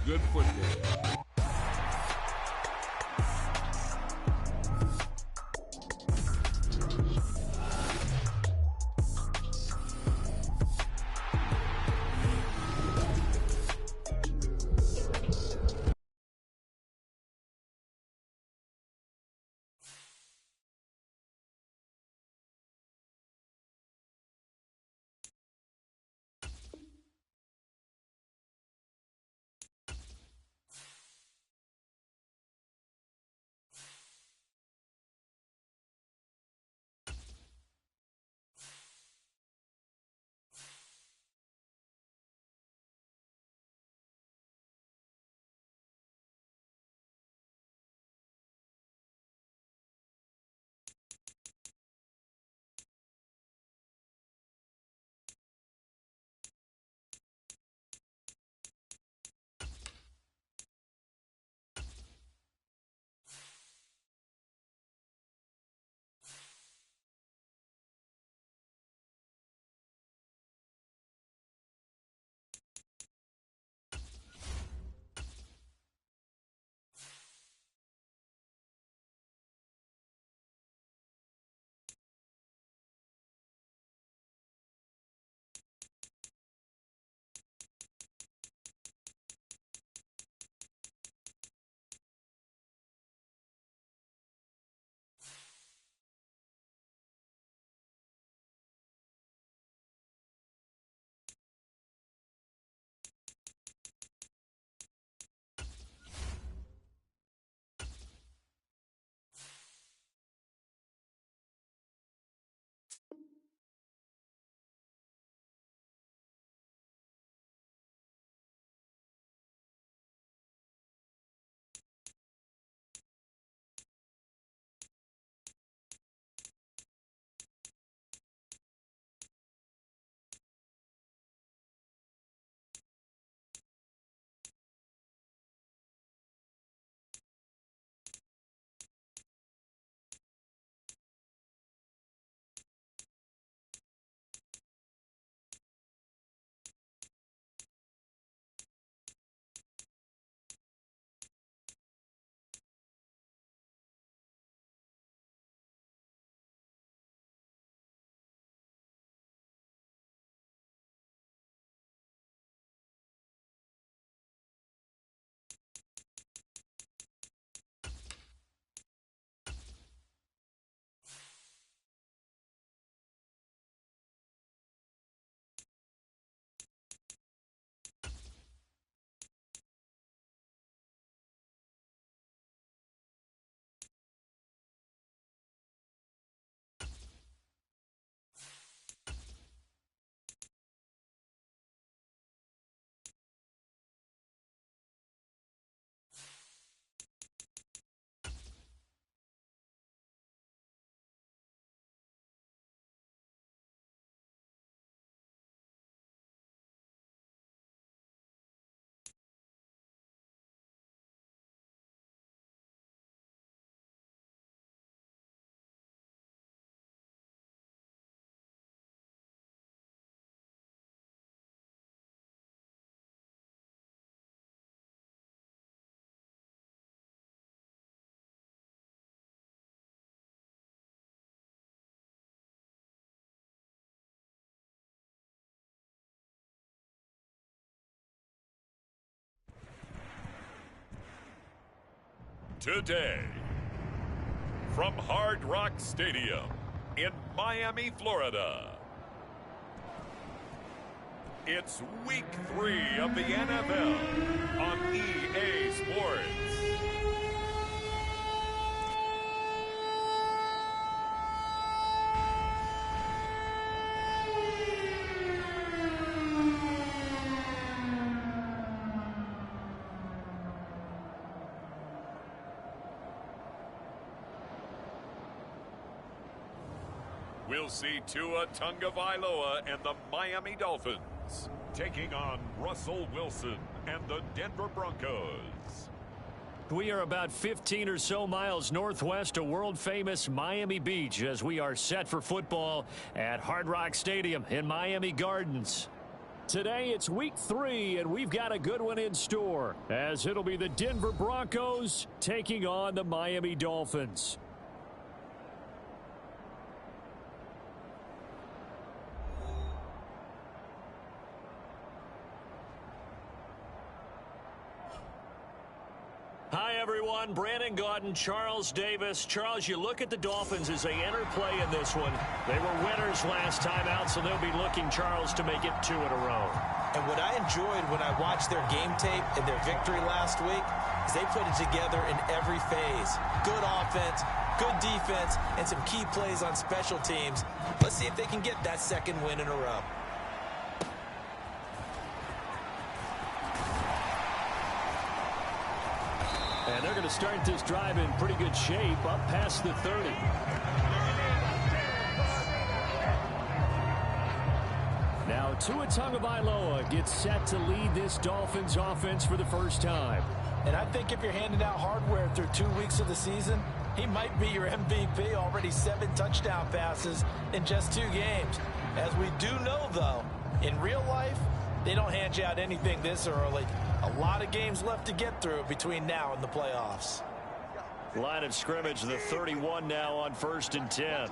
good football. Today, from Hard Rock Stadium in Miami, Florida, it's Week 3 of the NFL on EA Sports. We'll see Tua Tagovailoa and the Miami Dolphins taking on Russell Wilson and the Denver Broncos. We are about 15 or so miles northwest of world-famous Miami Beach as we are set for football at Hard Rock Stadium in Miami Gardens. Today it's week 3, and we've got a good one in store, as it'll be the Denver Broncos taking on the Miami Dolphins. Hi, everyone. Brandon Gaudin, Charles Davis. Charles, you look at the Dolphins as they enter play in this one. They were winners last time out, so they'll be looking, Charles, to make it 2 in a row. And what I enjoyed when I watched their game tape and their victory last week is they put it together in every phase. Good offense, good defense, and some key plays on special teams. Let's see if they can get that second win in a row. And they're going to start this drive in pretty good shape, up past the 30. Now Tua Tagovailoa gets set to lead this Dolphins offense for the first time. And I think if you're handing out hardware through 2 weeks of the season, he might be your MVP. Already 7 touchdown passes in just 2 games. As we do know, though, in real life, they don't hand you out anything this early. A lot of games left to get through between now and the playoffs. Line of scrimmage, the 31 now on 1st and 10.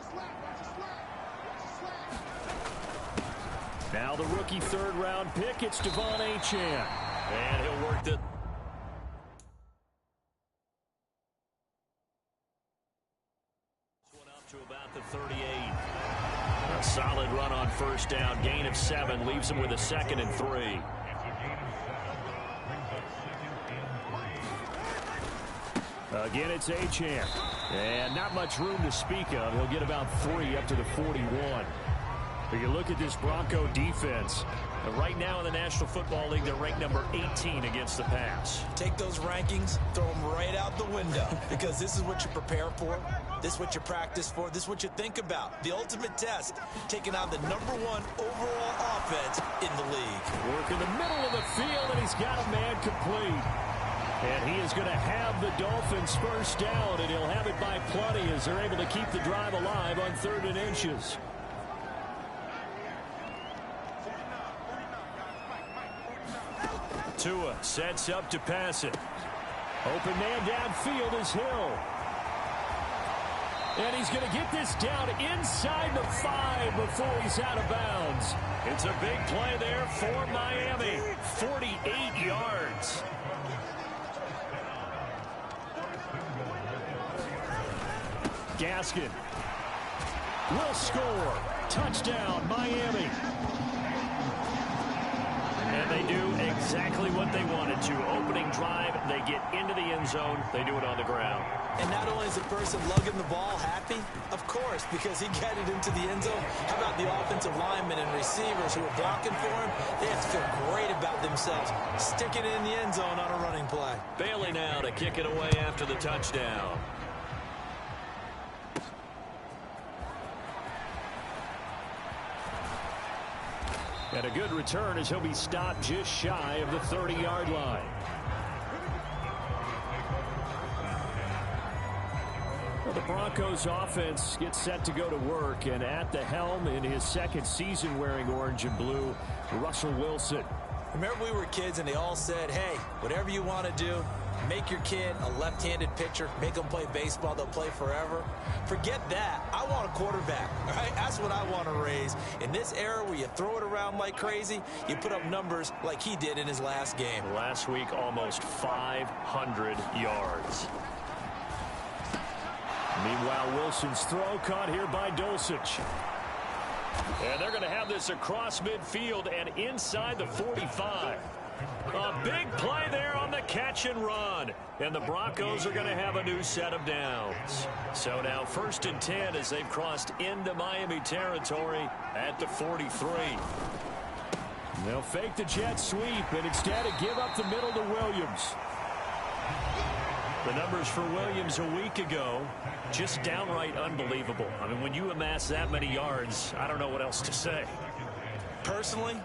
Now the rookie 3rd-round pick, it's Devon Achane. And he'll work the... One up to about the 38. A solid run on 1st down, gain of 7, leaves him with a 2nd and 3. Again, it's Achane. And not much room to speak of. He'll get about 3 up to the 41. But you look at this Bronco defense. Right now in the National Football League, they're ranked number 18 against the pass. Take those rankings, throw them right out the window. Because this is what you prepare for. This is what you practice for. This is what you think about. The ultimate test. Taking on the #1 overall offense in the league. Work in the middle of the field, and he's got a man complete. And he is going to have the Dolphins 1st down, and he'll have it by plenty as they're able to keep the drive alive on 3rd and inches. Tua sets up to pass it. Open man downfield is Hill. And he's going to get this down inside the 5 before he's out of bounds. It's a big play there for Miami. 48 yards. Gaskin will score. Touchdown, Miami. And they do exactly what they wanted to. Opening drive, they get into the end zone. They do it on the ground. And not only is the person lugging the ball happy, of course, because he got it into the end zone. How about the offensive linemen and receivers who are blocking for him? They have to feel great about themselves, sticking it in the end zone on a running play. Bailey now to kick it away after the touchdown. And a good return as he'll be stopped just shy of the 30-yard line. Well, the Broncos offense gets set to go to work, and at the helm in his 2nd season wearing orange and blue, Russell Wilson. Remember we were kids and they all said, hey, whatever you want to do, make your kid a left-handed pitcher, make them play baseball, they'll play forever. Forget that. I want a quarterback, all right? That's what I want to raise. In this era where you throw it around like crazy, you put up numbers like he did in his last game. Last week, almost 500 yards. Meanwhile, Wilson's throw caught here by Dulcich. And they're going to have this across midfield and inside the 45. A big play there on the catch and run. And the Broncos are going to have a new set of downs. So now 1st and 10 as they've crossed into Miami territory at the 43. They'll fake the jet sweep and instead give up the middle to Williams. The numbers for Williams a week ago, just downright unbelievable. I mean, when you amass that many yards, I don't know what else to say. Personally,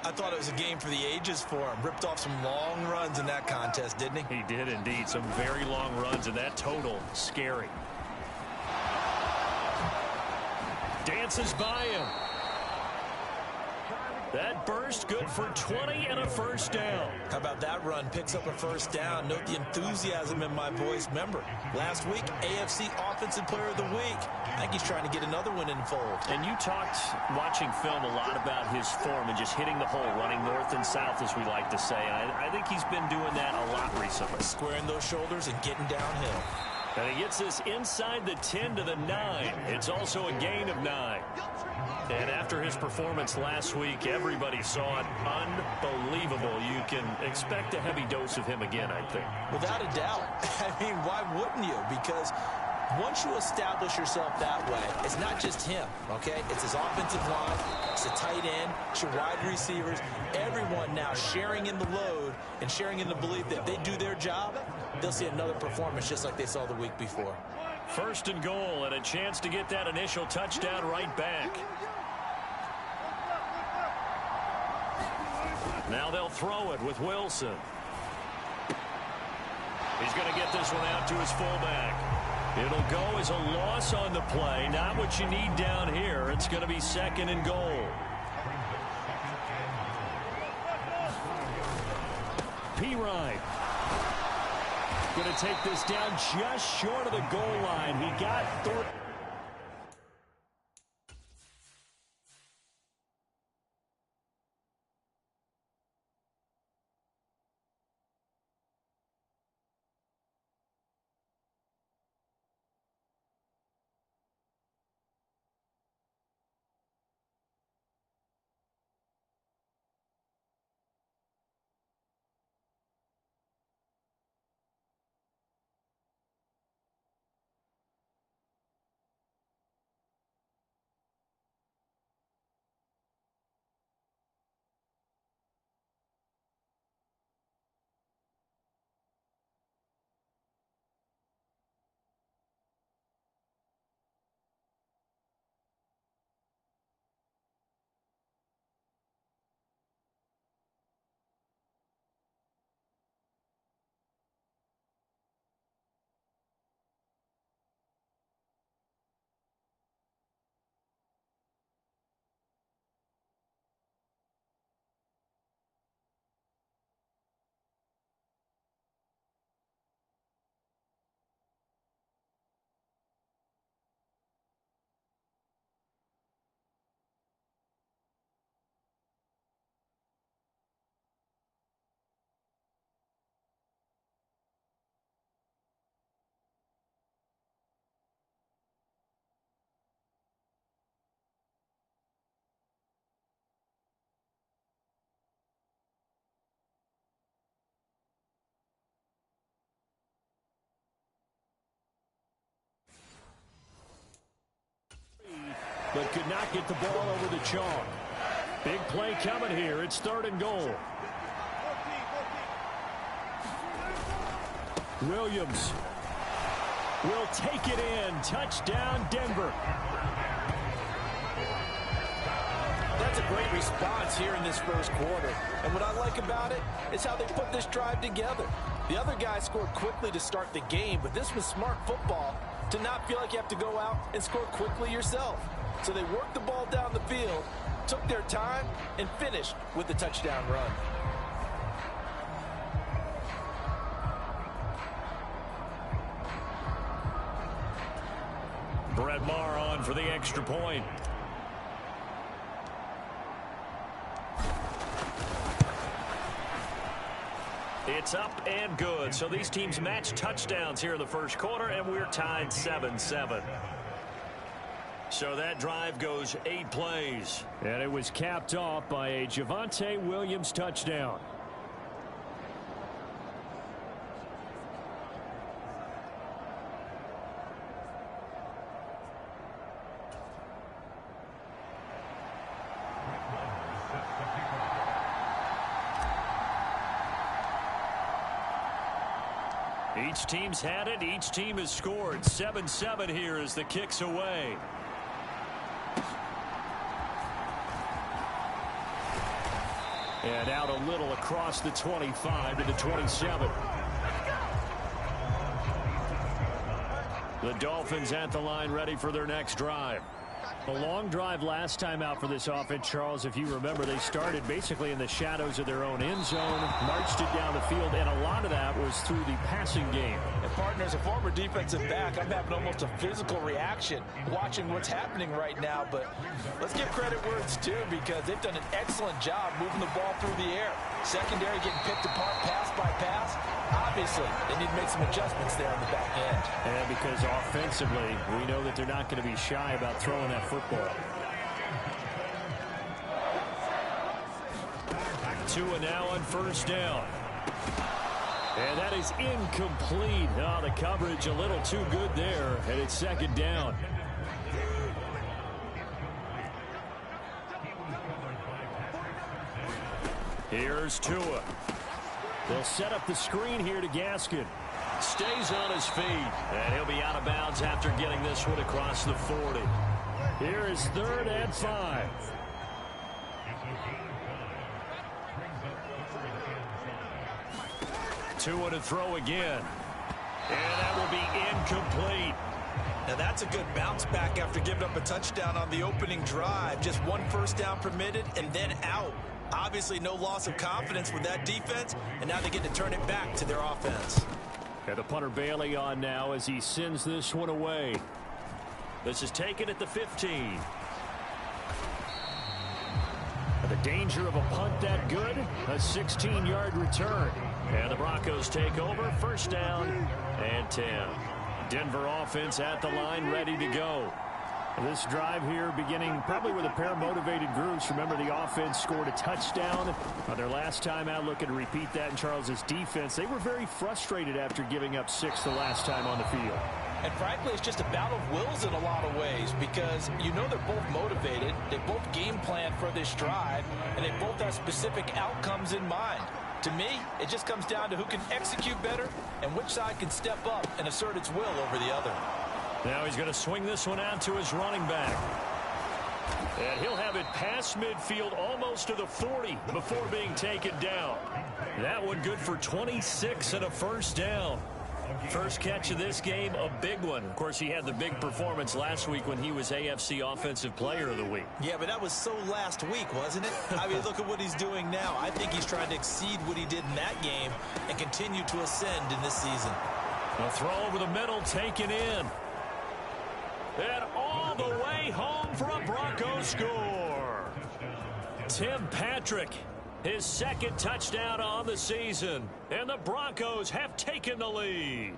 I thought it was a game for the ages for him. Ripped off some long runs in that contest, didn't he? He did indeed. Some very long runs, and that total, scary. Dances by him. That burst good for 20 and a first down. How about that run? Picks up a first down. Note the enthusiasm in my voice. Remember, last week, AFC Offensive Player of the Week. I think he's trying to get another one in the fold. And you talked, watching film, a lot about his form and just hitting the hole, running north and south, as we like to say. And I think he's been doing that a lot recently. Squaring those shoulders and getting downhill. And he gets this inside the 10 to the 9. It's also a gain of 9. And after his performance last week, everybody saw it. Unbelievable. You can expect a heavy dose of him again, I think. Without a doubt. I mean, why wouldn't you? Because once you establish yourself that way, it's not just him, okay? It's his offensive line, it's the tight end, it's your wide receivers, everyone now sharing in the load and sharing in the belief that if they do their job, they'll see another performance just like they saw the week before. First and goal, and a chance to get that initial touchdown right back. Now they'll throw it with Wilson. He's going to get this one out to his fullback. It'll go as a loss on the play. Not what you need down here. It's going to be second and goal. P-Ryan. Going to take this down just short of the goal line. He got through. But could not get the ball over the chalk. Big play coming here. It's third and goal. Williams will take it in. Touchdown, Denver. That's a great response here in this first quarter. And what I like about it is how they put this drive together. The other guy scored quickly to start the game, but this was smart football to not feel like you have to go out and score quickly yourself. So they worked the ball down the field, took their time, and finished with the touchdown run. Brett Maher on for the extra point. It's up and good. So these teams match touchdowns here in the first quarter, and we're tied 7-7. So that drive goes 8 plays. And it was capped off by a Javonte Williams touchdown. Each team's had it. Each team has scored. 7-7 here as the kick's away. And out a little across the 25 to the 27. The Dolphins at the line ready for their next drive. A long drive last time out for this offense, Charles. If you remember, they started basically in the shadows of their own end zone, marched it down the field, and a lot of that was through the passing game. And partner, as a former defensive back, I'm having almost a physical reaction watching what's happening right now. But let's give credit where it's due, because they've done an excellent job moving the ball through the air. Secondary getting picked apart pass by pass. Obviously, they need to make some adjustments there on the back end. And because offensively, we know that they're not going to be shy about throwing that football. Tua now on first down. And that is incomplete. Oh, the coverage a little too good there, and it's second down. Here's Tua. They'll set up the screen here to Gaskin. Stays on his feet, and he'll be out of bounds after getting this one across the 40. Here is 3rd and 5. Tua to throw again. And that will be incomplete. Now that's a good bounce back after giving up a touchdown on the opening drive. Just 1 first down permitted and then out. Obviously no loss of confidence with that defense, and now they get to turn it back to their offense. And the punter Bailey on now as he sends this one away. This is taken at the 15. The danger of a punt that good, a 16-yard return. And the Broncos take over, first down and 10. Denver offense at the line, ready to go. This drive here beginning probably with a pair of motivated groups. Remember, the offense scored a touchdown on their last time out. Looking to repeat that in Charles's defense. They were very frustrated after giving up 6 the last time on the field. And frankly, it's just a battle of wills in a lot of ways, because you know they're both motivated. They both game plan for this drive, and they both have specific outcomes in mind. To me, it just comes down to who can execute better and which side can step up and assert its will over the other. Now he's going to swing this one out to his running back. And he'll have it past midfield almost to the 40 before being taken down. That one good for 26 and a first down. First catch of this game, a big one. Of course, he had the big performance last week when he was AFC Offensive Player of the Week. Yeah, but that was so last week, wasn't it? I mean, look at what he's doing now. I think he's trying to exceed what he did in that game and continue to ascend in this season. A throw over the middle, taken in. And all the way home for a Broncos score. Tim Patrick, his 2nd touchdown on the season. And the Broncos have taken the lead.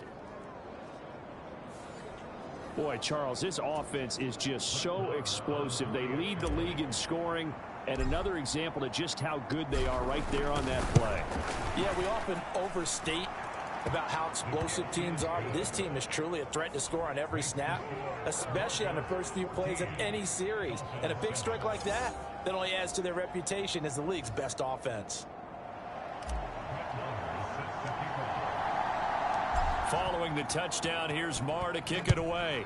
Boy, Charles, this offense is just so explosive. They lead the league in scoring. And another example of just how good they are right there on that play. Yeah, we often overstate about how explosive teams are, but this team is truly a threat to score on every snap, especially on the first few plays of any series. And a big strike like that only adds to their reputation as the league's best offense. Following the touchdown, here's Marr to kick it away.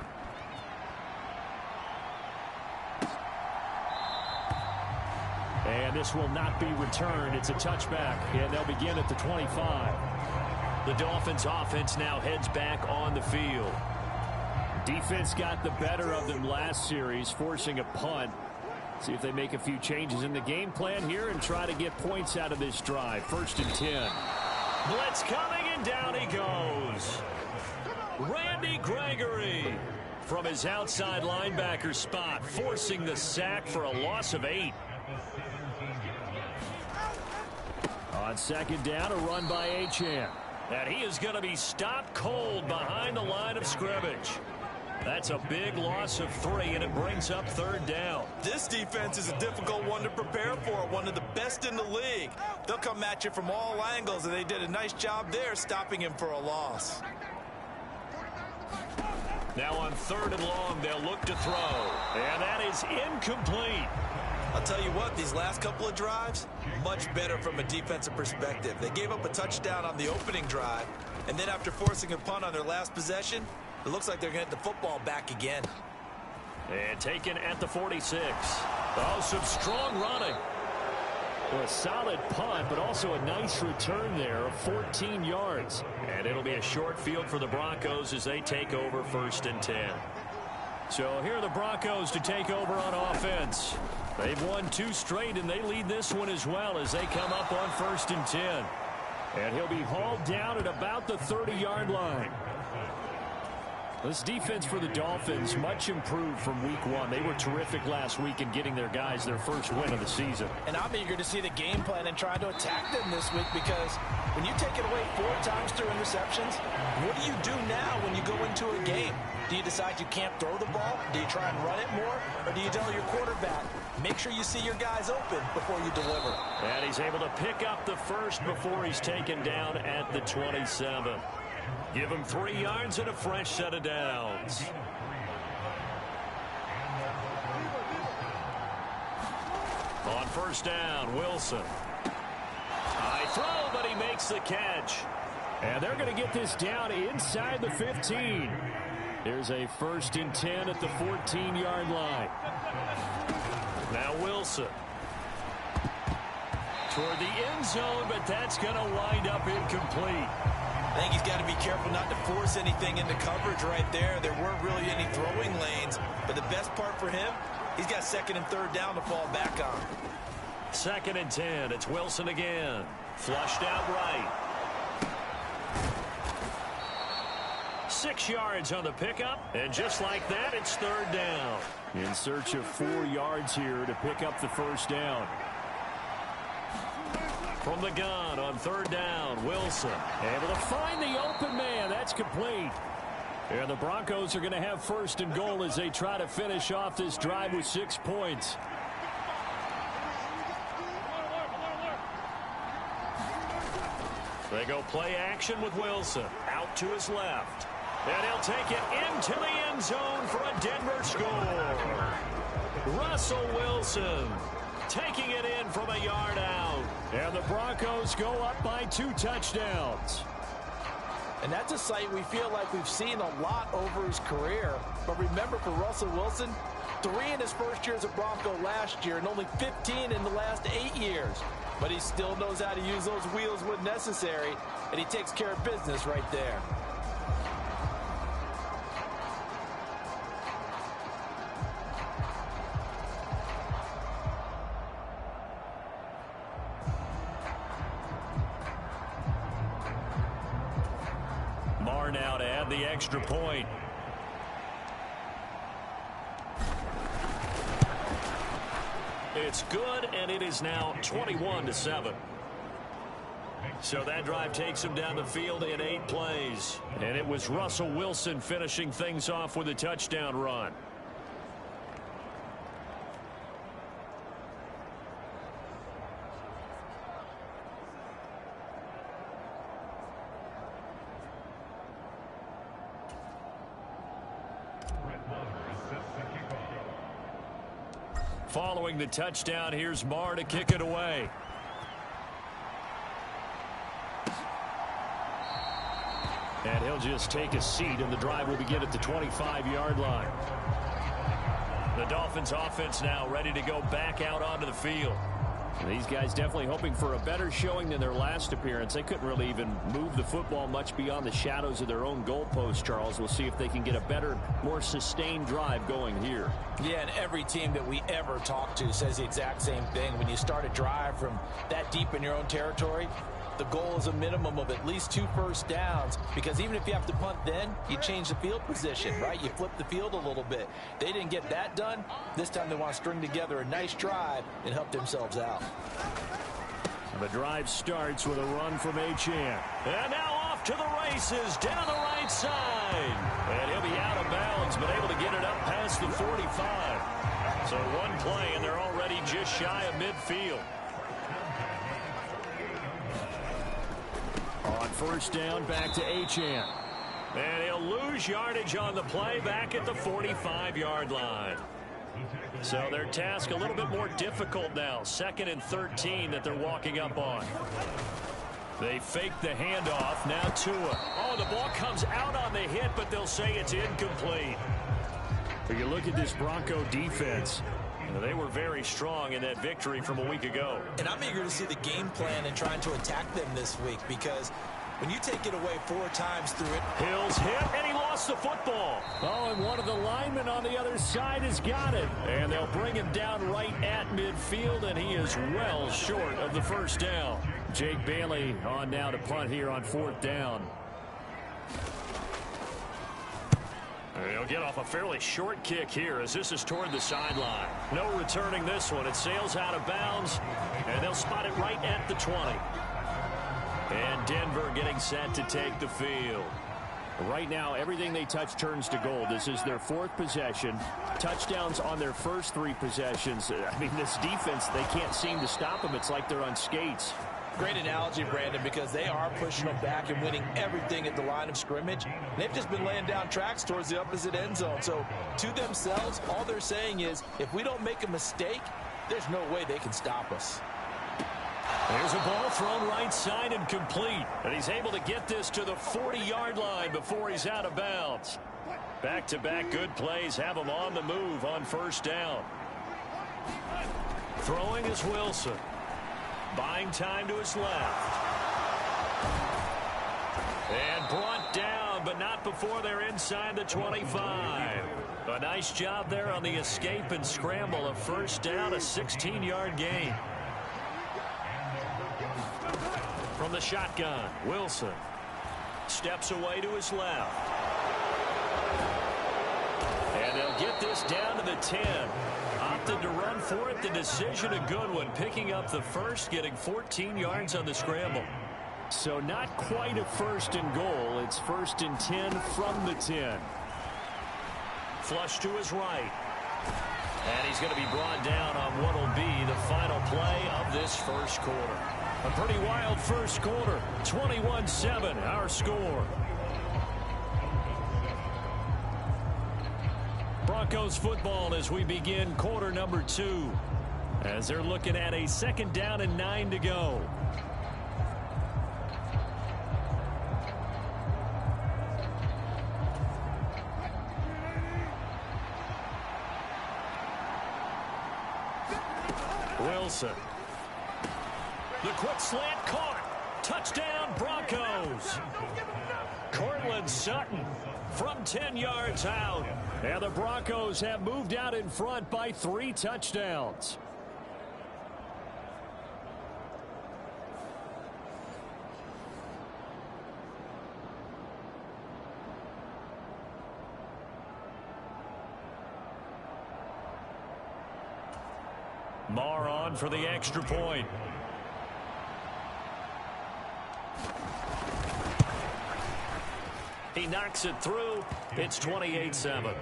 And this will not be returned. It's a touchback, and they'll begin at the 25. The Dolphins offense now heads back on the field. Defense got the better of them last series, forcing a punt. See if they make a few changes in the game plan here and try to get points out of this drive. 1st and 10. Blitz coming, and down he goes. Randy Gregory from his outside linebacker spot, forcing the sack for a loss of 8. On 2nd down, a run by Achane. And he is going to be stopped cold behind the line of scrimmage. That's a big loss of 3, and it brings up 3rd down. This defense is a difficult one to prepare for, one of the best in the league. They'll come at you from all angles, and they did a nice job there stopping him for a loss. Now on 3rd and long, they'll look to throw. And that is incomplete. I'll tell you what, these last couple of drives, much better from a defensive perspective. They gave up a touchdown on the opening drive, and then after forcing a punt on their last possession, it looks like they're going to get the football back again. And taken at the 46. Oh, some strong running. Well, a solid punt, but also a nice return there of 14 yards. And it'll be a short field for the Broncos as they take over 1st and 10. So here are the Broncos to take over on offense. They've won 2 straight, and they lead this one as well as they come up on 1st and 10. And he'll be hauled down at about the 30-yard line. This defense for the Dolphins, much improved from week 1. They were terrific last week in getting their guys their first win of the season. And I'm eager to see the game plan and try to attack them this week, because when you take it away 4 times through interceptions, what do you do now when you go into a game? Do you decide you can't throw the ball? Do you try and run it more? Or do you tell your quarterback, make sure you see your guys open before you deliver? And he's able to pick up the first before he's taken down at the 27. Give him 3 yards and a fresh set of downs. On 1st down, Wilson. High throw, but he makes the catch. And they're going to get this down inside the 15. Here's a 1st and 10 at the 14-yard line. Now Wilson. Toward the end zone, but that's going to wind up incomplete. I think he's got to be careful not to force anything into coverage right there. There weren't really any throwing lanes, but the best part for him, he's got 2nd and 3rd down to fall back on. 2nd and 10. It's Wilson again. Flushed out right. 6 yards on the pickup, and just like that, it's 3rd down. In search of 4 yards here to pick up the 1st down. From the gun on 3rd down, Wilson able to find the open man. That's complete. And the Broncos are going to have 1st and goal as they try to finish off this drive with 6 points. They go play action with Wilson. Out to his left. And he'll take it into the end zone for a Denver score. Russell Wilson taking it in from a yard out. And the Broncos go up by 2 touchdowns. And that's a sight we feel like we've seen a lot over his career. But remember, for Russell Wilson, 3 in his first year as a Bronco last year and only 15 in the last 8 years. But he still knows how to use those wheels when necessary, and he takes care of business right there. Now to add the extra point. It's good, and it is now 21-7. So that drive takes him down the field in 8 plays. And it was Russell Wilson finishing things off with a touchdown run. Following the touchdown, here's Marr to kick it away. And he'll just take a seat, and the drive will begin at the 25-yard line. The Dolphins offense now ready to go back out onto the field. These guys definitely hoping for a better showing than their last appearance. They couldn't really even move the football much beyond the shadows of their own goalpost, Charles. We'll see if they can get a better, more sustained drive going here. Yeah, and every team that we ever talk to says the exact same thing. When you start a drive from that deep in your own territory, the goal is a minimum of at least 2 first downs, because even if you have to punt then, you change the field position, right? You flip the field a little bit. They didn't get that done. This time they want to string together a nice drive and help themselves out. The drive starts with a run from Achane. And now off to the races down the right side. And he'll be out of bounds, but able to get it up past the 45. So 1 play, and they're already just shy of midfield. On 1st down, back to Achane. And he'll lose yardage on the play back at the 45-yard line. So their task a little bit more difficult now. 2nd and 13 that they're walking up on. They fake the handoff. Now Tua. Oh, the ball comes out on the hit, but they'll say it's incomplete. But you look at this Bronco defense. They were very strong in that victory from a week ago. And I'm eager to see the game plan and trying to attack them this week, because when you take it away 4 times through it. Hill's hit, and he lost the football. Oh, and one of the linemen on the other side has got it. And they'll bring him down right at midfield, and he is well short of the first down. Jake Bailey on now to punt here on 4th down. He'll get off a fairly short kick here as this is toward the sideline. No returning this one. It sails out of bounds, and they'll spot it right at the 20. And Denver getting set to take the field. Right now, everything they touch turns to gold. This is their 4th possession. Touchdowns on their first 3 possessions. I mean, this defense, they can't seem to stop them. It's like they're on skates. Great analogy, Brandon, because they are pushing them back and winning everything at the line of scrimmage. They've just been laying down tracks towards the opposite end zone. So to themselves, all they're saying is, if we don't make a mistake, there's no way they can stop us. There's a ball thrown right side and complete. And he's able to get this to the 40-yard line before he's out of bounds. Back-to-back good plays have him on the move on first down. Throwing is Wilson. Buying time to his left. And brought down, but not before they're inside the 25. A nice job there on the escape and scramble. A first down, a 16-yard gain. From the shotgun, Wilson steps away to his left. And they'll get this down to the 10. Opted to run for it. The decision a good one. Picking up the first, getting 14 yards on the scramble. So not quite a first and goal. It's 1st and 10 from the 10. Flush to his right. And he's going to be brought down on what will be the final play of this first quarter. A pretty wild first quarter. 21-7, our score. Broncos football as we begin quarter number 2. As they're looking at a 2nd down and 9 to go. Wilson. The quick slant caught. Touchdown Broncos. Cortland Sutton from 10 yards out. And the Broncos have moved out in front by 3 touchdowns. Marr on for the extra point. He knocks it through. It's 28-7.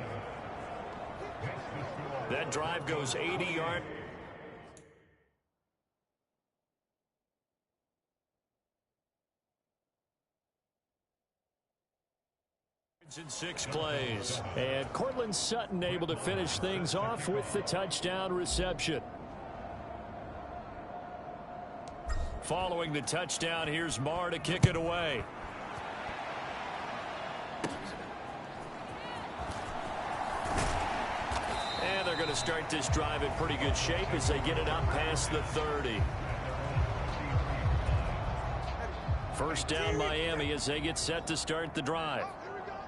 That drive goes 80 yards. In 6 plays. And Cortland Sutton able to finish things off with the touchdown reception. Following the touchdown, here's Marr to kick it away. And they're going to start this drive in pretty good shape as they get it up past the 30. First down Miami as they get set to start the drive.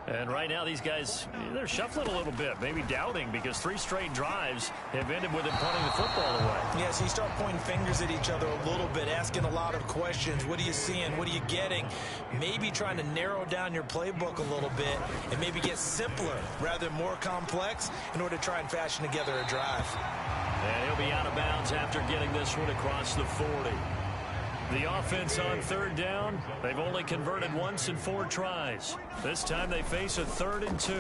And right now these guys, they're shuffling a little bit, maybe doubting, because 3 straight drives have ended with them punting the football away. Yeah, so you start pointing fingers at each other a little bit, asking a lot of questions. What are you seeing? What are you getting? Maybe trying to narrow down your playbook a little bit and maybe get simpler rather than more complex in order to try and fashion together a drive. And he'll be out of bounds after getting this one across the 40. The offense on 3rd down, they've only converted once in 4 tries. This time they face a 3rd and 2.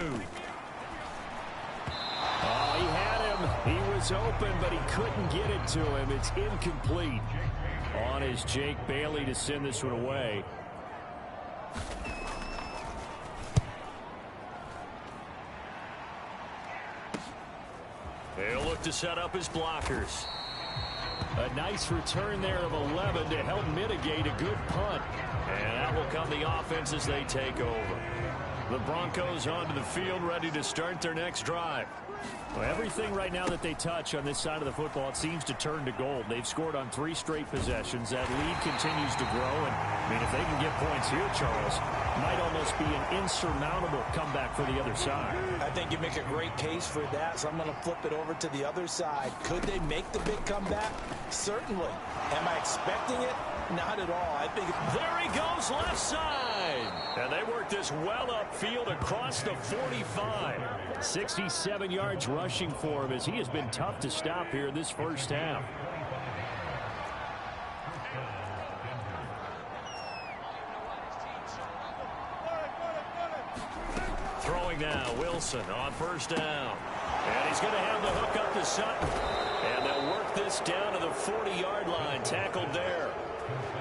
Oh, he had him. He was open, but he couldn't get it to him. It's incomplete. On is Jake Bailey to send this one away. He'll look to set up his blockers. A nice return there of 11 to help mitigate a good punt. And that will come the offense as they take over. The Broncos onto the field ready to start their next drive. Well, everything right now that they touch on this side of the football, it seems to turn to gold. They've scored on 3 straight possessions. That lead continues to grow. And, I mean, if they can get points here, Charles, might almost be an insurmountable comeback for the other side. I think you make a great case for that, so I'm going to flip it over to the other side. Could they make the big comeback? Certainly. Am I expecting it? Not at all. I think there he goes, left side. And they work this well upfield across the 45. 67 yards rushing for him as he has been tough to stop here in this first half. Throwing now, Wilson on first down. And he's going to have the hook up to Sutton. And they'll work this down to the 40-yard line, tackled there.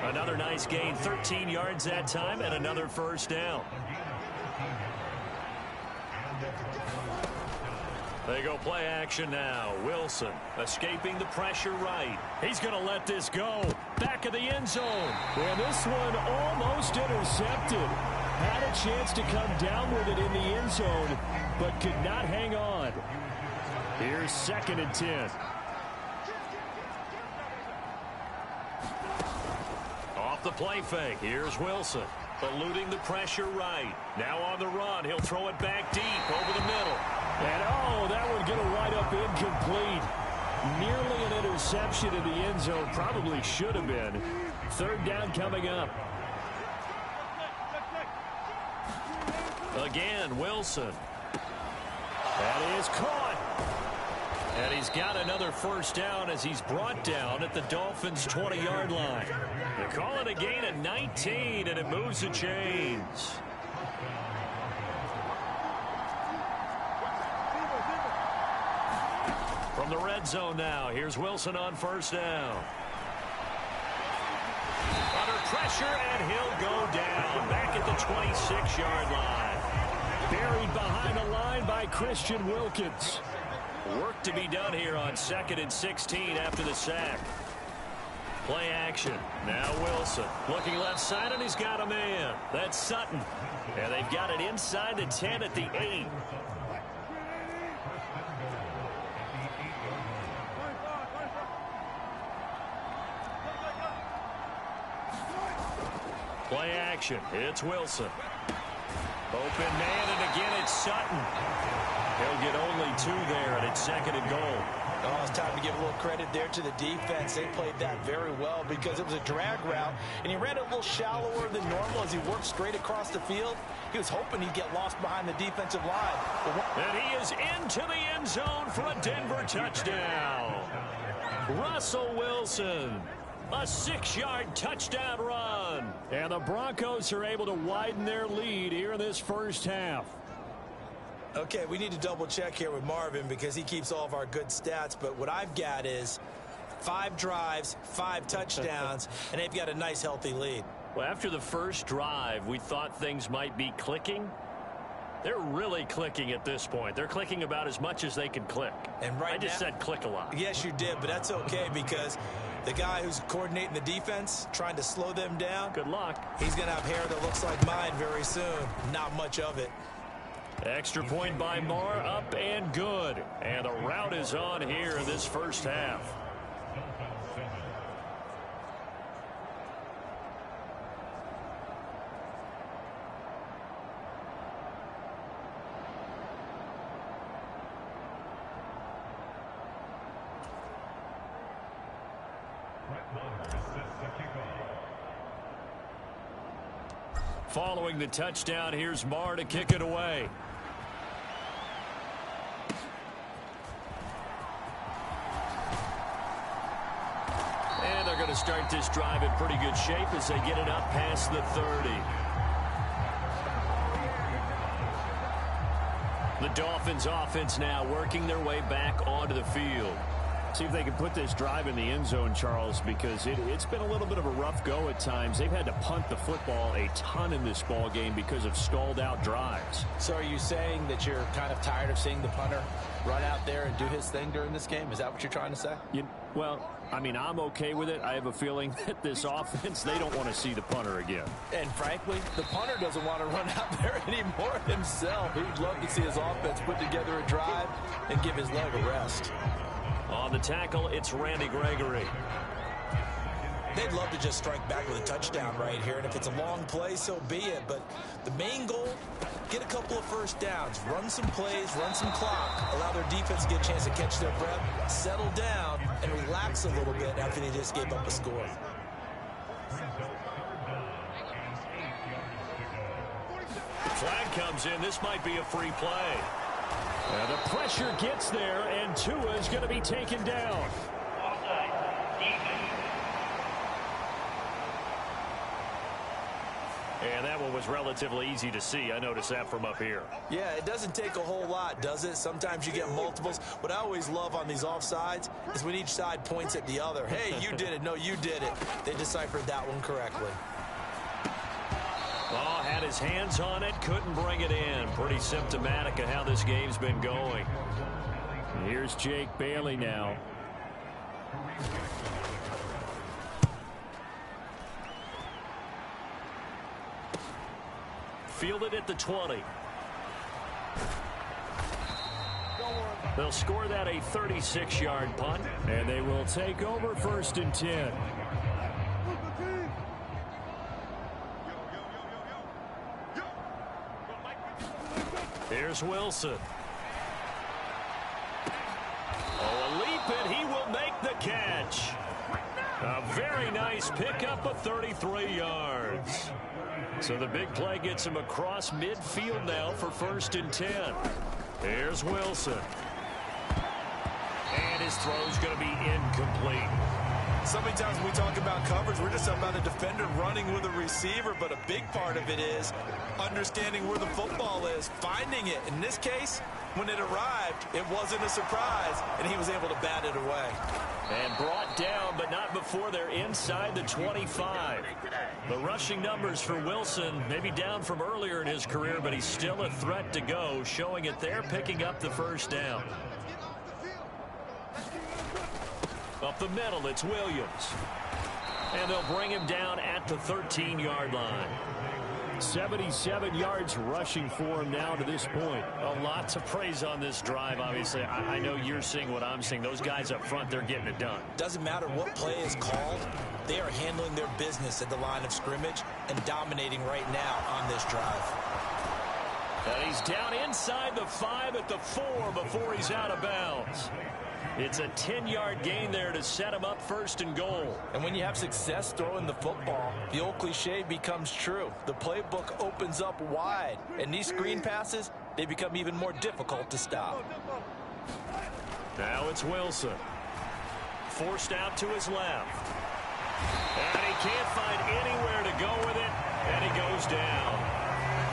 Another nice gain, 13 yards that time, and another first down. They go play action now. Wilson escaping the pressure right. He's going to let this go. Back of the end zone. And this one almost intercepted. Had a chance to come down with it in the end zone, but could not hang on. Here's 2nd and 10. Off the play fake. Here's Wilson. Eluding the pressure right. Now on the run. He'll throw it back deep over the middle. And oh, that one going to wind up incomplete. Nearly an interception in the end zone. Probably should have been. 3rd down coming up. Again, Wilson. That is caught. And he's got another first down as he's brought down at the Dolphins' 20-yard line. They call it a gain of 19, and it moves the chains. From the red zone now, here's Wilson on first down. Under pressure, and he'll go down back at the 26-yard line. Buried behind the line by Christian Wilkins. Work to be done here on 2nd and 16 after the sack. Play action. Now Wilson looking left side, and he's got a man. That's Sutton. And they've got it inside the 10 at the 8. Play action. It's Wilson. Open man, and again it's Sutton. He'll get only 2 there, and it's 2nd and goal. Oh, it's time to give a little credit there to the defense. They played that very well because it was a drag route, and he ran it a little shallower than normal as he worked straight across the field. He was hoping he'd get lost behind the defensive line. And he is into the end zone for a Denver touchdown. Russell Wilson. A 6-yard touchdown run. And the Broncos are able to widen their lead here in this first half. Okay, we need to double check here with Marvin because he keeps all of our good stats. But what I've got is 5 drives, 5 touchdowns, and they've got a nice, healthy lead. Well, after the first drive, we thought things might be clicking. They're really clicking at this point. They're clicking about as much as they can click. And right I just said click a lot. Yes, you did, but that's okay because the guy who's coordinating the defense, trying to slow them down. Good luck. He's going to have hair that looks like mine very soon. Not much of it. Extra point by Marr, up and good. And the route is on here in this first half. Following the touchdown, here's Marr to kick it away. And they're going to start this drive in pretty good shape as they get it up past the 30. The Dolphins offense now working their way back onto the field. See if they can put this drive in the end zone, Charles, because it's been a little bit of a rough go at times. They've had to punt the football a ton in this ball game because of stalled out drives. So are you saying that you're kind of tired of seeing the punter run out there and do his thing during this game? Is that what you're trying to say? Well, I mean, I'm okay with it. I have a feeling that this offense, they don't want to see the punter again. And frankly, the punter doesn't want to run out there anymore himself. He'd love to see his offense put together a drive and give his leg a rest. On the tackle, it's Randy Gregory. They'd love to just strike back with a touchdown right here, and if it's a long play, so be it. But the main goal, get a couple of first downs, run some plays, run some clock, allow their defense to get a chance to catch their breath, settle down, and relax a little bit after they just gave up a score. Flag comes in. This might be a free play. The pressure gets there, and Tua is going to be taken down. And that one was relatively easy to see. I noticed that from up here. Yeah, it doesn't take a whole lot, does it? Sometimes you get multiples. What I always love on these offsides is when each side points at the other. Hey, you did it. No, you did it. They deciphered that one correctly. Oh, had his hands on it, couldn't bring it in. Pretty symptomatic of how this game's been going. Here's Jake Bailey now. Fielded at the 20. They'll score that a 36-yard punt, and they will take over 1st and 10. Here's Wilson. Oh, a leap, and he will make the catch. A very nice pickup of 33 yards. So the big play gets him across midfield now for 1st and 10. Here's Wilson. And his throw's going to be incomplete. So many times when we talk about coverage, we're just about a defender running with a receiver, but a big part of it is understanding where the football is, finding it. In this case, when it arrived, it wasn't a surprise, and he was able to bat it away. And brought down, but not before they're inside the 25. The rushing numbers for Wilson, maybe down from earlier in his career, but he's still a threat to go, showing it there, picking up the 1st down. Up the middle, it's Williams. And they'll bring him down at the 13-yard line. 77 yards rushing for him now to this point. A lot to praise on this drive, obviously. I know you're seeing what I'm seeing. Those guys up front, they're getting it done. Doesn't matter what play is called. They are handling their business at the line of scrimmage and dominating right now on this drive. And he's down inside the 5 at the 4 before he's out of bounds. It's a 10-yard gain there to set him up 1st and goal. And when you have success throwing the football, the old cliche becomes true. The playbook opens up wide, and these screen passes, they become even more difficult to stop. Now it's Wilson. Forced out to his left. And he can't find anywhere to go with it, and he goes down.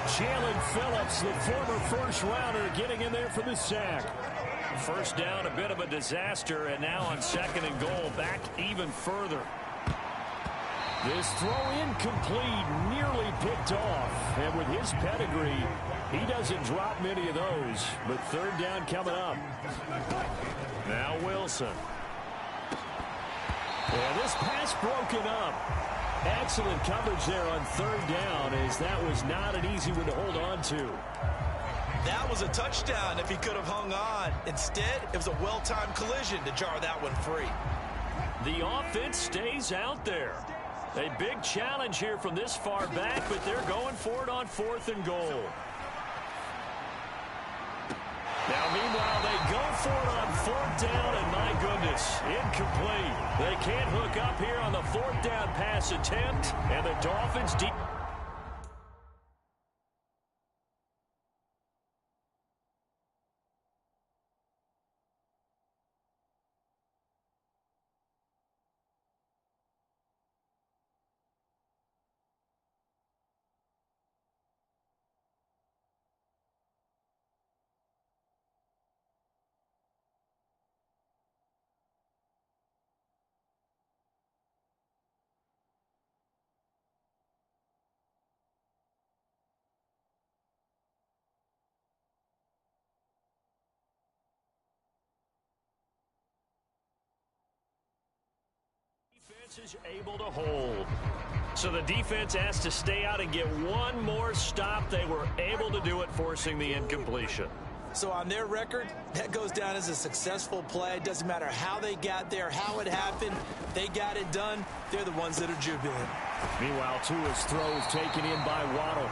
Jalen Phillips, the former first-rounder, getting in there for the sack. 1st down, a bit of a disaster, and now on 2nd and goal, back even further. This throw incomplete, nearly picked off. And with his pedigree, he doesn't drop many of those. But 3rd down coming up. Now Wilson. And this pass broken up. Excellent coverage there on 3rd down, as that was not an easy one to hold on to. That was a touchdown if he could have hung on. Instead, it was a well-timed collision to jar that one free. The offense stays out there. A big challenge here from this far back, but they're going for it on 4th and goal. Now, meanwhile, they go for it on 4th down, and my goodness, incomplete. They can't hook up here on the 4th down pass attempt, and the Dolphins deep. Is able to hold. So the defense has to stay out and get one more stop. They were able to do it, forcing the incompletion. So on their record, that goes down as a successful play. It doesn't matter how they got there, how it happened. They got it done. They're the ones that are jubilant. Meanwhile, Tua's throw is taken in by Waddle.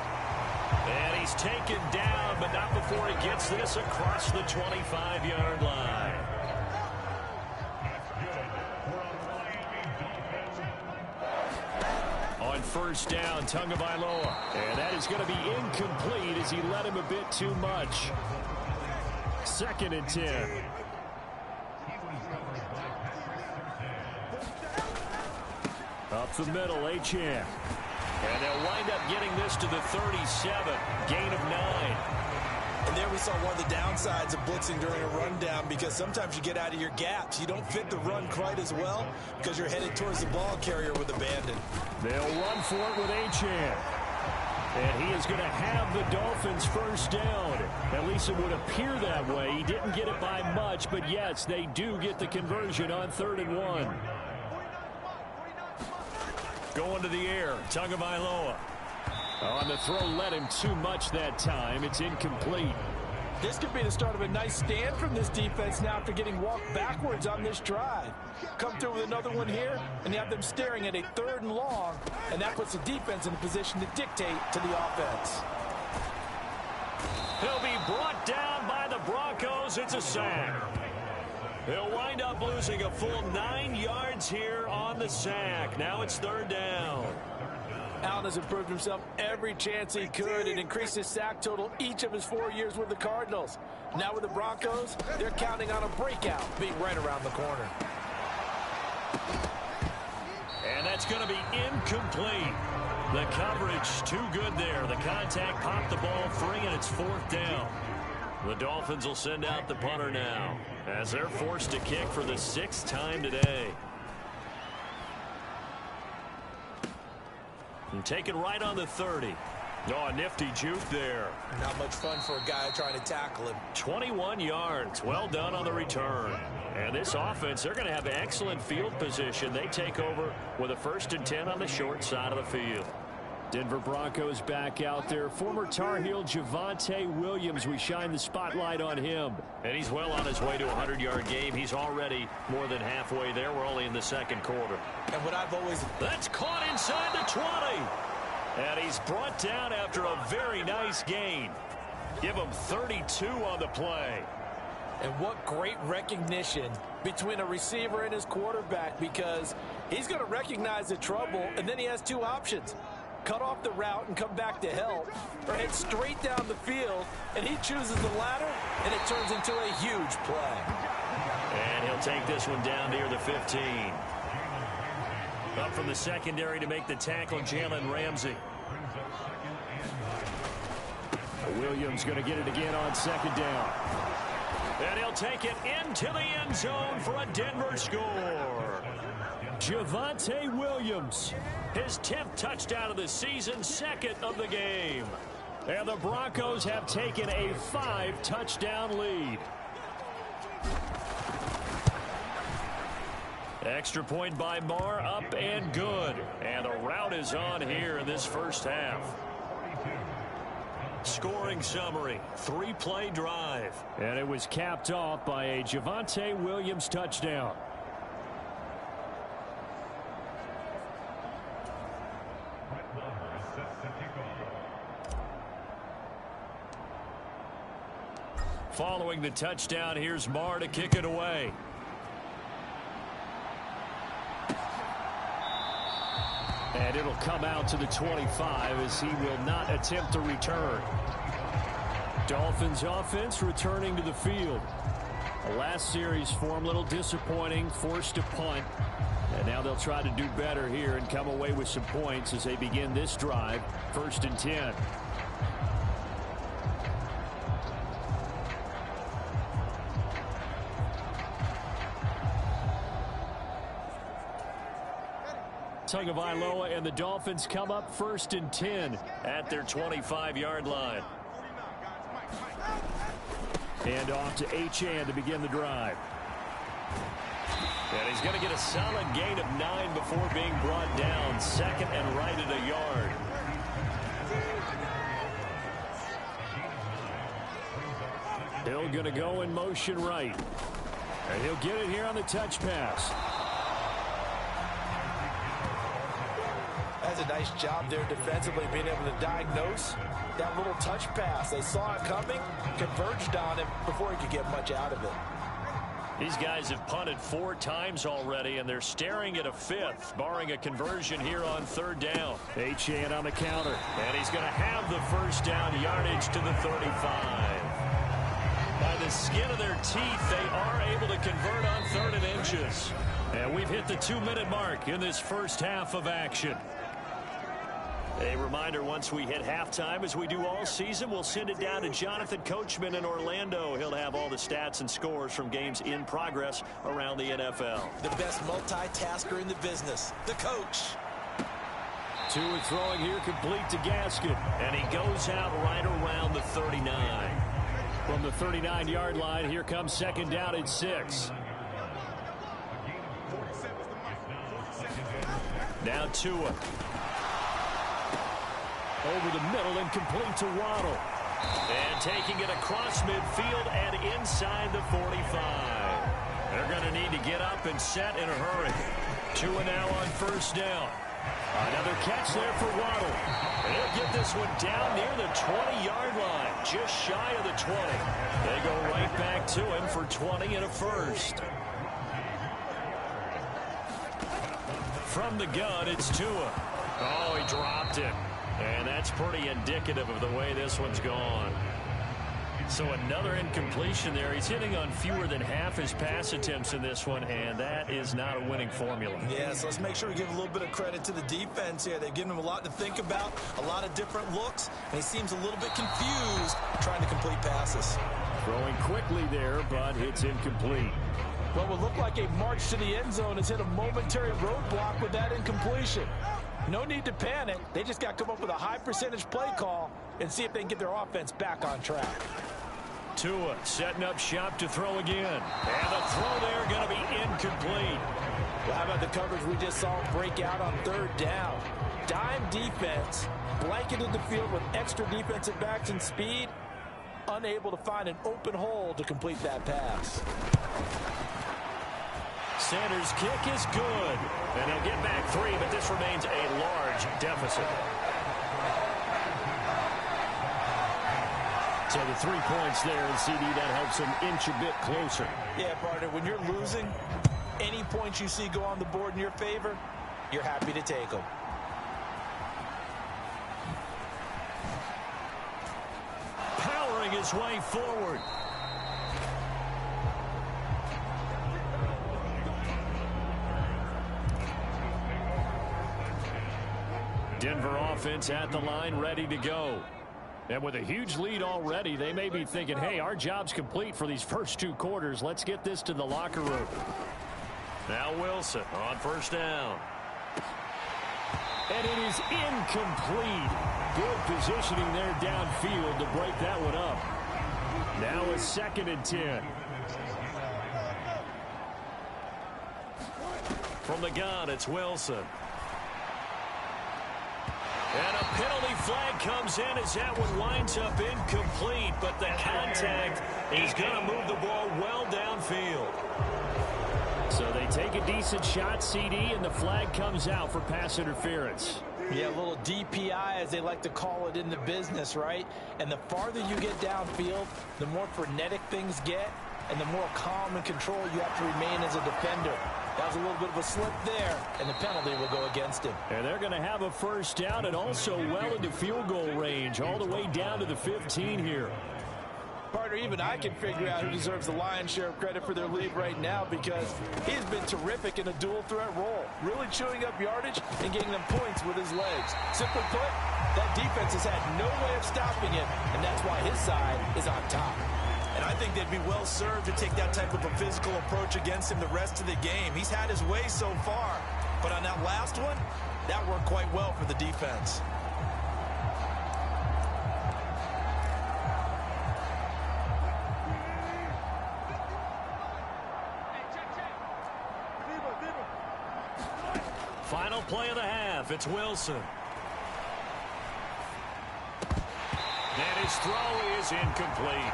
And he's taken down, but not before he gets this across the 25-yard line. On first down, Tagovailoa. And that is going to be incomplete as he led him a bit too much. 2nd and 10. Up the middle, Achane. And they'll wind up getting this to the 37. Gain of 9. And there we saw one of the downsides of blitzing during a rundown, because sometimes you get out of your gaps. You don't fit the run quite as well because you're headed towards the ball carrier with abandon. They'll run for it with Achane. And he is going to have the Dolphins first down. At least it would appear that way. He didn't get it by much, but yes, they do get the conversion on 3rd and 1. Going to the air, Tagovailoa. On the throw, led him too much that time. It's incomplete. This could be the start of a nice stand from this defense now after getting walked backwards on this drive. Come through with another one here, and you have them staring at a 3rd and long, and that puts the defense in a position to dictate to the offense. He'll be brought down by the Broncos. It's a sack. He'll wind up losing a full 9 yards here on the sack. Now it's 3rd down. Allen has improved himself every chance he could and increased his sack total each of his 4 years with the Cardinals. Now with the Broncos, they're counting on a breakout being right around the corner. And that's going to be incomplete. The coverage too good there. The contact popped the ball free, and it's 4th down. The Dolphins will send out the punter now as they're forced to kick for the 6th time today. And take it right on the 30. Oh, a nifty juke there. Not much fun for a guy trying to tackle him. 21 yards. Well done on the return. And this offense, they're going to have excellent field position. They take over with a 1st and 10 on the short side of the field. Denver Broncos back out there. Former Tar Heel Javonte Williams, we shine the spotlight on him. And he's well on his way to a 100-yard game. He's already more than halfway there. We're only in the 2nd quarter. And what I've always... That's caught inside the 20. And he's brought down after a very nice gain. Give him 32 on the play. And what great recognition between a receiver and his quarterback, because he's going to recognize the trouble, and then he has 2 options. Cut off the route and come back to help, or head straight down the field, and he chooses the latter, and it turns into a huge play. And he'll take this one down near the 15. Up from the secondary to make the tackle, Jalen Ramsey. Williams going to get it again on 2nd down. And he'll take it into the end zone for a Denver score. Javonte Williams, his 10th touchdown of the season, 2nd of the game. And the Broncos have taken a 5-touchdown lead. Extra point by Marr, up and good. And the route is on here in this first half. Scoring summary, 3-play drive. And it was capped off by a Javonte Williams touchdown. Following the touchdown, here's Marr to kick it away. And it'll come out to the 25 as he will not attempt to return. Dolphins offense returning to the field. The last series for him, a little disappointing, forced to punt. And now they'll try to do better here and come away with some points as they begin this drive. 1st and 10. Tagovailoa and the Dolphins come up 1st and 10 at their 25-yard line. And off to Achane to begin the drive. And he's going to get a solid gain of 9 before being brought down. Second and right at a yard. Hill going to go in motion right. And he'll get it here on the touch pass. That's a nice job there defensively, being able to diagnose that little touch pass. They saw it coming, converged on him before he could get much out of it. These guys have punted 4 times already, and they're staring at a 5th, barring a conversion here on 3rd down. Achane on the counter, and he's going to have the first down, yardage to the 35. By the skin of their teeth, they are able to convert on 3rd and inches. And we've hit the 2-minute mark in this first half of action. A reminder, once we hit halftime, as we do all season, we'll send it down to Jonathan Coachman in Orlando. He'll have all the stats and scores from games in progress around the NFL. The best multitasker in the business, the coach. Tua throwing here, complete to Gaskin. And he goes out right around the 39. From the 39-yard line, here comes 2nd down at 6. Now Tua. Over the middle and complete to Waddle. And taking it across midfield and inside the 45. They're going to need to get up and set in a hurry. Tua now on 1st down. Another catch there for Waddle. And he'll get this one down near the 20-yard line, just shy of the 20. They go right back to him for 20 and a first. From the gun, it's Tua. Oh, he dropped it. And that's pretty indicative of the way this one's gone. So another incompletion there. He's hitting on fewer than half his pass attempts in this one, and that is not a winning formula. Yeah, so let's make sure we give a little bit of credit to the defense here. They've given him a lot to think about, a lot of different looks, and he seems a little bit confused trying to complete passes. Throwing quickly there, but it's incomplete. What would look like a march to the end zone has hit a momentary roadblock with that incompletion. No need to panic. They just got to come up with a high percentage play call and see if they can get their offense back on track. Tua setting up shop to throw again. And the throw there going to be incomplete. Well, how about the coverage we just saw break out on 3rd down? Dime defense, blanketed the field with extra defensive backs and speed, unable to find an open hole to complete that pass. Sanders' kick is good. And he'll get back 3, but this remains a large deficit. So the 3 points there, and CD, that helps him inch a bit closer. Yeah, partner, when you're losing, any points you see go on the board in your favor, you're happy to take them. Powering his way forward. Denver offense at the line, ready to go. And with a huge lead already, they may be thinking, hey, our job's complete for these first 2 quarters. Let's get this to the locker room. Now Wilson on 1st down. And it is incomplete. Good positioning there downfield to break that one up. Now a 2nd and 10. From the gun, it's Wilson. And a penalty flag comes in as that one winds up incomplete, but the contact is going to move the ball well downfield. So they take a decent shot, CD, and the flag comes out for pass interference. Yeah, a little DPI, as they like to call it in the business, right? And the farther you get downfield, the more frenetic things get, and the more calm and control you have to remain as a defender. That was a little bit of a slip there, and the penalty will go against him. And they're going to have a first down and also well into field goal range, all the way down to the 15 here. Partner, even I can figure out who deserves the lion's share of credit for their lead right now, because he's been terrific in a dual threat role, really chewing up yardage and getting them points with his legs. Simply put, that defense has had no way of stopping it, and that's why his side is on top. And I think they'd be well served to take that type of a physical approach against him the rest of the game. He's had his way so far, but on that last one, that worked quite well for the defense. Final play of the half. It's Wilson. And his throw is incomplete.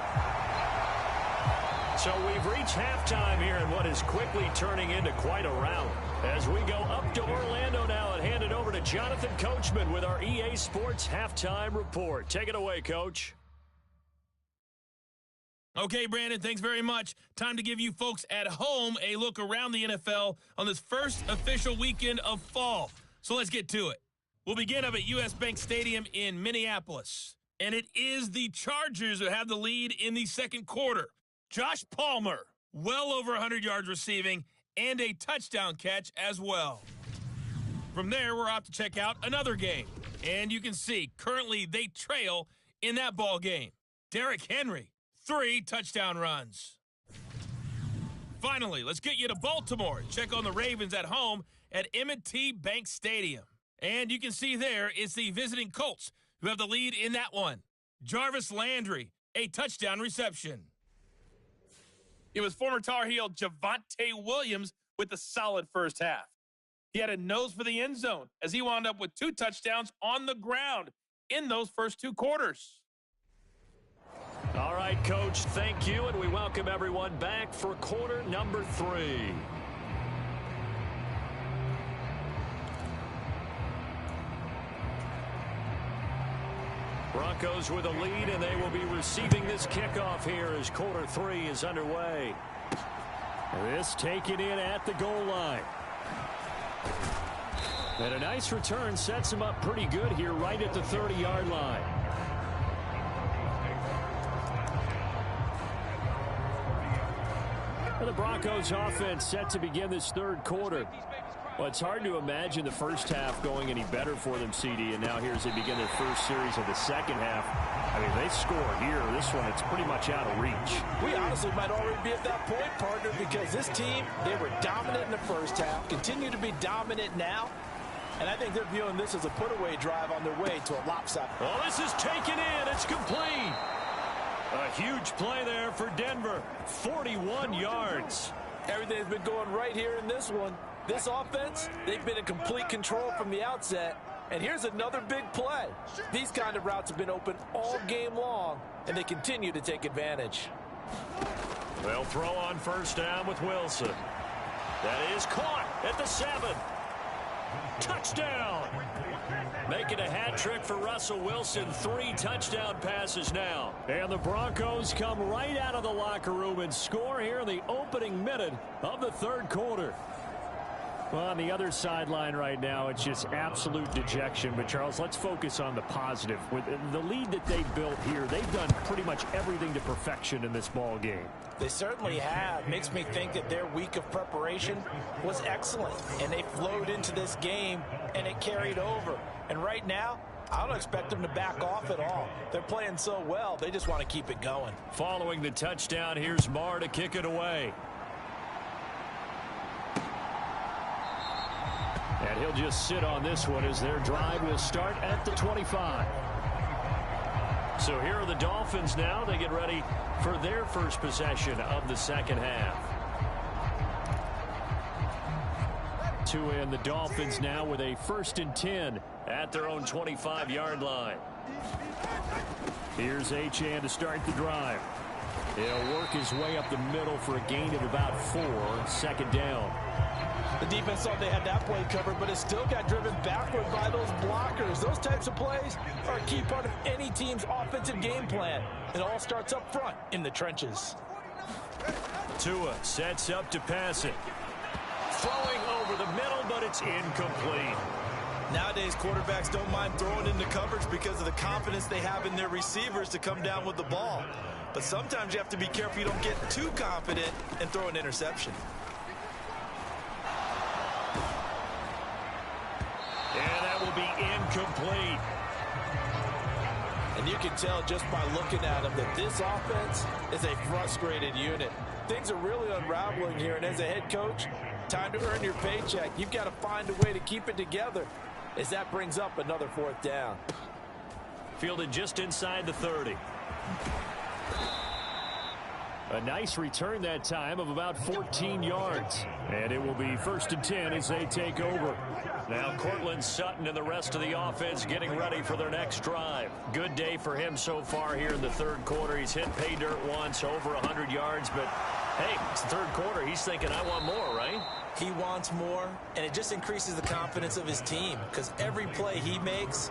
So we've reached halftime here in what is quickly turning into quite a rout. As we go up to Orlando now and hand it over to Jonathan Coachman with our EA Sports Halftime Report. Take it away, Coach. Okay, Brandon, thanks very much. Time to give you folks at home a look around the NFL on this first official weekend of fall. So let's get to it. We'll begin up at U.S. Bank Stadium in Minneapolis. And it is the Chargers who have the lead in the second quarter. Josh Palmer, well over 100 yards receiving, and a touchdown catch as well. From there, we're off to check out another game. And you can see, currently they trail in that ball game. Derrick Henry, 3 touchdown runs. Finally, let's get you to Baltimore. Check on the Ravens at home at M&T Bank Stadium. And you can see there it's the visiting Colts who have the lead in that one. Jarvis Landry, a touchdown reception. It was former Tar Heel Javonte Williams with a solid first half. He had a nose for the end zone as he wound up with 2 touchdowns on the ground in those first 2 quarters. All right, Coach, thank you, and we welcome everyone back for quarter number 3. Broncos with a lead, and they will be receiving this kickoff here as quarter 3 is underway. This taken in at the goal line. And a nice return sets him up pretty good here right at the 30-yard line. And the Broncos offense set to begin this third quarter. Well, it's hard to imagine the first half going any better for them, CD, and now here as they begin their first series of the second half. I mean, they score here. This one, it's pretty much out of reach. We honestly might already be at that point, partner, because this team, they were dominant in the first half, continue to be dominant now, and I think they're viewing this as a put-away drive on their way to a lopsided. Well, this is taken in. It's complete. A huge play there for Denver. 41 yards. Everything's been going right here in this one. This offense, they've been in complete control from the outset. And here's another big play. These kind of routes have been open all game long, and they continue to take advantage. They'll throw on first down with Wilson. That is caught at the 7. Touchdown. Making a hat trick for Russell Wilson. 3 touchdown passes now. And the Broncos come right out of the locker room and score here in the opening minute of the third quarter. Well, on the other sideline right now, it's just absolute dejection. But, Charles, let's focus on the positive. With the lead that they built here, they've done pretty much everything to perfection in this ball game. They certainly have. Makes me think that their week of preparation was excellent. And they flowed into this game, and it carried over. And right now, I don't expect them to back off at all. They're playing so well, they just want to keep it going. Following the touchdown, here's Marr to kick it away. And he'll just sit on this one as their drive will start at the 25. So here are the Dolphins now. They get ready for their first possession of the second half. To end the Dolphins now with a 1st and 10 at their own 25-yard line. Here's Achane to start the drive. He'll work his way up the middle for a gain of about 4. Second down. The defense thought they had that play covered, but it still got driven backward by those blockers. Those types of plays are a key part of any team's offensive game plan. It all starts up front in the trenches. Tua sets up to pass it. Throwing over the middle, but it's incomplete. Nowadays, quarterbacks don't mind throwing into coverage because of the confidence they have in their receivers to come down with the ball. But sometimes you have to be careful you don't get too confident and throw an interception. And that will be incomplete. And you can tell just by looking at them that this offense is a frustrated unit. Things are really unraveling here, and as a head coach, time to earn your paycheck. You've got to find a way to keep it together as that brings up another 4th down. Fielded just inside the 30. A nice return that time of about 14 yards. And it will be 1st and 10 as they take over. Now Cortland Sutton and the rest of the offense getting ready for their next drive. Good day for him so far here in the third quarter. He's hit pay dirt once, over 100 yards. But, hey, it's the third quarter. He's thinking, I want more, right? He wants more, and it just increases the confidence of his team because every play he makes,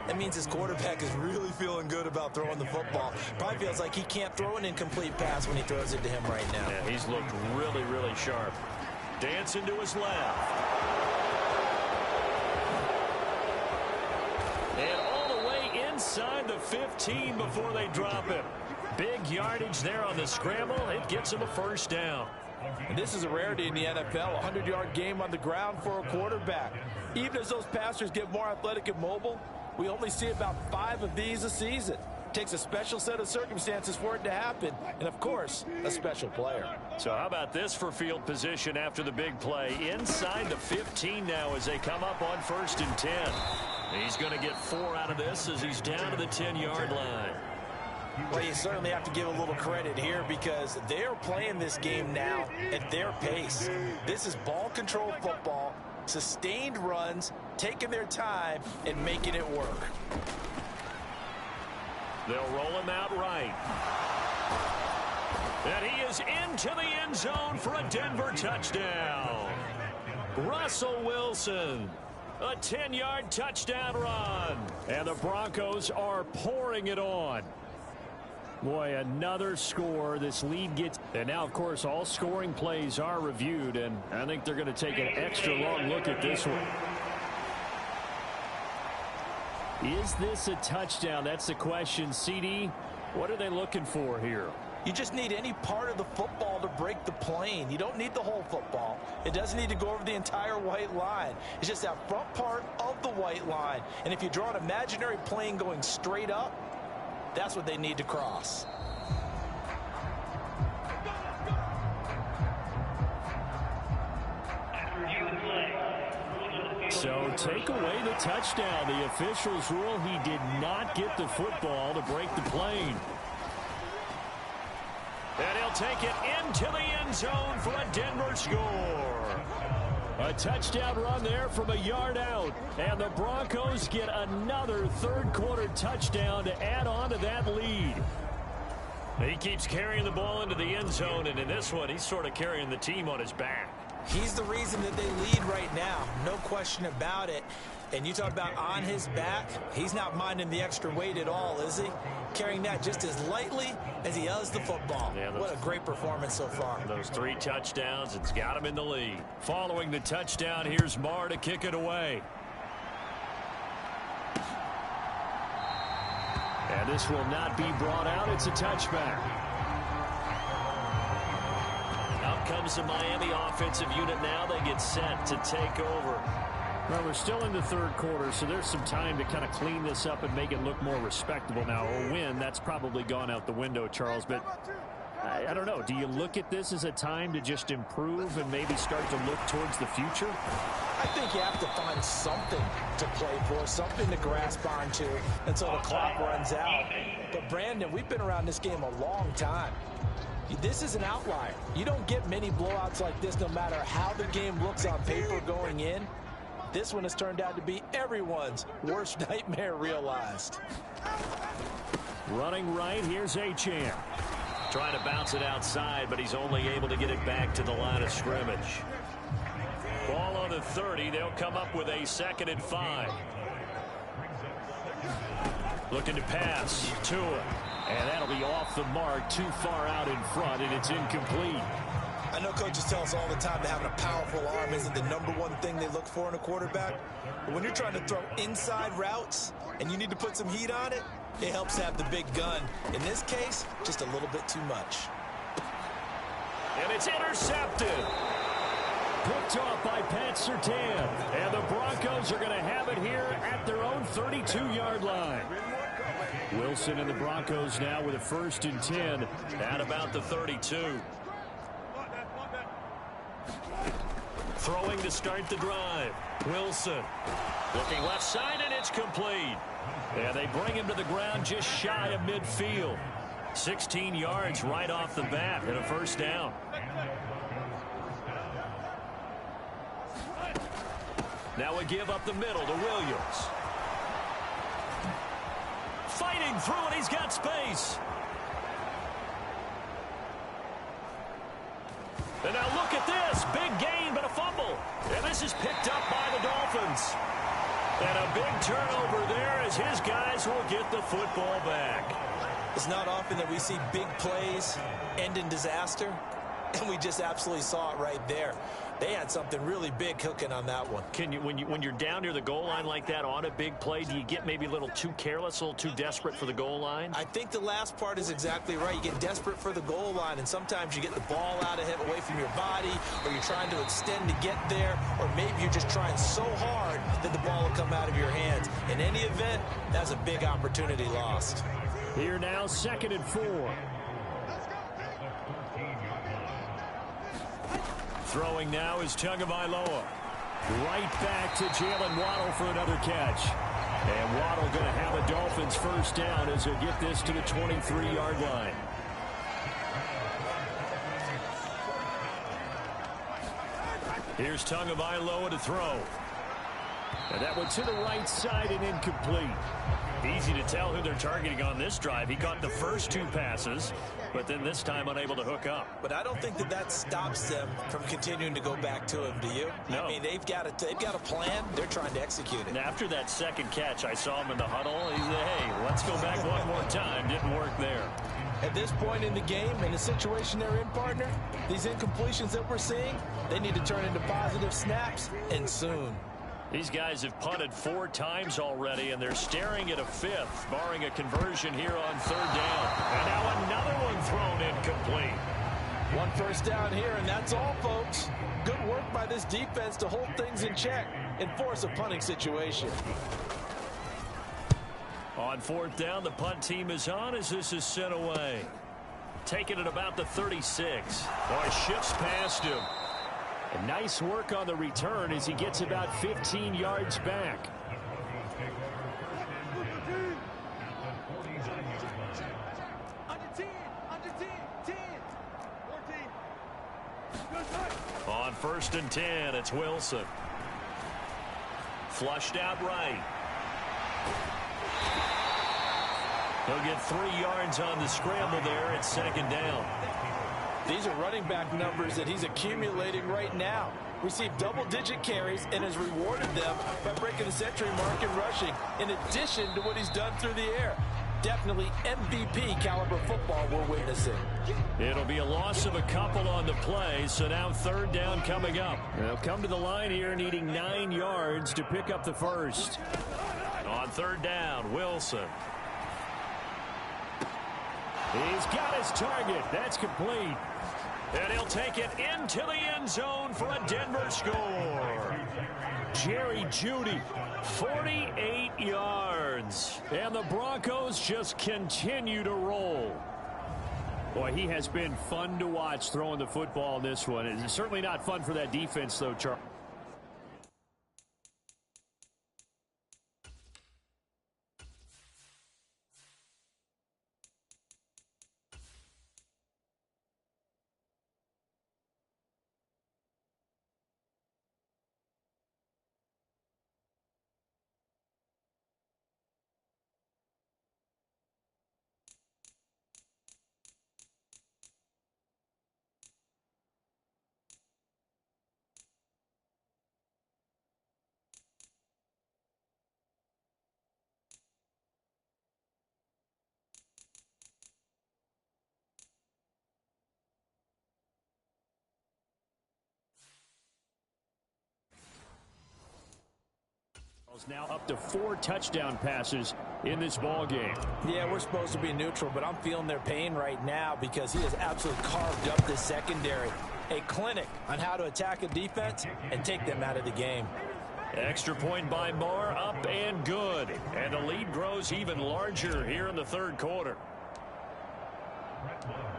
that means his quarterback is really feeling good about throwing the football. Probably feels like he can't throw an incomplete pass when he throws it to him right now. Yeah, he's looked really, really sharp. Dancing to his left. And all the way inside the 15 before they drop him. Big yardage there on the scramble. It gets him a first down. And this is a rarity in the NFL, a 100-yard game on the ground for a quarterback. Even as those passers get more athletic and mobile, we only see about 5 of these a season. It takes a special set of circumstances for it to happen, and, of course, a special player. So how about this for field position after the big play? Inside the 15 now as they come up on 1st and 10. He's going to get 4 out of this as he's down to the 10-yard line. Well, you certainly have to give a little credit here because they're playing this game now at their pace. This is ball control football, sustained runs, taking their time, and making it work. They'll roll him out right. And he is into the end zone for a Denver touchdown. Russell Wilson. A 10-yard touchdown run. And the Broncos are pouring it on. Boy, another score. This lead gets... And now, of course, all scoring plays are reviewed, and I think they're going to take an extra long look at this one. Is this a touchdown? That's the question. CD, what are they looking for here? You just need any part of the football to break the plane. You don't need the whole football. It doesn't need to go over the entire white line. It's just that front part of the white line. And if you draw an imaginary plane going straight up, that's what they need to cross. So take away the touchdown. The officials rule he did not get the football to break the plane. And he'll take it into the end zone for a Denver score. A touchdown run there from a yard out. And the Broncos get another third-quarter touchdown to add on to that lead. He keeps carrying the ball into the end zone, and in this one, he's sort of carrying the team on his back. He's the reason that they lead right now. No question about it. And you talk about on his back, he's not minding the extra weight at all, is he? Carrying that just as lightly as he does the football. Yeah, what a great performance so far. Those 3 touchdowns, it's got him in the lead. Following the touchdown, here's Marr to kick it away. And this will not be brought out. It's a touchback. Out comes the Miami offensive unit now. They get set to take over. Well, we're still in the third quarter, so there's some time to kind of clean this up and make it look more respectable. Now, a win, that's probably gone out the window, Charles, but I don't know. Do you look at this as a time to just improve and maybe start to look towards the future? I think you have to find something to play for, something to grasp onto until the clock runs out. But, Brandon, we've been around this game a long time. This is an outlier. You don't get many blowouts like this no matter how the game looks on paper going in. This one has turned out to be everyone's worst nightmare realized. Running right, here's Achane. Trying to bounce it outside, but he's only able to get it back to the line of scrimmage. Ball on the 30. They'll come up with a 2nd and 5. Looking to pass. Tua. And that'll be off the mark, too far out in front, and it's incomplete. I know coaches tell us all the time that having a powerful arm isn't the #1 thing they look for in a quarterback. But when you're trying to throw inside routes and you need to put some heat on it, it helps have the big gun. In this case, just a little bit too much. And it's intercepted. Picked off by Pat Surtain. And the Broncos are going to have it here at their own 32-yard line. Wilson and the Broncos now with a 1st and 10 at about the 32. Throwing to start the drive. Wilson looking left side, and it's complete. And they bring him to the ground just shy of midfield. 16 yards right off the bat and a first down. Now we give up the middle to Williams. Fighting through, and he's got space. And now look at this. Big gain, but a fumble. And this is picked up by the Dolphins. And a big turnover there as his guys will get the football back. It's not often that we see big plays end in disaster, and we just absolutely saw it right there. They had something really big cooking on that one. When you're down near the goal line like that on a big play, do you get maybe a little too careless, a little too desperate for the goal line? I think the last part is exactly right. You get desperate for the goal line, and sometimes you get the ball out of him away from your body, or you're trying to extend to get there, or maybe you're just trying so hard that the ball will come out of your hands. In any event, that's a big opportunity lost. Here now, 2nd and 4. Throwing now is Tagovailoa. Right back to Jalen Waddle for another catch. And Waddle going to have a Dolphins first down as he'll get this to the 23-yard line. Here's Tagovailoa to throw. And that one to the right side and incomplete. Easy to tell who they're targeting on this drive. He caught the first 2 passes, but then this time unable to hook up. But I don't think that stops them from continuing to go back to him, do you? No. I mean, they've got a plan. They're trying to execute it. And after that second catch, I saw him in the huddle. He said, hey, let's go back one more time. Didn't work there. At this point in the game, in the situation they're in, partner, these incompletions that we're seeing, they need to turn into positive snaps, and soon. These guys have punted 4 times already, and they're staring at a 5th, barring a conversion here on 3rd down. And now another one thrown incomplete. 1 first down here, and that's all, folks. Good work by this defense to hold things in check and force a punting situation. On 4th down, the punt team is on as this is sent away. Taking it about the 36. Boy, shifts past him. And nice work on the return as he gets about 15 yards back. On 1st and 10, it's Wilson. Flushed out right. He'll get 3 yards on the scramble there at 2nd down. These are running back numbers that he's accumulating right now. Received double-digit carries and has rewarded them by breaking the century mark in rushing, in addition to what he's done through the air. Definitely MVP caliber football we're witnessing. It'll be a loss of a couple on the play, so now 3rd down coming up. They'll come to the line here needing 9 yards to pick up the first. On 3rd down, Wilson. He's got his target. That's complete. And he'll take it into the end zone for a Denver score. Jerry Jeudy, 48 yards. And the Broncos just continue to roll. Boy, he has been fun to watch throwing the football in this one. It's certainly not fun for that defense, though, Charles. Now up to 4 touchdown passes in this ball game. Yeah, we're supposed to be neutral, but I'm feeling their pain right now because he has absolutely carved up the secondary. A clinic on how to attack a defense and take them out of the game. Extra point by Marr, up and good. And the lead grows even larger here in the 3rd quarter.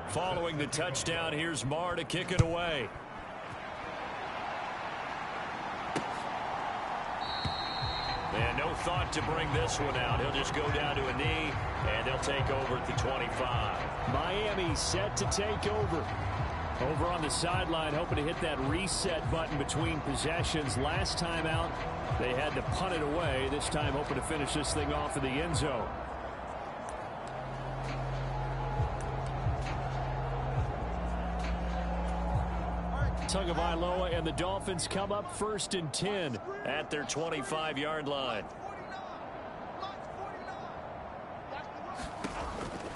Following the touchdown, here's Marr to kick it away. And no thought to bring this one out. He'll just go down to a knee, and they'll take over at the 25. Miami set to take over. Over on the sideline, hoping to hit that reset button between possessions. Last time out, they had to punt it away. This time, hoping to finish this thing off in the end zone. Tagovailoa and the Dolphins come up 1st and 10 at their 25-yard line.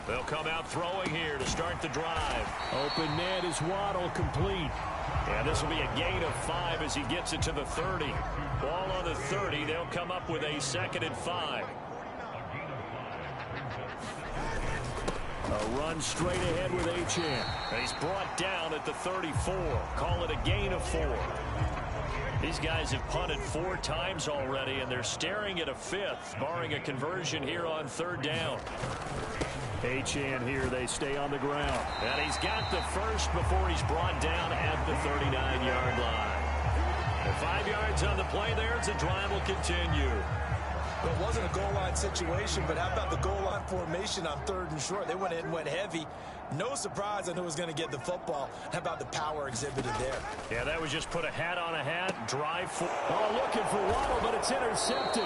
They'll come out throwing here to start the drive. Open man is Waddle, complete. And this will be a gain of 5 as he gets it to the 30. Ball on the 30. They'll come up with a 2nd and 5. A run straight ahead with Achane. And he's brought down at the 34. Call it a gain of 4. These guys have punted 4 times already, and they're staring at a 5th, barring a conversion here on 3rd down. Achane here, they stay on the ground. And he's got the first before he's brought down at the 39-yard line. And 5 yards on the play there as the drive will continue. Well, it wasn't a goal line situation, but how about the goal line formation on 3rd and short? They went in and went heavy. No surprise on who was going to get the football. How about the power exhibited there? Yeah, that was just put a hat on a hat, drive for. Oh, looking for Waddle, but it's intercepted.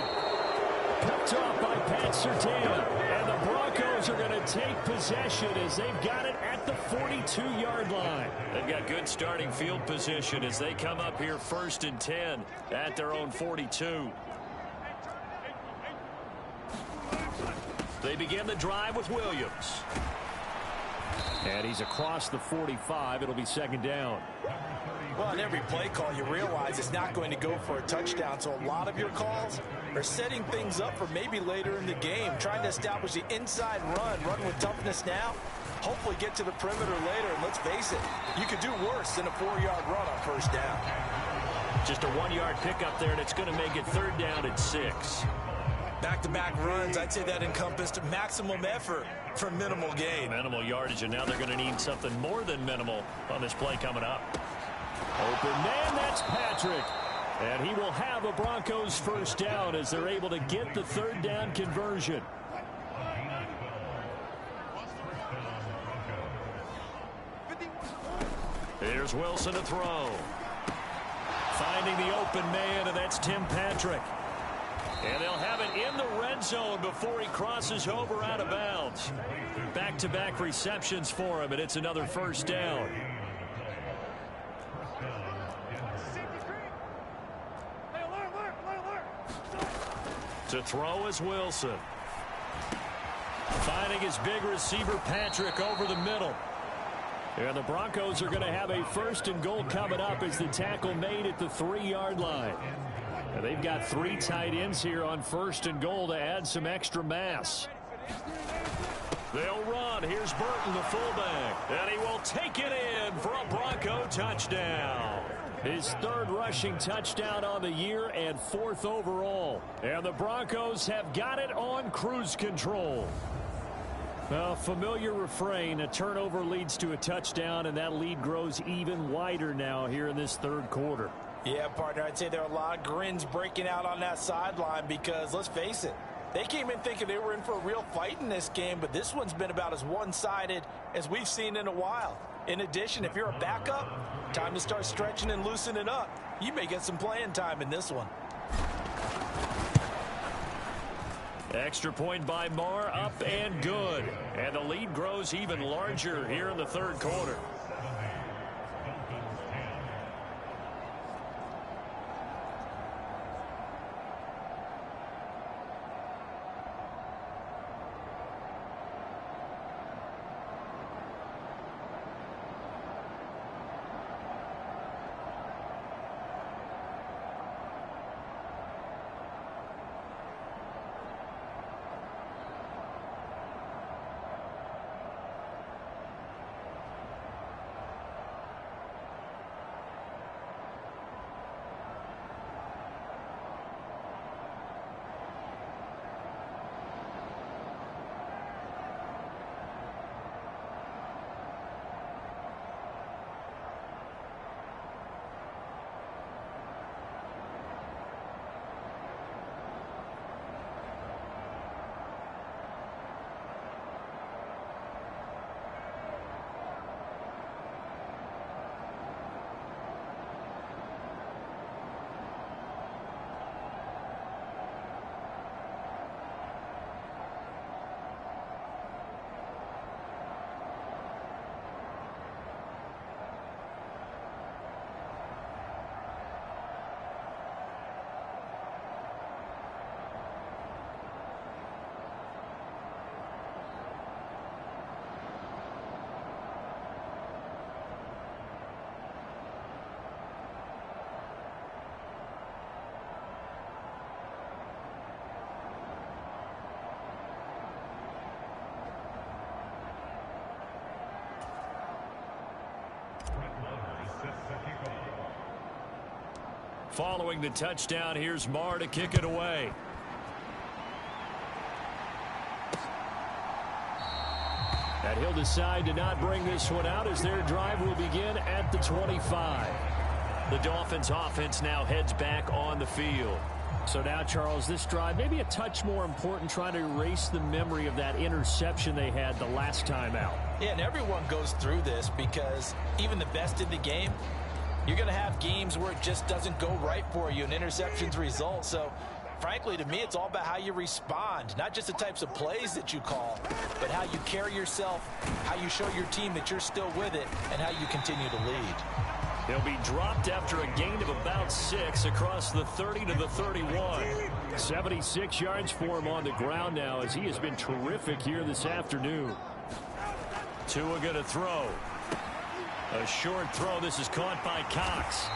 Picked off by Pat Surtain. And the Broncos are going to take possession as they've got it at the 42-yard line. They've got good starting field position as they come up here 1st and 10 at their own 42. They begin the drive with Williams. And he's across the 45. It'll be 2nd down. Well, on every play call, you realize it's not going to go for a touchdown. So a lot of your calls are setting things up for maybe later in the game, trying to establish the inside run with toughness now, hopefully get to the perimeter later. And let's face it, you could do worse than a 4-yard run on 1st down. Just a 1-yard pickup there, and it's going to make it 3rd down and 6. Back-to-back runs, I'd say that encompassed maximum effort for minimal gain. Minimal yardage, and now they're going to need something more than minimal on this play coming up. Open man, that's Patrick. And he will have a Broncos 1st down as they're able to get the 3rd down conversion. Here's Wilson to throw. Finding the open man, and that's Tim Patrick. And they'll have it in the red zone before he crosses over out of bounds. Back-to-back receptions for him, and it's another 1st down. To throw is Wilson. Finding his big receiver Patrick over the middle. And the Broncos are going to have a 1st and goal coming up as the tackle made at the 3-yard line. And they've got 3 tight ends here on 1st and goal to add some extra mass. They'll run. Here's Burton, the fullback. And he will take it in for a Bronco touchdown. His 3rd rushing touchdown on the year and 4th overall. And the Broncos have got it on cruise control. A familiar refrain, a turnover leads to a touchdown, and that lead grows even wider now here in this 3rd quarter. Yeah, partner, I'd say there are a lot of grins breaking out on that sideline because, let's face it, they came in thinking they were in for a real fight in this game, but this one's been about as one-sided as we've seen in a while. In addition, if you're a backup, time to start stretching and loosening up. You may get some playing time in this one. Extra point by Marr, up and good. And the lead grows even larger here in the 3rd quarter. Following the touchdown, here's Marr to kick it away. And he'll decide to not bring this one out as their drive will begin at the 25. The Dolphins offense now heads back on the field. So now, Charles, this drive maybe a touch more important, trying to erase the memory of that interception they had the last time out. Yeah, and everyone goes through this because even the best in the game, you're going to have games where it just doesn't go right for you and interceptions result. So, frankly, to me, it's all about how you respond, not just the types of plays that you call, but how you carry yourself, how you show your team that you're still with it, and how you continue to lead. He'll be dropped after a gain of about 6 across the 30 to the 31. 76 yards for him on the ground now as he has been terrific here this afternoon. Tua going to throw. A short throw. This is caught by Cox.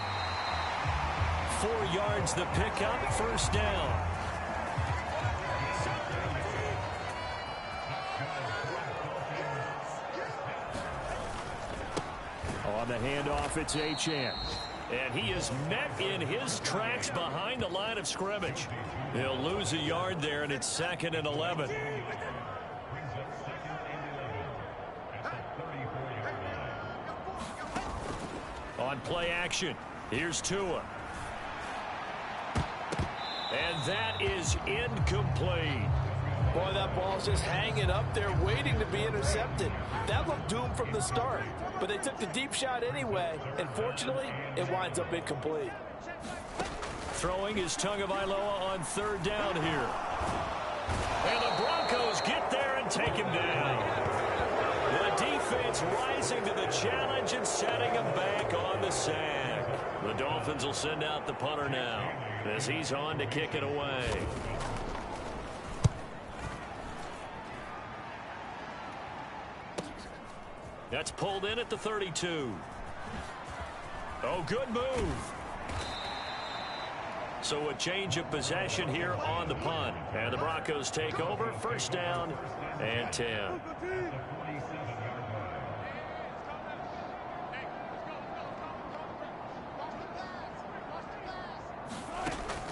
4 yards the pickup, first down. On the handoff, it's Achane. And he is met in his tracks behind the line of scrimmage. He'll lose a yard there, and it's 2nd and 11. On play action, here's Tua. And that is incomplete. Boy, that ball's just hanging up there waiting to be intercepted. That looked doomed from the start, but they took the deep shot anyway, and fortunately, it winds up incomplete. Throwing is Tagovailoa on 3rd down here. And the Broncos get there and take him down. The defense rising to the challenge and setting him back on the sack. The Dolphins will send out the punter now as he's on to kick it away. That's pulled in at the 32. Oh, good move. So a change of possession here on the punt. And the Broncos take over, 1st down and 10.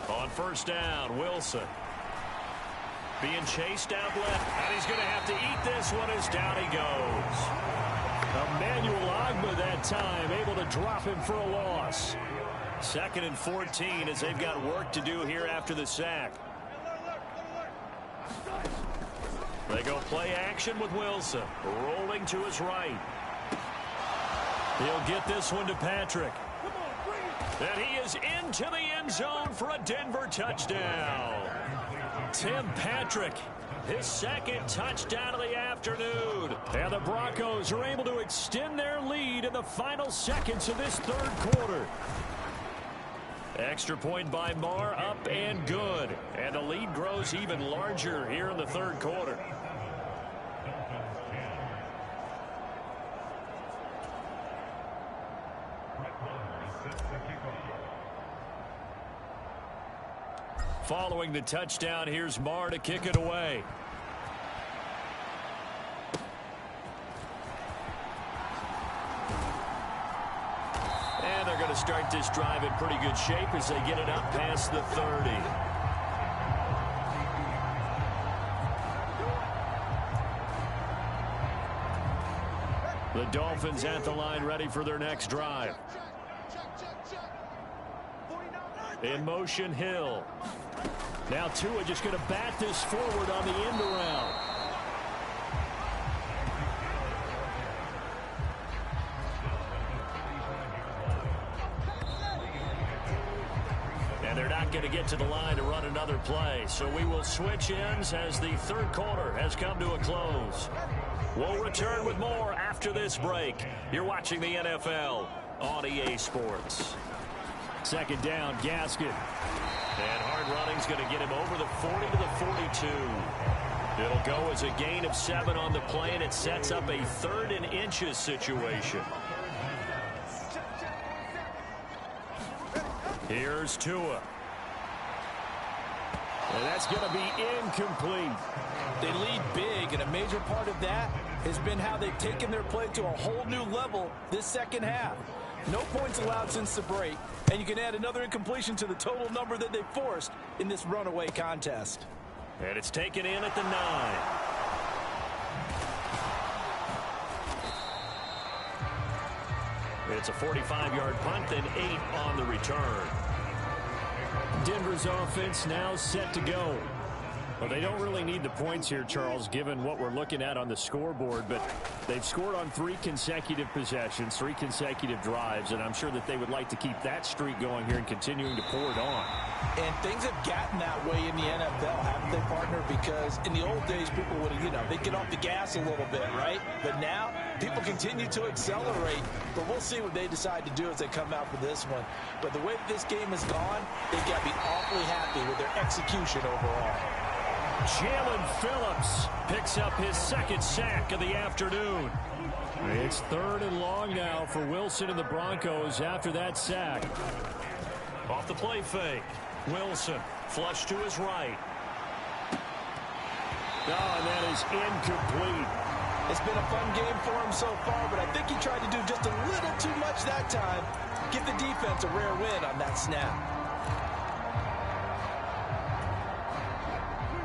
On 1st down, Wilson. Being chased out left. And he's going to have to eat this one as down he goes. Emmanuel Ogbah that time, able to drop him for a loss. 2nd and 14 as they've got work to do here after the sack. They go play action with Wilson. Rolling to his right. He'll get this one to Patrick. And he is into the end zone for a Denver touchdown. Tim Patrick, his 2nd touchdown of the afternoon. And the Broncos are able to extend their lead in the final seconds of this 3rd quarter. Extra point by Marr, up and good. And the lead grows even larger here in the 3rd quarter. Following the touchdown, here's Marr to kick it away. And they're going to start this drive in pretty good shape as they get it up past the 30. The Dolphins at the line ready for their next drive. In motion, Hill. Now Tua just going to bat this forward on the end around. And they're not going to get to the line to run another play. So we will switch ends as the 3rd quarter has come to a close. We'll return with more after this break. You're watching the NFL on EA Sports. 2nd down, Gaskin. And hard running's going to get him over the 40 to the 42. It'll go as a gain of 7 on the play, and it sets up a 3rd and inches situation. Here's Tua. And that's going to be incomplete. They lead big, and a major part of that has been how they've taken their play to a whole new level this second half. No points allowed since the break, and you can add another incompletion to the total number that they forced in this runaway contest. And it's taken in at the 9. It's a 45-yard punt, then 8 on the return. Denver's offense now set to go. Well, they don't really need the points here, Charles, given what we're looking at on the scoreboard, but they've scored on 3 consecutive possessions, 3 consecutive drives, and I'm sure that they would like to keep that streak going here and continuing to pour it on. And things have gotten that way in the NFL, haven't they, partner? Because in the old days, people would, they'd get off the gas a little bit, right? But now, people continue to accelerate, but we'll see what they decide to do as they come out for this one. But the way that this game has gone, they've got to be awfully happy with their execution overall. Jalen Phillips picks up his 2nd sack of the afternoon. It's 3rd and long now for Wilson and the Broncos after that sack. Off the play fake. Wilson flush to his right. Oh, and that is incomplete. It's been a fun game for him so far, but I think he tried to do just a little too much that time. Give the defense a rare win on that snap.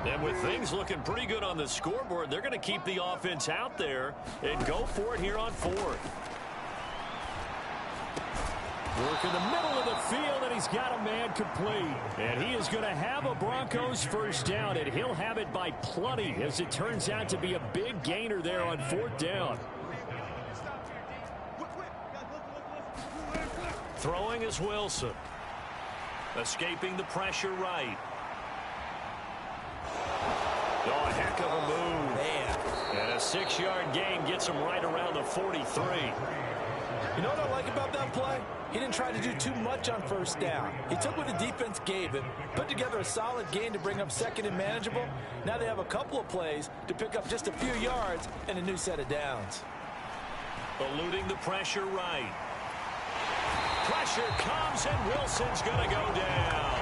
And with things looking pretty good on the scoreboard, they're going to keep the offense out there and go for it here on 4th. Work in the middle of the field, and he's got a man complete. And he is going to have a Broncos 1st down, and he'll have it by plenty, as it turns out to be a big gainer there on 4th down. Throwing is Wilson. Escaping the pressure right. Oh, a heck of a move. Man. And a 6-yard gain gets him right around the 43. You know what I like about that play? He didn't try to do too much on 1st down. He took what the defense gave him, put together a solid gain to bring up 2nd and manageable. Now they have a couple of plays to pick up just a few yards and a new set of downs. Eluding the pressure right. Pressure comes, and Wilson's going to go down.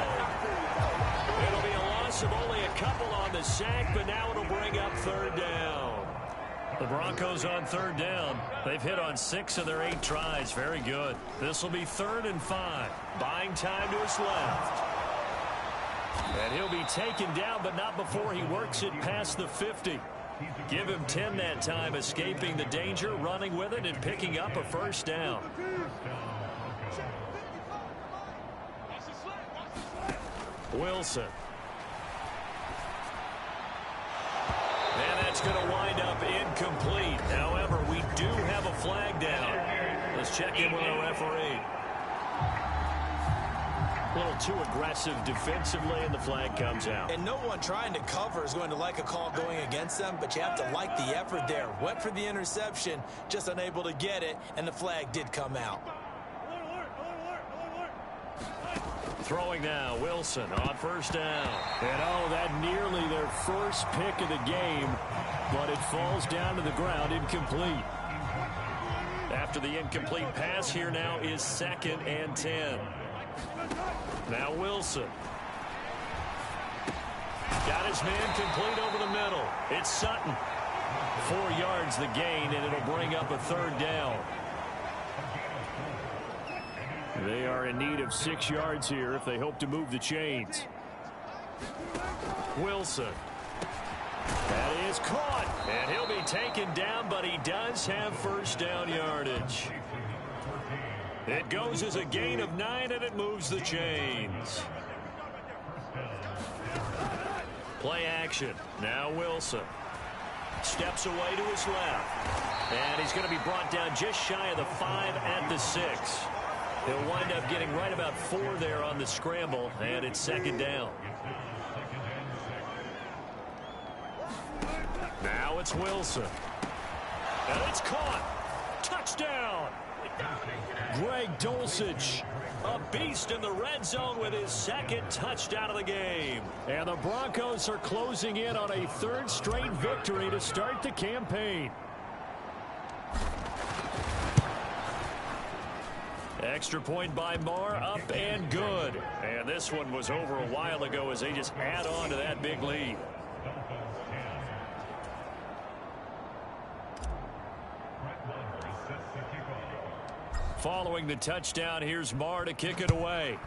It'll be a loss of only a couple on the sack, but now it'll bring up 3rd down. The Broncos on 3rd down. They've hit on 6 of their 8 tries. Very good. This will be 3rd and 5. Buying time to his left. And he'll be taken down, but not before he works it past the 50. Give him 10 that time, escaping the danger, running with it, and picking up a 1st down. Wilson. And that's going to wind up incomplete. However, we do have a flag down. Let's check in with our referee. A little too aggressive defensively, and the flag comes out. And no one trying to cover is going to like a call going against them, but you have to like the effort there. Went for the interception, just unable to get it, and the flag did come out. Throwing now, Wilson on 1st down. And oh, that nearly their 1st pick of the game, but it falls down to the ground incomplete. After the incomplete pass, here now is 2nd and 10. Now Wilson. Got his man complete over the middle. It's Sutton. 4 yards the gain, and it'll bring up a 3rd down. They are in need of 6 yards here if they hope to move the chains. Wilson. That is caught. And he'll be taken down, but he does have 1st down yardage. It goes as a gain of 9, and it moves the chains. Play action. Now Wilson. Steps away to his left. And he's going to be brought down just shy of the 5 at the 6. He'll wind up getting right about 4 there on the scramble, and it's 2nd down. Now it's Wilson. And it's caught. Touchdown. Greg Dulcich. A beast in the red zone with his 2nd touchdown of the game. And the Broncos are closing in on a 3rd straight victory to start the campaign. Extra point by Marr, up and good. And this one was over a while ago as they just add on to that big lead. Following the touchdown, here's Marr to kick it away.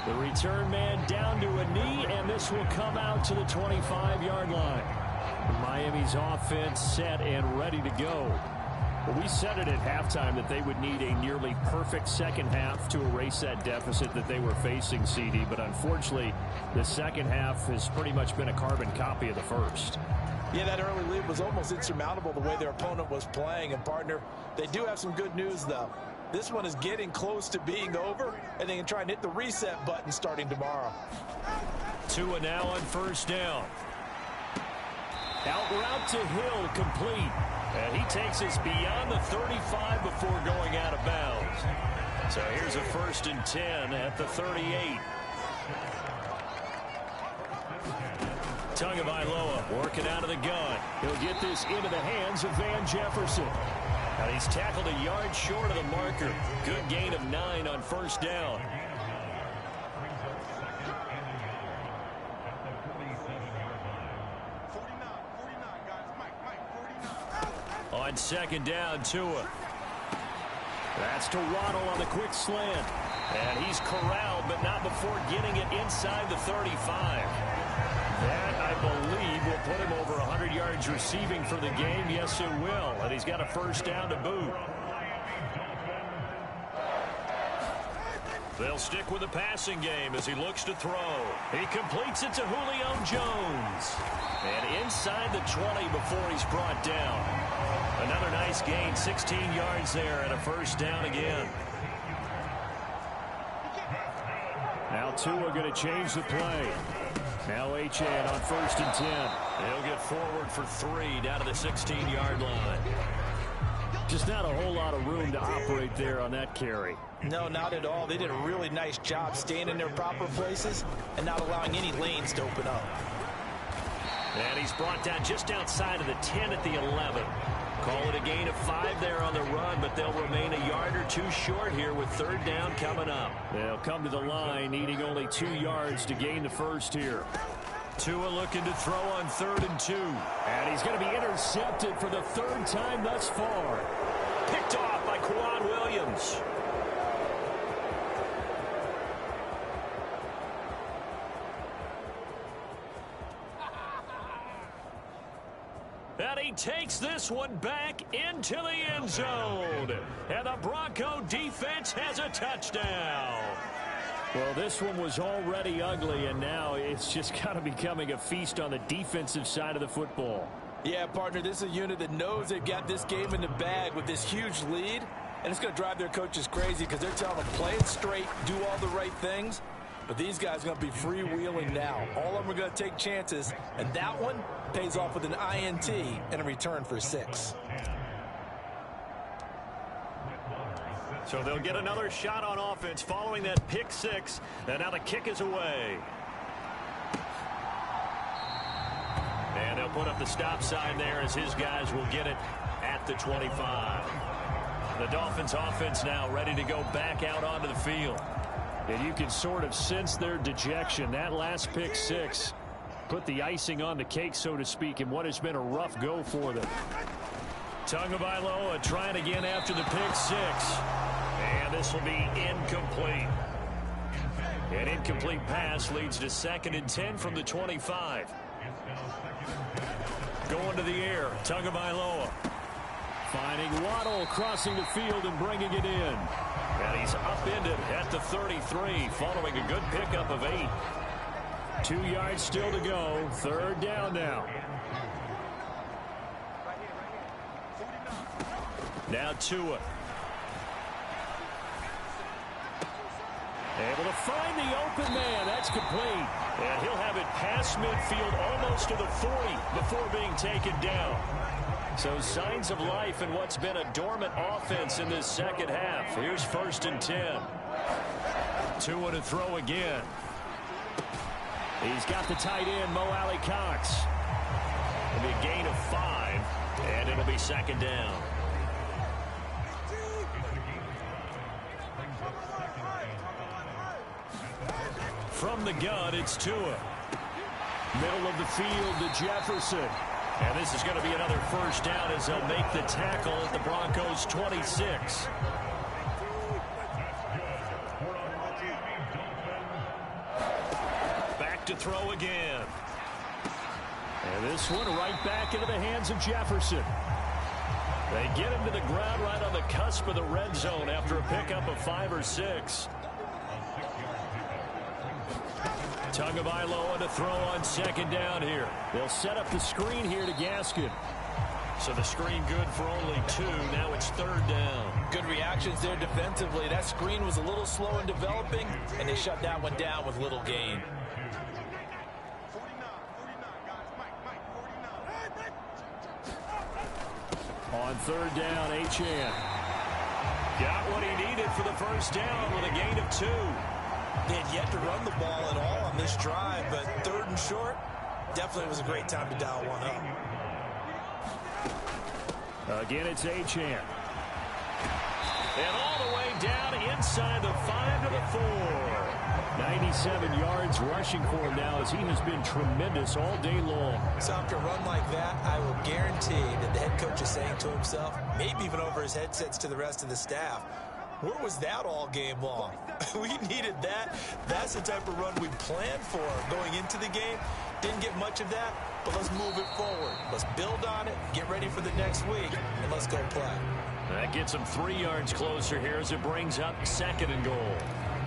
The return man down to a knee, and this will come out to the 25-yard line. Miami's offense set and ready to go. Well, we said it at halftime that they would need a nearly perfect second half to erase that deficit that they were facing, CD. But unfortunately, the second half has pretty much been a carbon copy of the first. Yeah, that early lead was almost insurmountable the way their opponent was playing. And, partner, they do have some good news, though. This one is getting close to being over, and they can try and hit the reset button starting tomorrow. Tua now on first down. Out route to Hill, complete. And he takes us beyond the 35 before going out of bounds. So here's a 1st and 10 at the 38. Tagovailoa working out of the gun. He'll get this into the hands of Van Jefferson. Now he's tackled a yard short of the marker. Good gain of 9 on first down. On second down, Tua. That's to Waddle on the quick slant. And he's corralled, but not before getting it inside the 35. That, I believe, will put him over 100 yards receiving for the game. Yes, it will. And he's got a first down to boot. They'll stick with the passing game as he looks to throw. He completes it to Julio Jones. And inside the 20 before he's brought down. Another nice gain, 16 yards there, and a first down again. Now Tua going to change the play. Now H.A. on 1st and 10. He'll get forward for 3 down to the 16-yard line. Just not a whole lot of room to operate there on that carry. No, not at all. They did a really nice job staying in their proper places and not allowing any lanes to open up. And he's brought down just outside of the 10 at the 11. Call it a gain of 5 there on the run, but they'll remain a yard or 2 short here with 3rd down coming up. They'll come to the line, needing only 2 yards to gain the first here. Tua looking to throw on 3rd and 2. And he's going to be intercepted for the 3rd time thus far. Picked off by Quan Williams. And he takes this one back into the end zone. And the Bronco defense has a touchdown. Well, this one was already ugly, and now it's just kind of becoming a feast on the defensive side of the football. Yeah, partner, this is a unit that knows they've got this game in the bag with this huge lead, and it's going to drive their coaches crazy because they're telling them play it straight, do all the right things. But these guys are going to be freewheeling now. All of them are going to take chances, and that one pays off with an INT and a return for 6. So they'll get another shot on offense following that pick 6, and now the kick is away. And they'll put up the stop sign there as his guys will get it at the 25. The Dolphins offense now ready to go back out onto the field. And you can sort of sense their dejection. That last pick 6 put the icing on the cake, so to speak, in what has been a rough go for them. Tagovailoa trying again after the pick 6. And this will be incomplete. An incomplete pass leads to 2nd and 10 from the 25. Going to the air, Tagovailoa. Finding Waddle, crossing the field and bringing it in. And he's upended at the 33 following a good pickup of 8. 2 yards still to go. 3rd down now. Now Tua. Able to find the open man. That's complete. And he'll have it past midfield almost to the 40 before being taken down. So signs of life in what's been a dormant offense in this second half. Here's 1st and 10. Tua to throw again. He's got the tight end, Mo Alley Cox. It'll be a gain of 5, and it'll be 2nd down. From the gun, it's Tua. Middle of the field to Jefferson. And this is going to be another first down as they'll make the tackle at the Broncos' 26. Back to throw again. And this one right back into the hands of Jefferson. They get him to the ground right on the cusp of the red zone after a pickup of 5 or 6. Tagovailoa to throw on second down here. They'll set up the screen here to Gaskin. So the screen good for only 2. Now it's third down. Good reactions there defensively. That screen was a little slow in developing, and they shut that one down with little gain. On third down, Achane. Got what he needed for the first down with a gain of 2. They had yet to run the ball at all on this drive, but third and short, definitely was a great time to dial one up. Again, it's Achane. And all the way down inside the 5 to the 4. 97 yards rushing for him now as he has been tremendous all day long. So after a run like that, I will guarantee that the head coach is saying to himself, maybe even over his headsets to the rest of the staff, where was that all game long? We needed that. That's the type of run we planned for going into the game. Didn't get much of that, but let's move it forward. Let's build on it, get ready for the next week, and let's go play. That gets them 3 yards closer here as it brings up second and goal.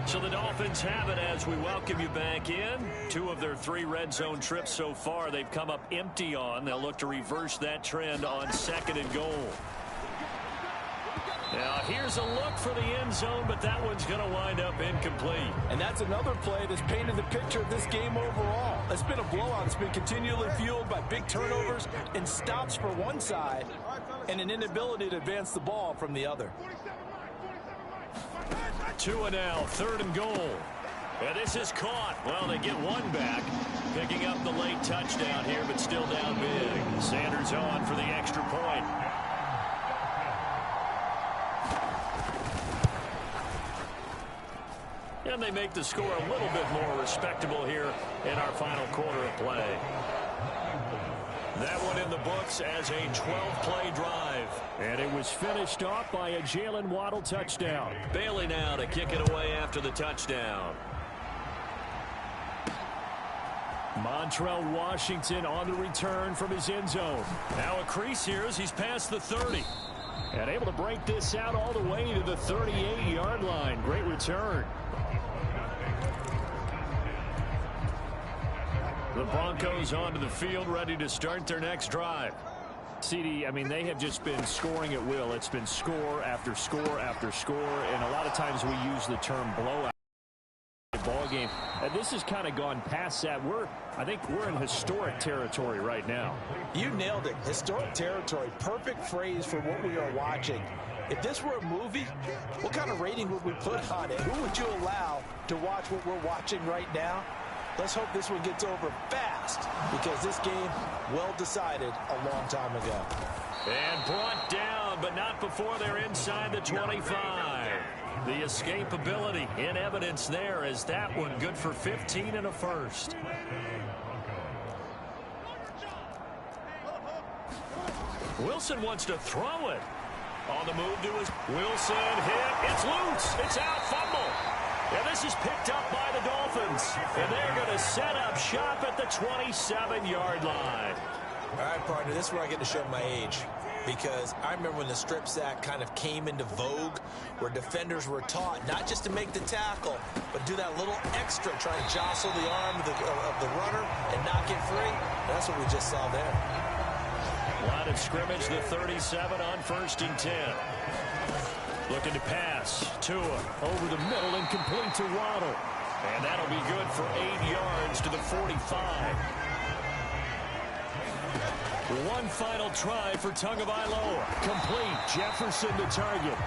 So the Dolphins have it as we welcome you back in. 2 of their 3 red zone trips so far they've come up empty on. They'll look to reverse that trend on second and goal. Now here's a look for the end zone, but that one's going to wind up incomplete. And that's another play that's painted the picture of this game overall. It's been a blowout. It's been continually fueled by big turnovers and stops for one side and an inability to advance the ball from the other. 2 and now, third and goal. And this is caught. Well, they get one back, picking up the late touchdown here, but still down big. Sanders on for the extra point. And they make the score a little bit more respectable here in our final quarter of play. That one in the books as a 12-play drive. And it was finished off by a Jalen Waddle touchdown. Bailey now to kick it away after the touchdown. Montrell Washington on the return from his end zone. Now a crease here as he's past the 30. And able to break this out all the way to the 38-yard line. Great return. The Broncos onto the field, ready to start their next drive. CD, I mean, they have just been scoring at will. It's been score after score after score, and a lot of times we use the term blowout ball game. This has kind of gone past that. I think we're in historic territory right now. You nailed it. Historic territory. Perfect phrase for what we are watching. If this were a movie, what kind of rating would we put on it? Who would you allow to watch what we're watching right now? Let's hope this one gets over fast, because this game, well decided a long time ago. And brought down, but not before they're inside the 25. The escapability in evidence there as that one good for 15 and a first. Wilson wants to throw it. On the move to his Wilson hit. It's loose. It's out. Fumble. And this is picked up by the Dolphins. And they're going to set up shop at the 27-yard line. All right, partner, this is where I get to show my age. Because I remember when the strip sack kind of came into vogue, where defenders were taught not just to make the tackle, but do that little extra, try to jostle the arm of the runner and knock it free. And that's what we just saw there. Line of scrimmage, the 37 on 1st and 10. Looking to pass. Tua over the middle and complete to Waddle. And that'll be good for 8 yards to the 45. One final try for Tagovailoa. Complete. Jefferson to target.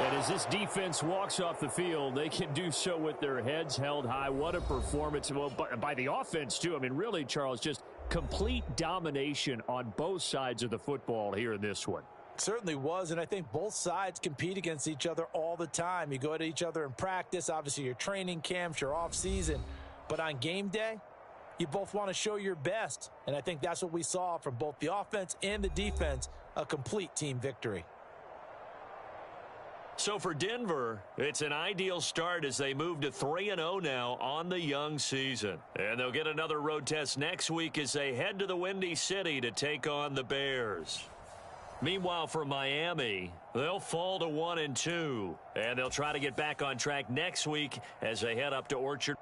And as this defense walks off the field, they can do so with their heads held high. What a performance. Well, by the offense, too. I mean, really, Charles, just complete domination on both sides of the football here in this one. Certainly was, and I think both sides compete against each other all the time. You go at each other in practice. Obviously, your training camps, your off season. But on game day, you both want to show your best. And I think that's what we saw from both the offense and the defense, a complete team victory. So for Denver, it's an ideal start as they move to 3-0 now on the young season. And they'll get another road test next week as they head to the Windy City to take on the Bears. Meanwhile, for Miami, they'll fall to 1-2. And they'll try to get back on track next week as they head up to Orchard.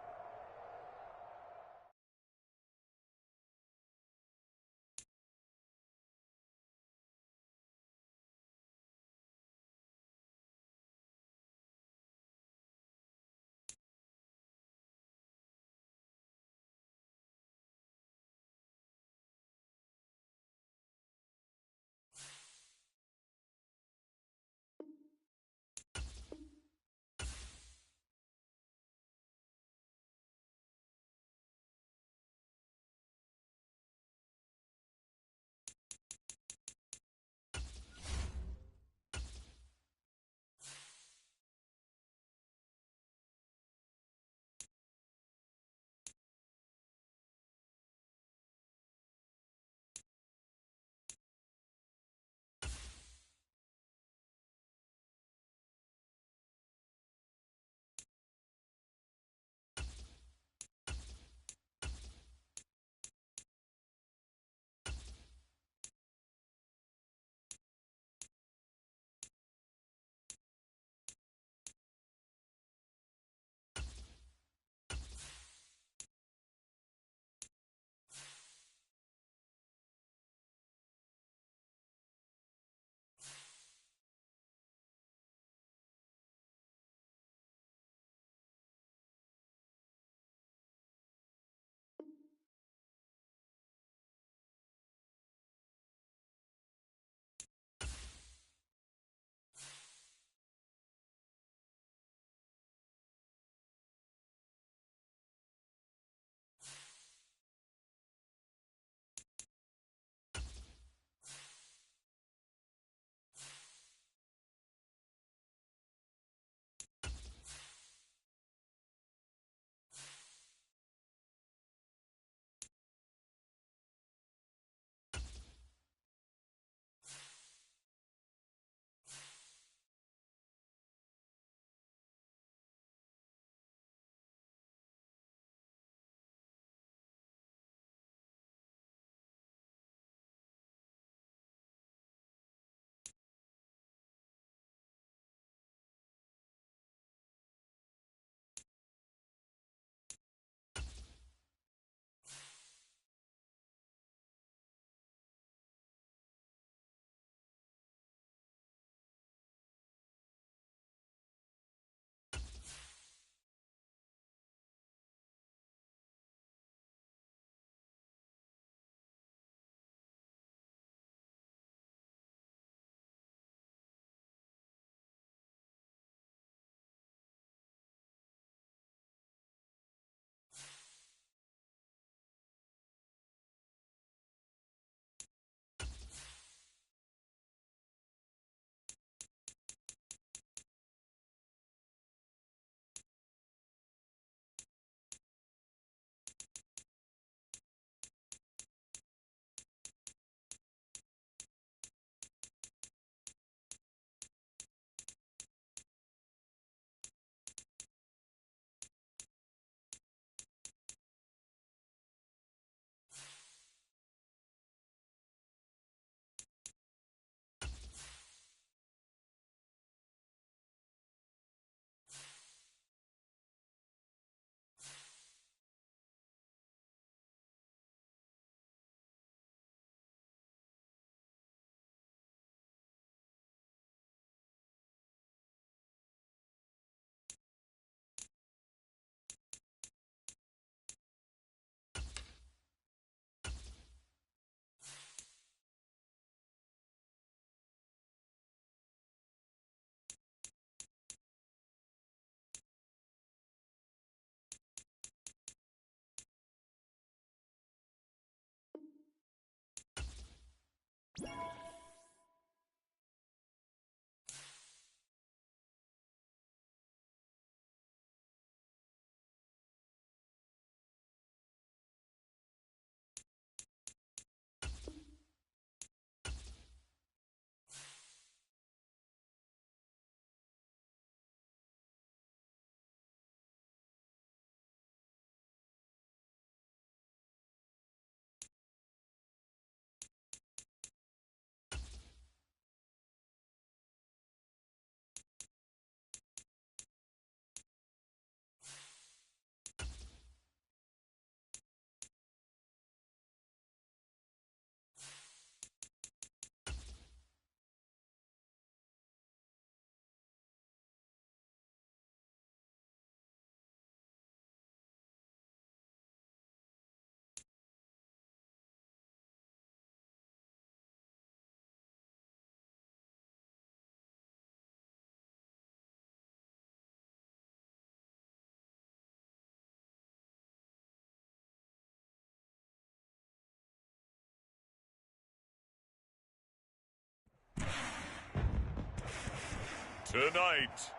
Tonight,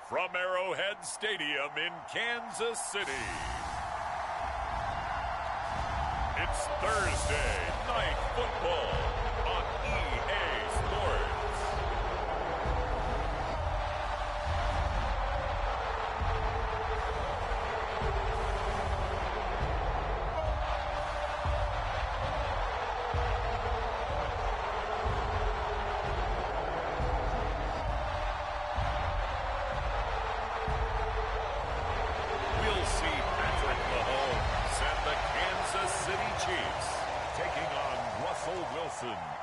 from Arrowhead Stadium in Kansas City, it's Thursday Night Football on EA Sports.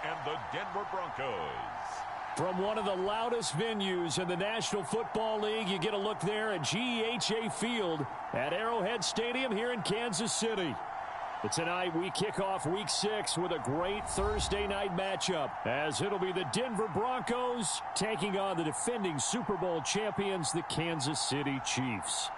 And the Denver Broncos. From one of the loudest venues in the National Football League, you get a look there at GEHA Field at Arrowhead Stadium here in Kansas City. But tonight we kick off Week 6 with a great Thursday night matchup, as it'll be the Denver Broncos taking on the defending Super Bowl champions, the Kansas City Chiefs.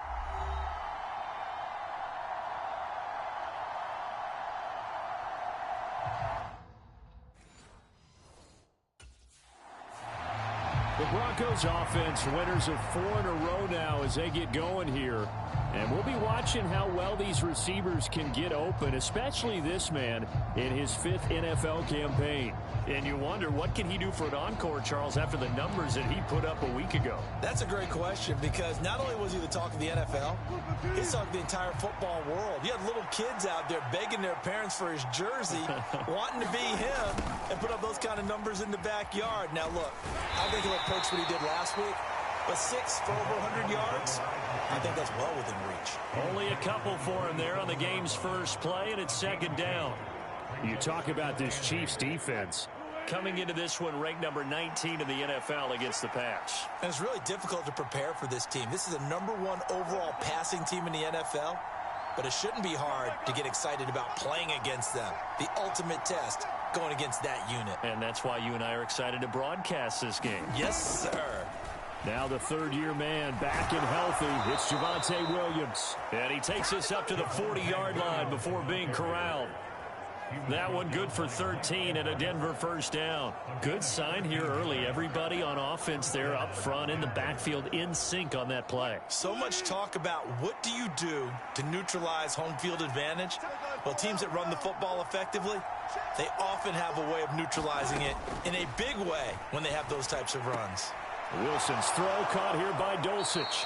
The Broncos offense winners of 4 in a row now as they get going here. And we'll be watching how well these receivers can get open, especially this man in his 5th NFL campaign. And you wonder, what can he do for an encore, Charles, after the numbers that he put up a week ago? That's a great question, because not only was he the talk of the NFL, he's talking the entire football world. You had little kids out there begging their parents for his jersey, wanting to be him, and put up those kind of numbers in the backyard. Now, look, I think he'll approach what he did last week, but 6 for over 100 yards, I think that's well within reach. Only a couple for him there on the game's first play, and it's second down. You talk about this Chiefs defense. Coming into this one ranked number 19 in the NFL against the pass. And it's really difficult to prepare for this team. This is a #1 overall passing team in the NFL, but it shouldn't be hard to get excited about playing against them. The ultimate test going against that unit. And that's why you and I are excited to broadcast this game. Yes, sir. Now the third-year man back and healthy. It's Javonte Williams. And he takes us up to the 40-yard line before being corralled. That one good for 13 and a Denver first down. Good sign here early. Everybody on offense there up front in the backfield in sync on that play. So much talk about what do you do to neutralize home field advantage? Well, teams that run the football effectively, they often have a way of neutralizing it in a big way when they have those types of runs. Wilson's throw caught here by Dulcich.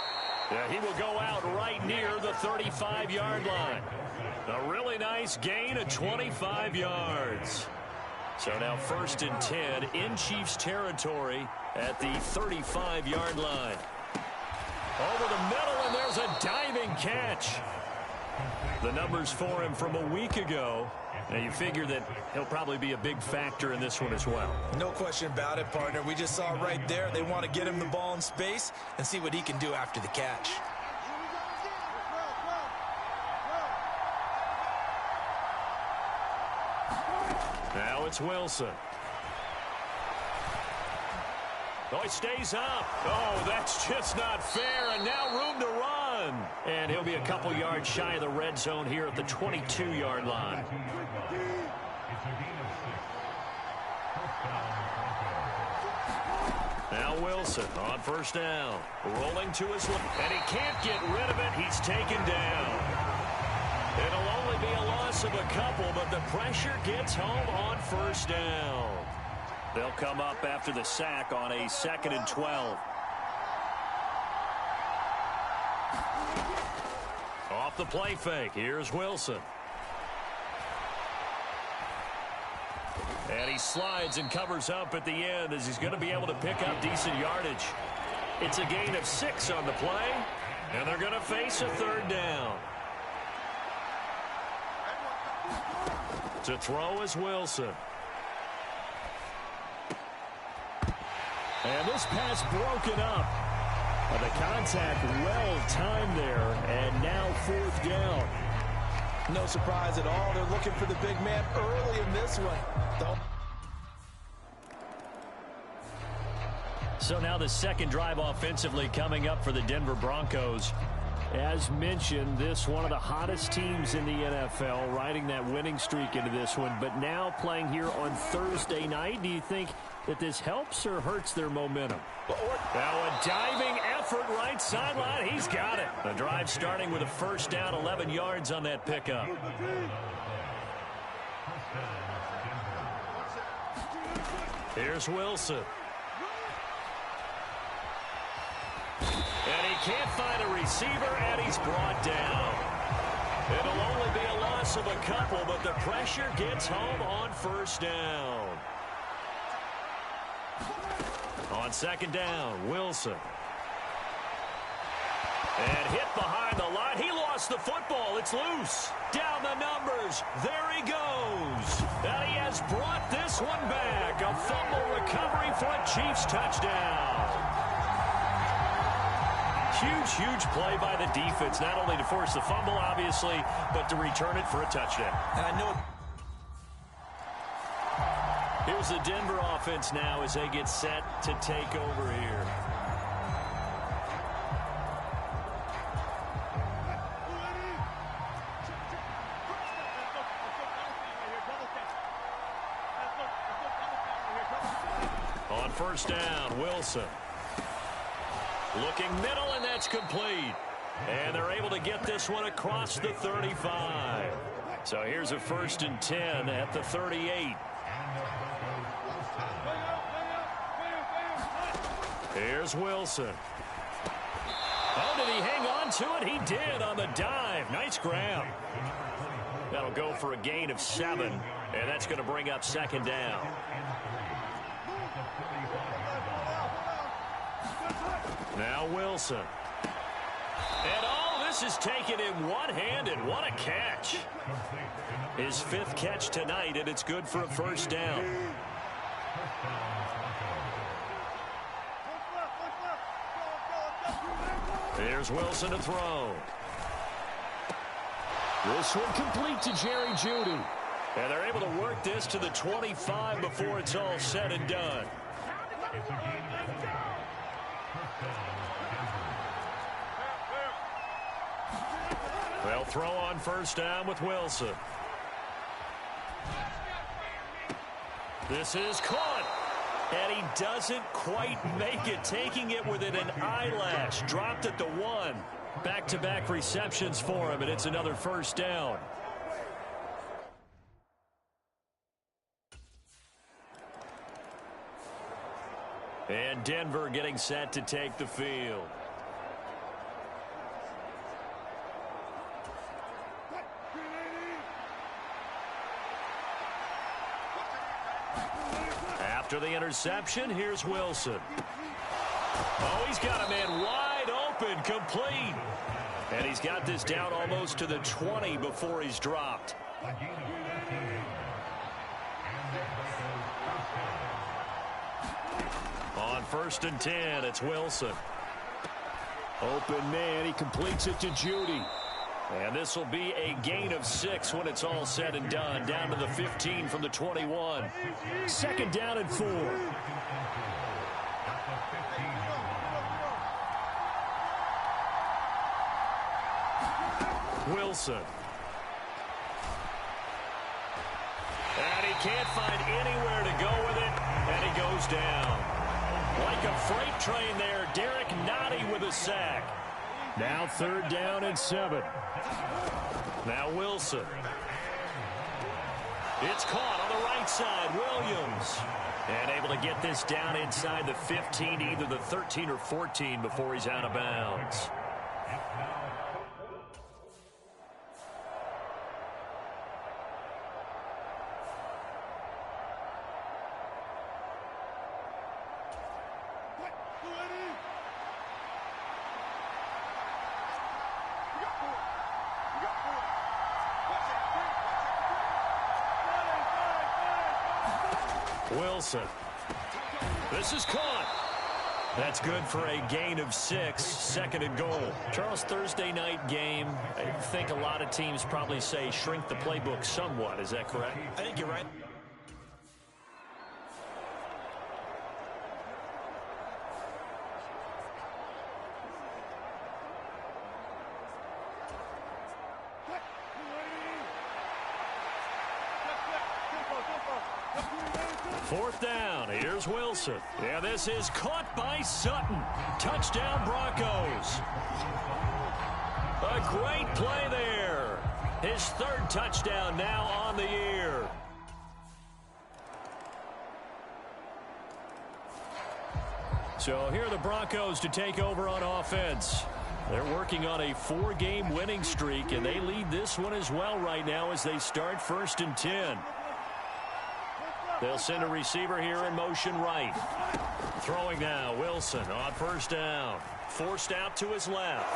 Yeah, he will go out right near the 35-yard line. A really nice gain of 25 yards. So now 1st and 10 in Chiefs territory at the 35-yard line. Over the middle, and there's a diving catch. The numbers for him from a week ago. Now you figure that he'll probably be a big factor in this one as well. No question about it, partner. We just saw right there they want to get him the ball in space and see what he can do after the catch. Now it's Wilson. Oh, he stays up. Oh, that's just not fair, and now room to run. And he'll be a couple yards shy of the red zone here at the 22-yard line. Now Wilson on first down. Rolling to his left, and he can't get rid of it. He's taken down. It'll only be a loss of a couple, but the pressure gets home on first down. They'll come up after the sack on a 2nd and 12. Off the play fake, here's Wilson. And he slides and covers up at the end as he's going to be able to pick up decent yardage. It's a gain of 6 on the play, and they're going to face a 3rd down. To throw is Wilson. And this pass broken up. The contact well timed there, and now 4th down. No surprise at all. They're looking for the big man early in this one. So now the second drive offensively coming up for the Denver Broncos. As mentioned, this one of the hottest teams in the NFL, riding that winning streak into this one, but now playing here on Thursday night. Do you think that this helps or hurts their momentum? Now a diving effort right sideline. He's got it. The drive starting with a first down, 11 yards on that pickup. Here's Wilson. And he can't find a receiver, and he's brought down. It'll only be a loss of a couple, but the pressure gets home on first down. On second down, Wilson. And hit behind the line. He lost the football. It's loose. Down the numbers. There he goes. And he has brought this one back. A fumble recovery for a Chiefs touchdown. Huge play by the defense, not only to force the fumble, obviously, but to return it for a touchdown. And I know. Here's the Denver offense now as they get set to take over here. On first down, Wilson. Looking middle, and that's complete. And they're able to get this one across the 35. So here's a 1st and 10 at the 38. Here's Wilson. Oh, did he hang on to it? He did on the dive. Nice grab. That'll go for a gain of 7, and that's going to bring up second down. Now Wilson. And oh, this is taken in one-handed. What a catch. His 5th catch tonight, and it's good for a first down. Here's Wilson to throw. This one complete to Jerry Jeudy. And they're able to work this to the 25 before it's all said and done. They'll throw on first down with Wilson. This is caught. And he doesn't quite make it, taking it within an eyelash. Dropped at the 1. Back-to-back receptions for him, and it's another first down. And Denver getting set to take the field. After the interception, here's Wilson. Oh, he's got a man wide open, complete. And he's got this down almost to the 20 before he's dropped. On 1st and 10, it's Wilson. Open man, he completes it to Jeudy. And this will be a gain of 6 when it's all said and done. Down to the 15 from the 21. Second down and 4. Wilson. And he can't find anywhere to go with it. And he goes down. Like a freight train there, Derek Nottie with a sack. Now 3rd down and 7. Now Wilson. It's caught on the right side, Williams. And able to get this down inside the 15, either the 13 or 14 before he's out of bounds. Wilson. This is caught. That's good for a gain of 6. 2nd and goal. Charles, Thursday night game. I think a lot of teams probably say shrink the playbook somewhat. Is that correct? I think you're right. 4th down. Here's Wilson. Yeah, this is caught by Sutton. Touchdown, Broncos. A great play there. His 3rd touchdown now on the year. So here are the Broncos to take over on offense. They're working on a 4-game winning streak, and they lead this one as well right now as they start 1st and 10. They'll send a receiver here in motion right. Throwing now, Wilson on 1st down. Forced out to his left.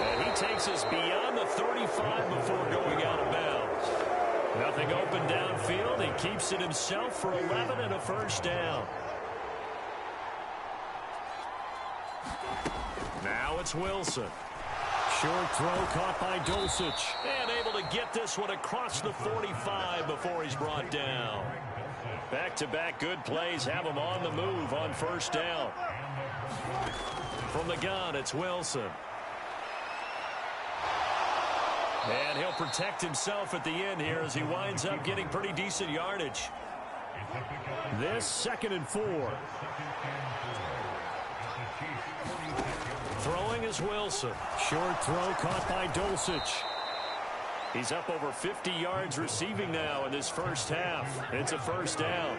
And he takes us beyond the 35 before going out of bounds. Nothing open downfield. He keeps it himself for 11 and a 1st down. Now it's Wilson. Short throw caught by Dulcich. And able to get this one across the 45 before he's brought down. Back-to-back good plays have him on the move on 1st down. From the gun, it's Wilson. And he'll protect himself at the end here as he winds up getting pretty decent yardage. This 2nd and 4. Throwing is Wilson. Short throw caught by Dulcich. He's up over 50 yards receiving now in this 1st half. It's a 1st down.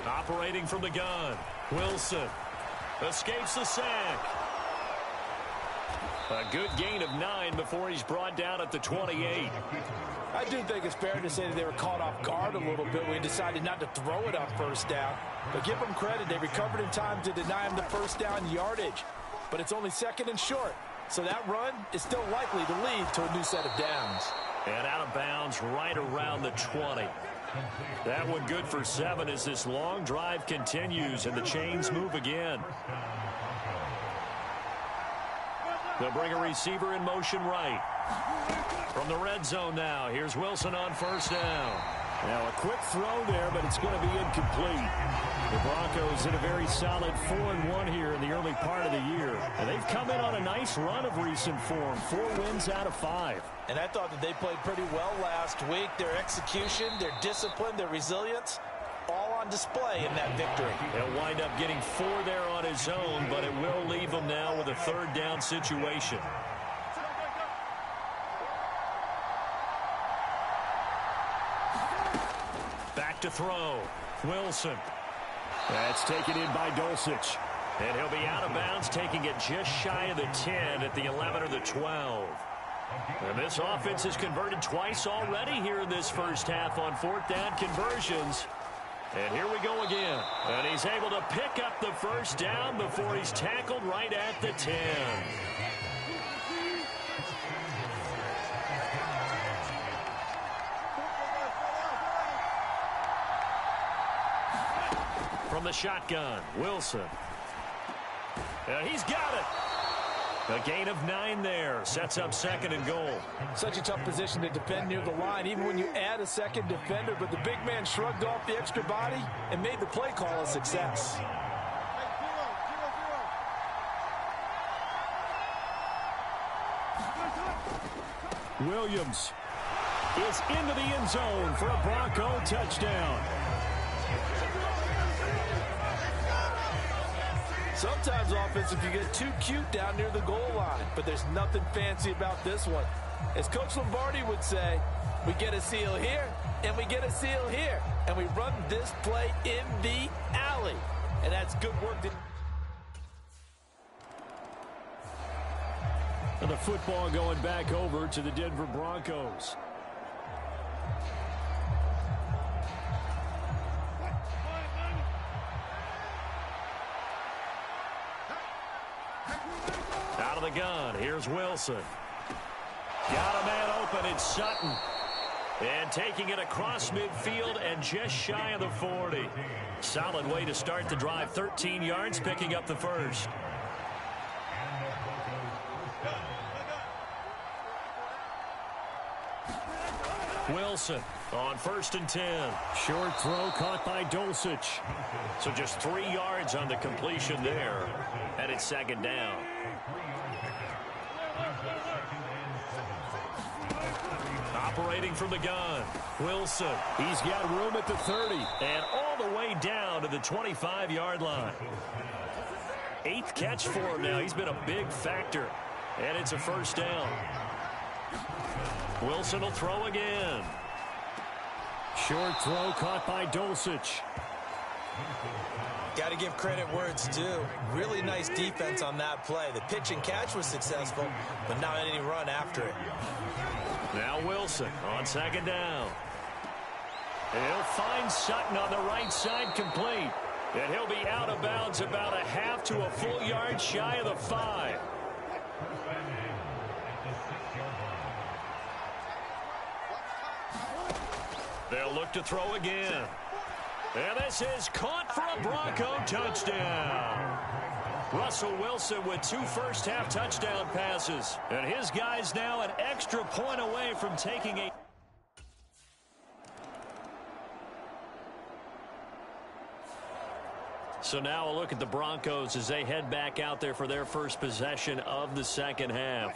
Operating from the gun. Wilson escapes the sack. A good gain of 9 before he's brought down at the 28. I do think it's fair to say that they were caught off guard a little bit when he decided not to throw it on 1st down. But give them credit. They recovered in time to deny him the 1st down yardage. But it's only 2nd and short. So that run is still likely to lead to a new set of downs. And out of bounds right around the 20. That one good for 7 as this long drive continues and the chains move again. They'll bring a receiver in motion right. From the red zone now, here's Wilson on 1st down. Now a quick throw there, but it's going to be incomplete. The Broncos in a very solid 4-1 here in the early part of the year. And they've come in on a nice run of recent form. 4 wins out of 5. And I thought that they played pretty well last week. Their execution, their discipline, their resilience, all on display in that victory. He'll wind up getting 4 there on his own, but it will leave him now with a 3rd down situation. Back to throw. Wilson. That's taken in by Dulcich. And he'll be out of bounds, taking it just shy of the 10 at the 11 or the 12. And this offense has converted twice already here in this 1st half on 4th down conversions. And here we go again. And he's able to pick up the 1st down before he's tackled right at the 10. From the shotgun, Wilson. He's got it. A gain of 9 there. Sets up 2nd and goal. Such a tough position to defend near the line, even when you add a 2nd defender. But the big man shrugged off the extra body and made the play call a success. Williams is into the end zone for a Bronco touchdown. Sometimes offense, if you get too cute down near the goal line, but there's nothing fancy about this one. As Coach Lombardi would say, we get a seal here, and we get a seal here, and we run this play in the alley. And that's good work. And the football going back over to the Denver Broncos. Out of the gun, here's Wilson. Got a man open, it's Sutton. And taking it across midfield and just shy of the 40. Solid way to start the drive. 13 yards, picking up the 1st. Wilson on 1st and 10. Short throw caught by Dulcich. So just 3 yards on the completion there. And it's 2nd down. Operating from the gun, Wilson. He's got room at the 30. And all the way down to the 25-yard line. 8th catch for him now. He's been a big factor. And it's a first down. Wilson will throw again. Short throw caught by Dulcich. Got to give credit where it's due. Really nice defense on that play. The pitch and catch was successful, but not any run after it. Now Wilson on second down. He'll find Sutton on the right side, complete. And he'll be out of bounds about a half to a full yard shy of the 5. They'll look to throw again. And this is caught for a Bronco touchdown. Russell Wilson with 2 first-half touchdown passes. And his guys now an extra point away from taking a... So now a look at the Broncos as they head back out there for their first possession of the second half.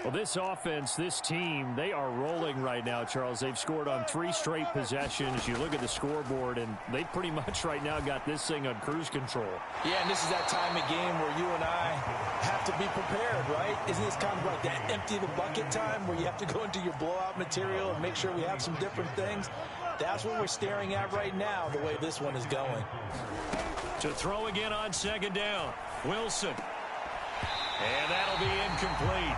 Well, this offense, this team, they are rolling right now, Charles. They've scored on 3 straight possessions. You look at the scoreboard, and they pretty much right now got this thing on cruise control. Yeah, and this is that time of game where you and I have to be prepared, right? Isn't this kind of like that empty the bucket time where you have to go into your blowout material and make sure we have some different things? That's what we're staring at right now, the way this one is going. To throw again on second down, Wilson. And that'll be incomplete.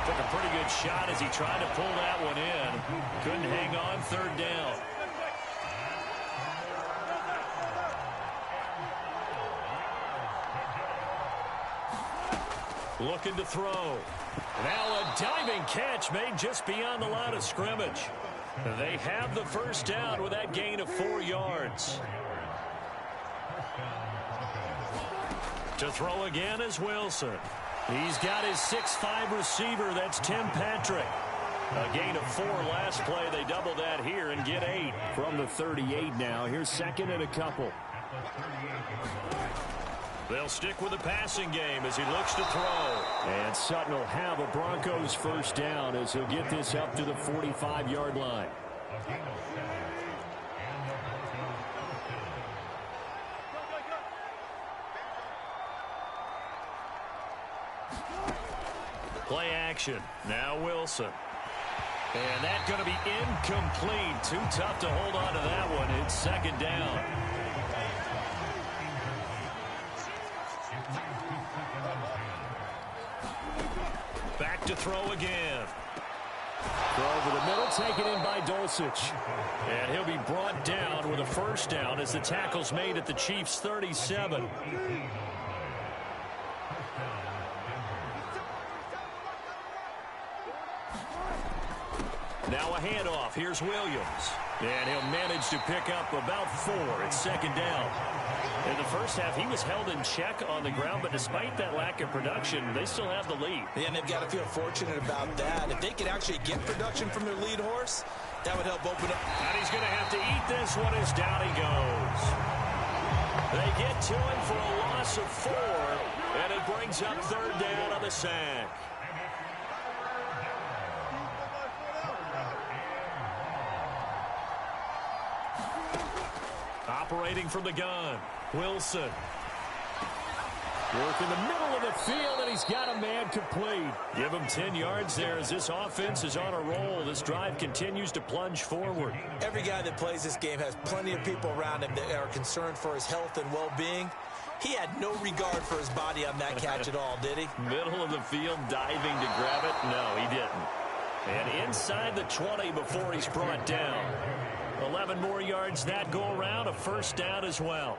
Took a pretty good shot as he tried to pull that one in. Couldn't hang on, third down. Looking to throw. Now a diving catch made just beyond the line of scrimmage. They have the first down with that gain of 4 yards. To throw again is Wilson. He's got his 6'5" receiver. That's Tim Patrick. A gain of 4 last play. They double that here and get 8. From the 38 now. Here's second and a couple. They'll stick with the passing game as he looks to throw. And Sutton will have a Broncos first down as he'll get this up to the 45-yard line. Play action. Now Wilson. And that's going to be incomplete. Too tough to hold on to that one. It's second down. Back to throw again. Throw over the middle, taken in by Dulcich. And he'll be brought down with a first down as the tackle's made at the Chiefs' 37. Now a handoff. Here's Williams. And he'll manage to pick up about 4. It's second down. In the first half, he was held in check on the ground, but despite that lack of production, they still have the lead. Yeah, and they've got to feel fortunate about that. If they could actually get production from their lead horse, that would help open up. And he's going to have to eat this one as down he goes. They get to him for a loss of 4, and it brings up third down on the sack. Operating from the gun, Wilson. Work in the middle of the field, and he's got a man complete. Give him 10 yards there as this offense is on a roll. This drive continues to plunge forward. Every guy that plays this game has plenty of people around him that are concerned for his health and well-being. He had no regard for his body on that catch at all, did he? Middle of the field, diving to grab it. No, he didn't. And inside the 20 before he's brought down. 11 more yards that go around, a first down as well.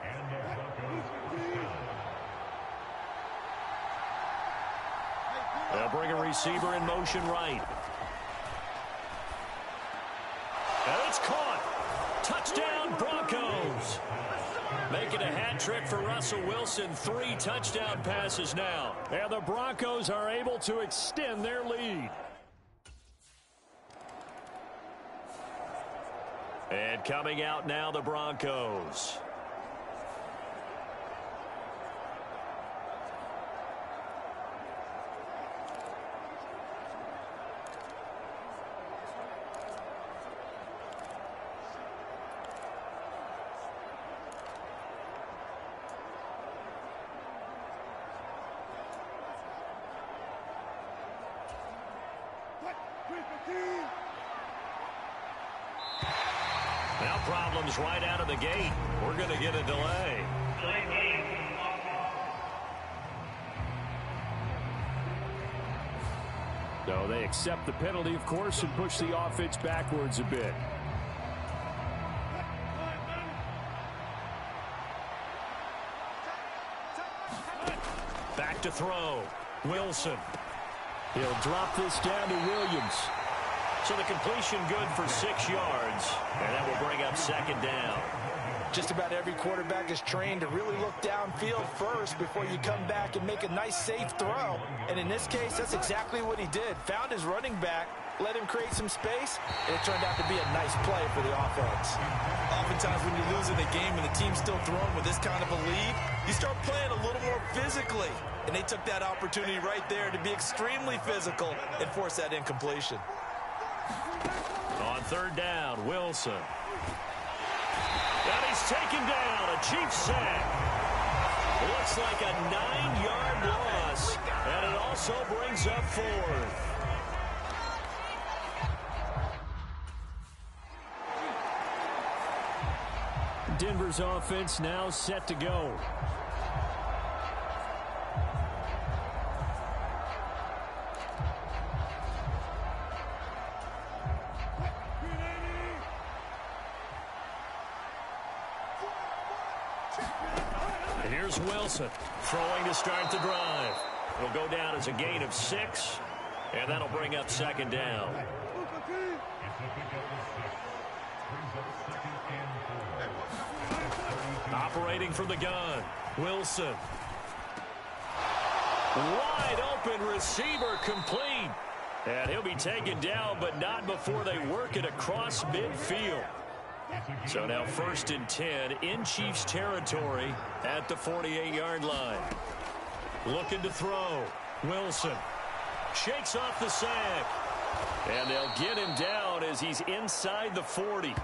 They'll bring a receiver in motion right. And it's caught. Touchdown, Broncos. Making a hat trick for Russell Wilson. 3 touchdown passes now. And the Broncos are able to extend their lead. And coming out now, the Broncos. Now problems right out of the gate. We're going to get a delay. So they accept the penalty, of course, and push the offense backwards a bit. Back to throw. Wilson. He'll drop this down to Williams. So the completion good for 6 yards, and that will bring up second down. Just about every quarterback is trained to really look downfield first before you come back and make a nice, safe throw. And in this case, that's exactly what he did. Found his running back, let him create some space, and it turned out to be a nice play for the offense. Oftentimes when you lose in a game and the team's still throwing with this kind of a lead, you start playing a little more physically. And they took that opportunity right there to be extremely physical and force that incompletion. On third down, Wilson. And he's taken down, a Chiefs sack. Looks like a 9-yard loss, and it also brings up fourth. Denver's offense now set to go. And here's Wilson throwing to start the drive. It'll go down as a gain of 6, and that'll bring up second down. Operating from the gun, Wilson. Wide open receiver complete. And he'll be taken down, but not before they work it across midfield. So now 1st and 10 in Chiefs territory at the 48-yard line. Looking to throw. Wilson shakes off the sack. And they'll get him down as he's inside the 40.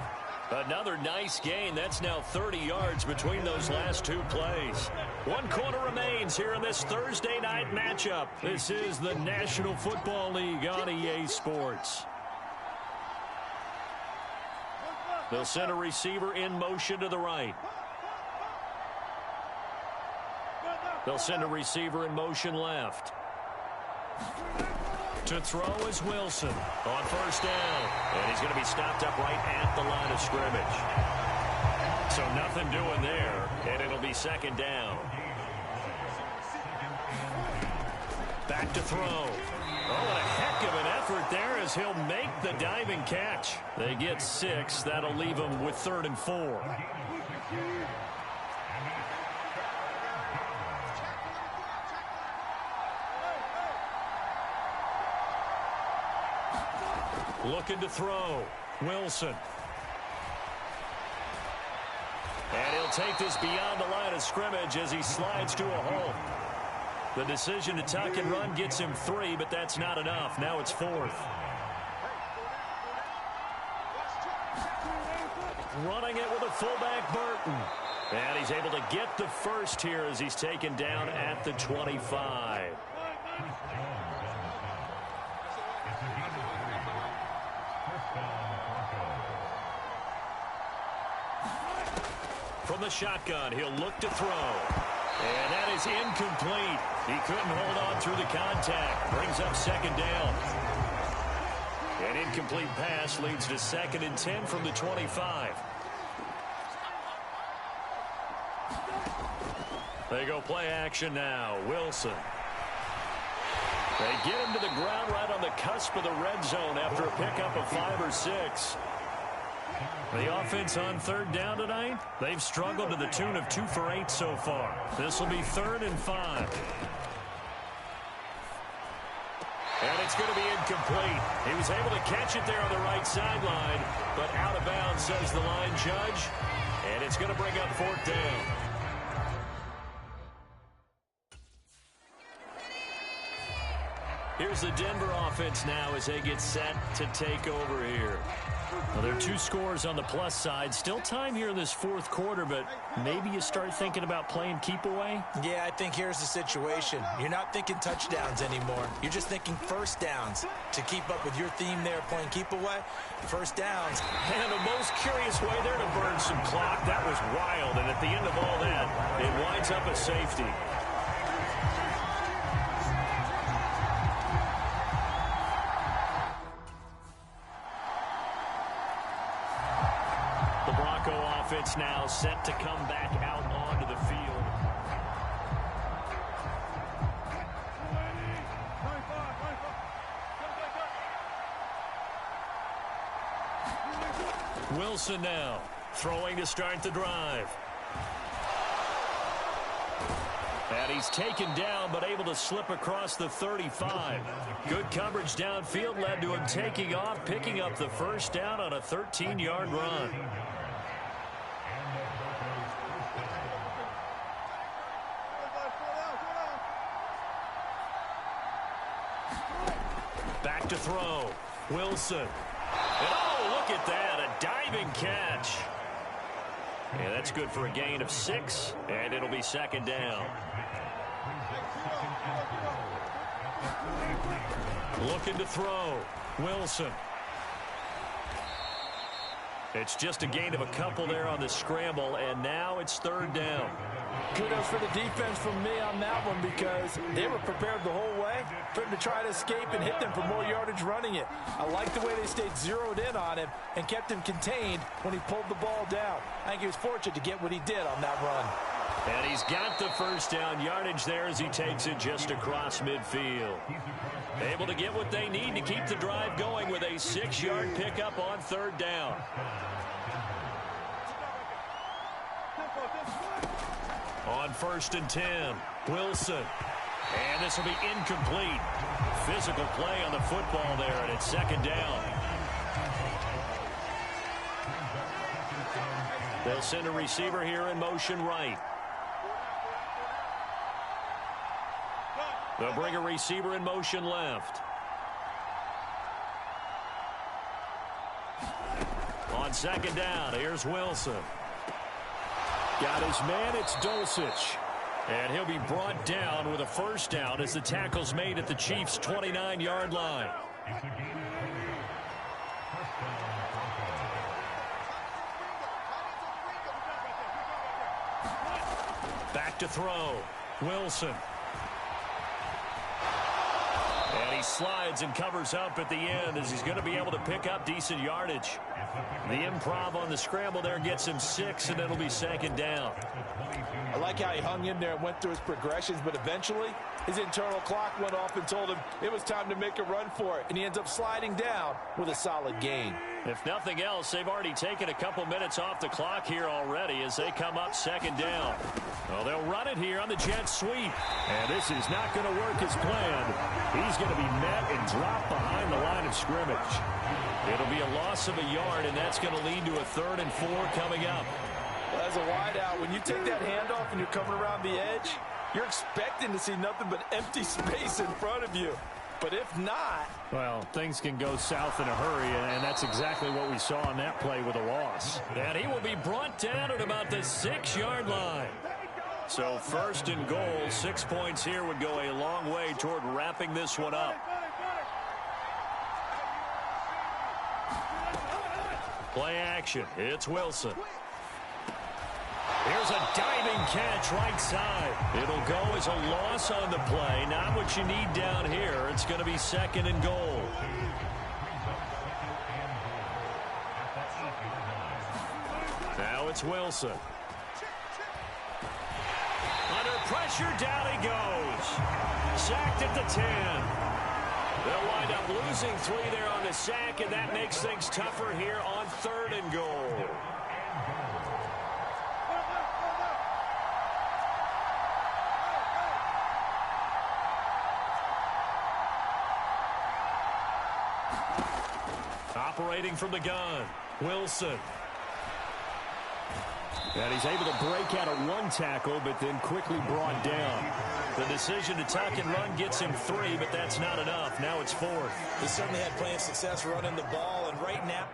Another nice gain. That's now 30 yards between those last 2 plays. 1 quarter remains here in this Thursday night matchup. This is the National Football League on EA Sports. They'll send a receiver in motion to the right. They'll send a receiver in motion left. To throw is Wilson on 1st down. And he's going to be stopped up right at the line of scrimmage. So nothing doing there, and it'll be 2nd down. Back to throw. Oh, what a heck of an effort there as he'll make the diving catch. They get 6. That'll leave them with 3rd and 4. Looking to throw. Wilson. And he'll take this beyond the line of scrimmage as he slides to a hole. The decision to tuck and run gets him 3, but that's not enough. Now it's 4th. Running it with a fullback, Burton. And he's able to get the first here as he's taken down at the 25. From the shotgun, he'll look to throw. And that is incomplete. He couldn't hold on through the contact. Brings up 2nd down. An incomplete pass leads to 2nd and 10 from the 25. They go play action now. Wilson. They get him to the ground right on the cusp of the red zone after a pickup of 5 or 6. The offense on 3rd down tonight, they've struggled to the tune of 2 for 8 so far. This will be 3rd and 5. And it's going to be incomplete. He was able to catch it there on the right sideline, but out of bounds, says the line judge. And it's going to bring up 4th down. Here's the Denver offense now as they get set to take over here. Well, there are 2 scores on the plus side. Still time here in this fourth quarter, but maybe you start thinking about playing keep away? Yeah, I think here's the situation. You're not thinking touchdowns anymore. You're just thinking first downs. To keep up with your theme there, playing keep away, first downs. And the most curious way there to burn some clock. That was wild, and at the end of all that, it winds up a safety. The Bronco offense now set to come back out onto the field. Wilson now throwing to start the drive. And he's taken down but able to slip across the 35. Good coverage downfield led to him taking off, picking up the first down on a 13-yard run. Back to throw. Wilson. And oh, look at that, a diving catch. Yeah, that's good for a gain of 6, and it'll be second down. Looking to throw. Wilson. It's just a gain of a couple there on the scramble, and now it's third down. Kudos for the defense from me on that one because they were prepared the whole way for him to try to escape and hit them for more yardage running it. I like the way they stayed zeroed in on him and kept him contained when he pulled the ball down. I think he was fortunate to get what he did on that run. And he's got the first down yardage there as he takes it just across midfield. Able to get what they need to keep the drive going with a 6-yard pickup on third down. On 1st and 10, Wilson. And this will be incomplete. Physical play on the football there, and it's second down. They'll send a receiver here in motion right. They'll bring a receiver in motion left. On second down, here's Wilson. Got his man, it's Dulcich. And he'll be brought down with a first down as the tackle's made at the Chiefs' 29-yard line. Back to throw. Wilson. And he slides and covers up at the end as he's going to be able to pick up decent yardage. The improv on the scramble there gets him 6, and it'll be second down. I like how he hung in there and went through his progressions, but eventually his internal clock went off and told him it was time to make a run for it, and he ends up sliding down with a solid gain. If nothing else, they've already taken a couple minutes off the clock here already as they come up second down. Well, they'll run it here on the jet sweep. And this is not going to work as planned. He's going to be met and dropped behind the line of scrimmage. It'll be a loss of a yard, and that's going to lead to a 3rd and 4 coming up. Well, as a wideout, when you take that handoff and you're coming around the edge, you're expecting to see nothing but empty space in front of you. But if not... Well, things can go south in a hurry, and that's exactly what we saw on that play with a loss. And he will be brought down at about the 6-yard line. So 1st and goal, 6 points here would go a long way toward wrapping this one up. Play action. It's Wilson. Here's a diving catch right side. It'll go as a loss on the play. Not what you need down here. It's going to be 2nd and goal. Now it's Wilson. Under pressure, down he goes. Sacked at the 10. They'll wind up losing 3 there on the sack, and that makes things tougher here on 3rd and goal. Operating from the gun, Wilson. And he's able to break out of 1 tackle, but then quickly brought down. The decision to tuck and run gets him 3, but that's not enough. Now it's 4th. He certainly had plenty of success running the ball, and right now...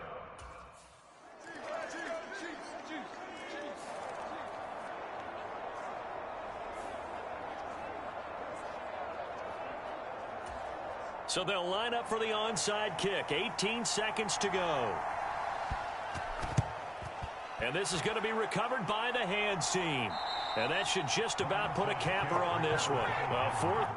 So they'll line up for the onside kick. 18 seconds to go. And this is going to be recovered by the hands team. And that should just about put a capper on this one. Fourth.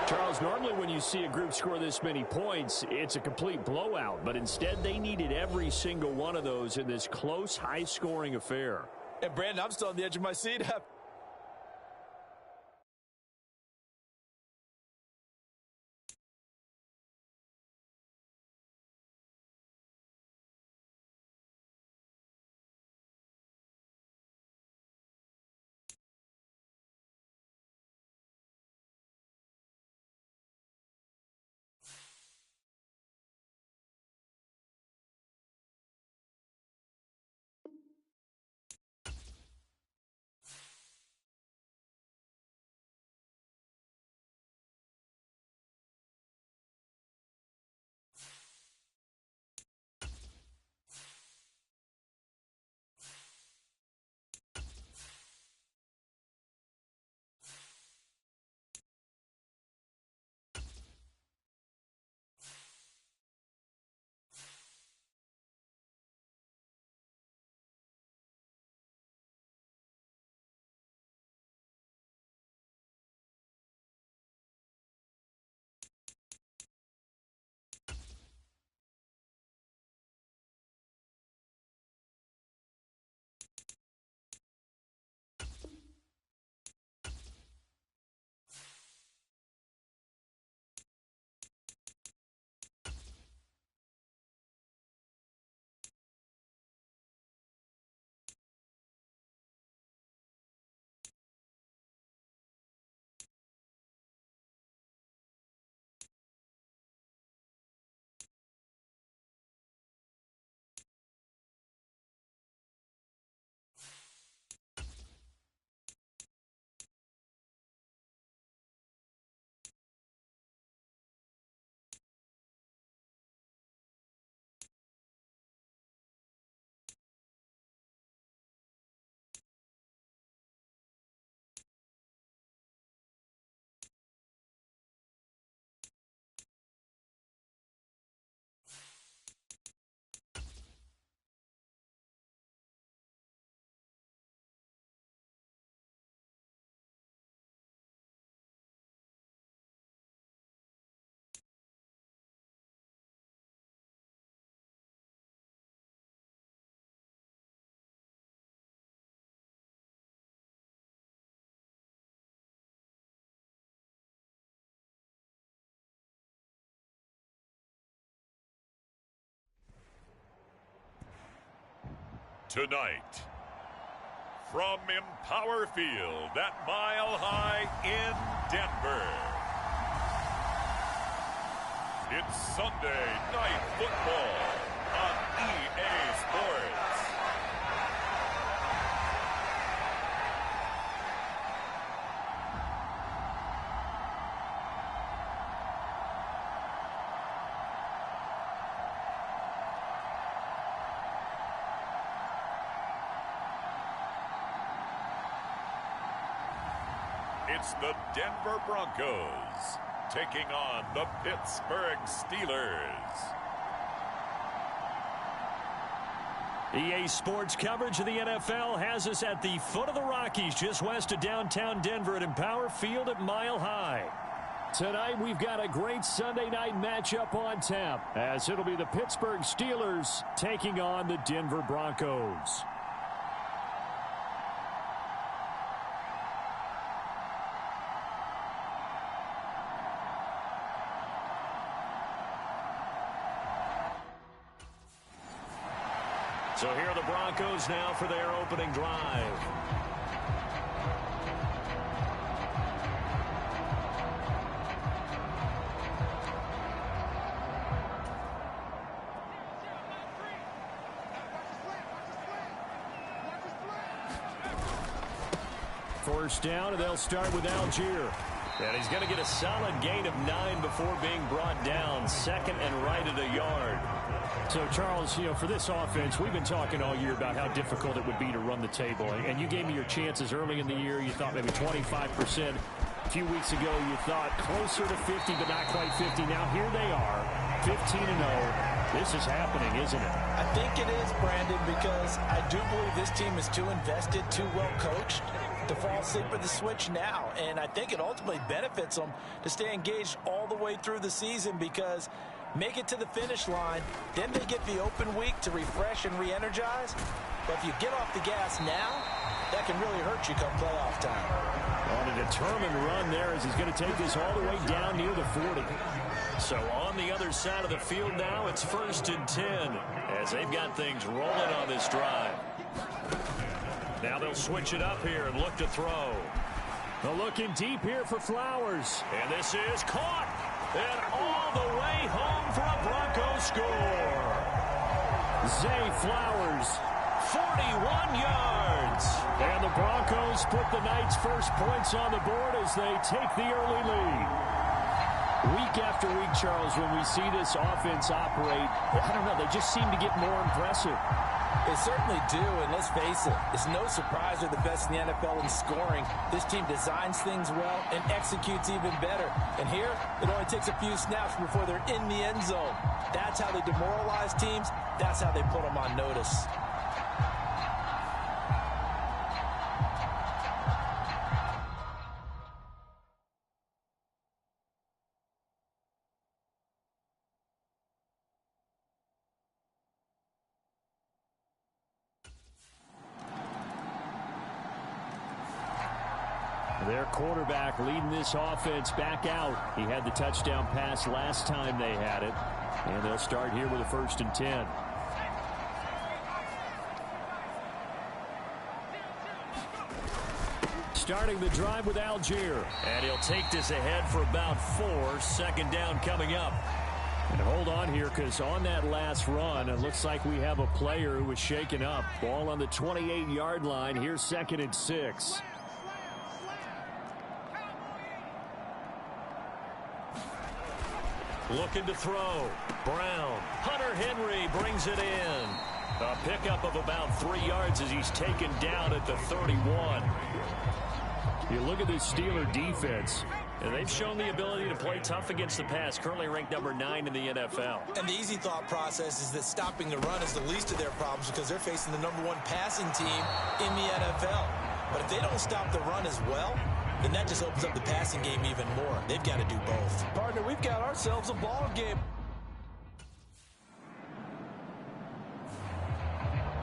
Charles, normally when you see a group score this many points, it's a complete blowout. But instead, they needed every single one of those in this close, high-scoring affair. And, Brandon, I'm still on the edge of my seat. Tonight, from Empower Field at Mile High in Denver, it's Sunday Night Football on EA Sports. It's the Denver Broncos taking on the Pittsburgh Steelers. EA Sports coverage of the NFL has us at the foot of the Rockies, just west of downtown Denver at Empower Field at Mile High. Tonight, we've got a great Sunday night matchup on tap, as it'll be the Pittsburgh Steelers taking on the Denver Broncos. So here are the Broncos now for their opening drive. First down, and they'll start with Algier. And he's going to get a solid gain of 9 before being brought down. Second and right at a yard. So, Charles, for this offense, we've been talking all year about how difficult it would be to run the table. And you gave me your chances early in the year. You thought maybe 25%. A few weeks ago, you thought closer to 50, but not quite 50. Now, here they are, 15-0. This is happening, isn't it? I think it is, Brandon, because I do believe this team is too invested, too well coached to fall asleep at the switch now. And I think it ultimately benefits them to stay engaged all the way through the season, because make it to the finish line, then they get the open week to refresh and re-energize. But if you get off the gas now, that can really hurt you come playoff time. On a determined run there as he's going to take this all the way down near the 40. So on the other side of the field now, it's 1st and 10 as they've got things rolling on this drive. Now they'll switch it up here and look to throw. They're looking deep here for Flowers. And this is caught. And all the way home for a Bronco score. Zay Flowers. 41 yards. And the Broncos put the Knights' first points on the board as they take the early lead. Week after week, Charles, when we see this offense operate, I don't know, they just seem to get more impressive. They certainly do, and let's face it, it's no surprise they're the best in the NFL in scoring. This team designs things well and executes even better. And here, it only takes a few snaps before they're in the end zone. That's how they demoralize teams. That's how they put them on notice. Their quarterback leading this offense back out. He had the touchdown pass last time they had it. And they'll start here with a 1st and 10. Starting the drive with Algier. And he'll take this ahead for about 4. 2nd down coming up. And hold on here, because on that last run, it looks like we have a player who was shaken up. Ball on the 28-yard line. Here's 2nd and 6. Looking to throw. Brown. Hunter Henry brings it in. A pickup of about 3 yards as he's taken down at the 31. You look at this Steeler defense. And they've shown the ability to play tough against the pass, currently ranked number 9 in the NFL. And the easy thought process is that stopping the run is the least of their problems, because they're facing the number 1 passing team in the NFL. But if they don't stop the run as well, then that just opens up the passing game even more. They've got to do both. Partner, we've got ourselves a ball game.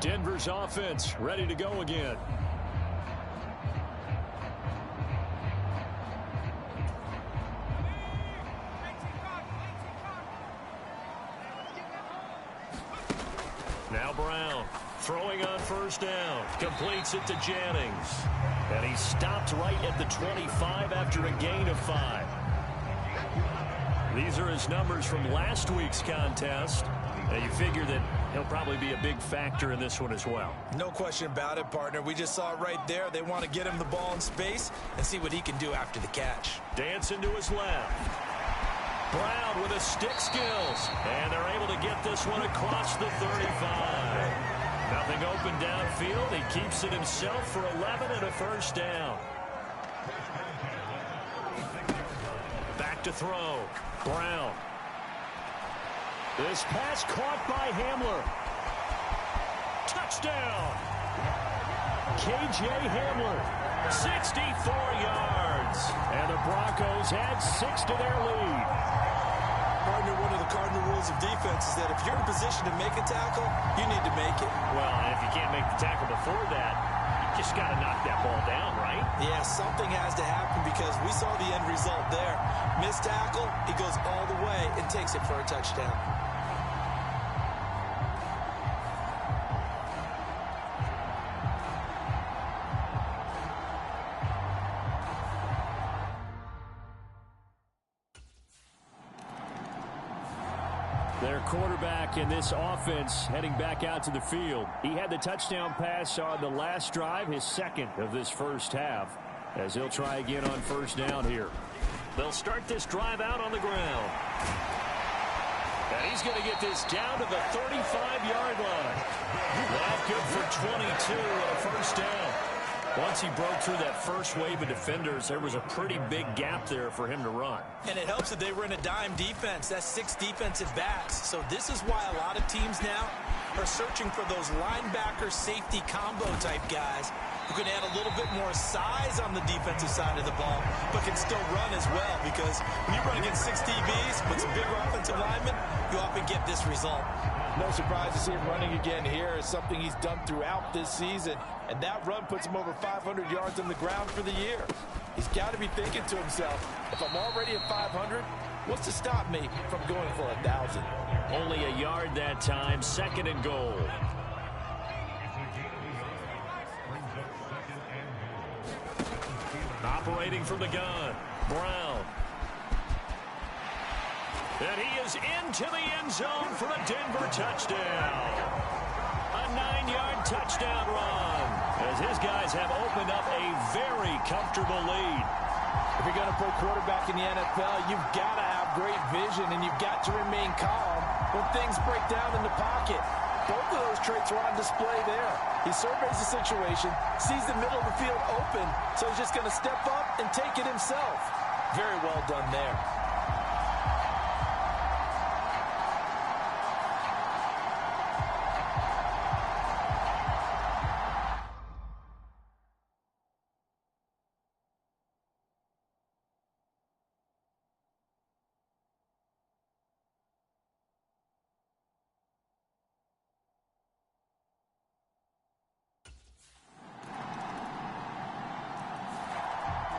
Denver's offense ready to go again. Now Brown throwing on 1st down. Completes it to Jennings. And he stopped right at the 25 after a gain of 5. These are his numbers from last week's contest. And you figure that he'll probably be a big factor in this one as well. No question about it, partner. We just saw it right there. They want to get him the ball in space and see what he can do after the catch. Dancing to his left. Brown with his stick skills. And they're able to get this one across the 35. Nothing open downfield. He keeps it himself for 11 and a 1st down. Back to throw. Brown. This pass caught by Hamler. Touchdown. K.J. Hamler. 64 yards. And the Broncos add 6 to their lead. Partner, one of the cardinal rules of defense is that if you're in position to make a tackle, you need to make it. Well, and if you can't make the tackle before that, you just got to knock that ball down, right? Yeah, something has to happen, because we saw the end result there. Missed tackle, he goes all the way and takes it for a touchdown. quarterback in this offense heading back out to the field. He had the touchdown pass on the last drive, his second of this first half, as he'll try again on first down here. They'll start this drive out on the ground. And he's going to get this down to the 35-yard line. That good for 22 and a first down. Once he broke through that first wave of defenders, there was a pretty big gap there for him to run. And it helps that they were in a dime defense. That's 6 defensive backs. So this is why a lot of teams now are searching for those linebacker safety combo type guys who can add a little bit more size on the defensive side of the ball, but can still run as well, because when you run against 6 DBs with some bigger offensive linemen, you often get this result. No surprise to see him running again here. It's something he's done throughout this season, and that run puts him over 500 yards on the ground for the year. He's got to be thinking to himself, if I'm already at 500, what's to stop me from going for 1,000? Only a yard that time, second and goal. Operating from the gun, Brown. And he is into the end zone for a Denver touchdown. A 9-yard touchdown run, as his guys have opened up a very comfortable lead. If you're going to play quarterback in the NFL, you've got to have great vision, and you've got to remain calm when things break down in the pocket. Both of those traits are on display there. He surveys the situation, sees the middle of the field open, so he's just going to step up and take it himself. Very well done there.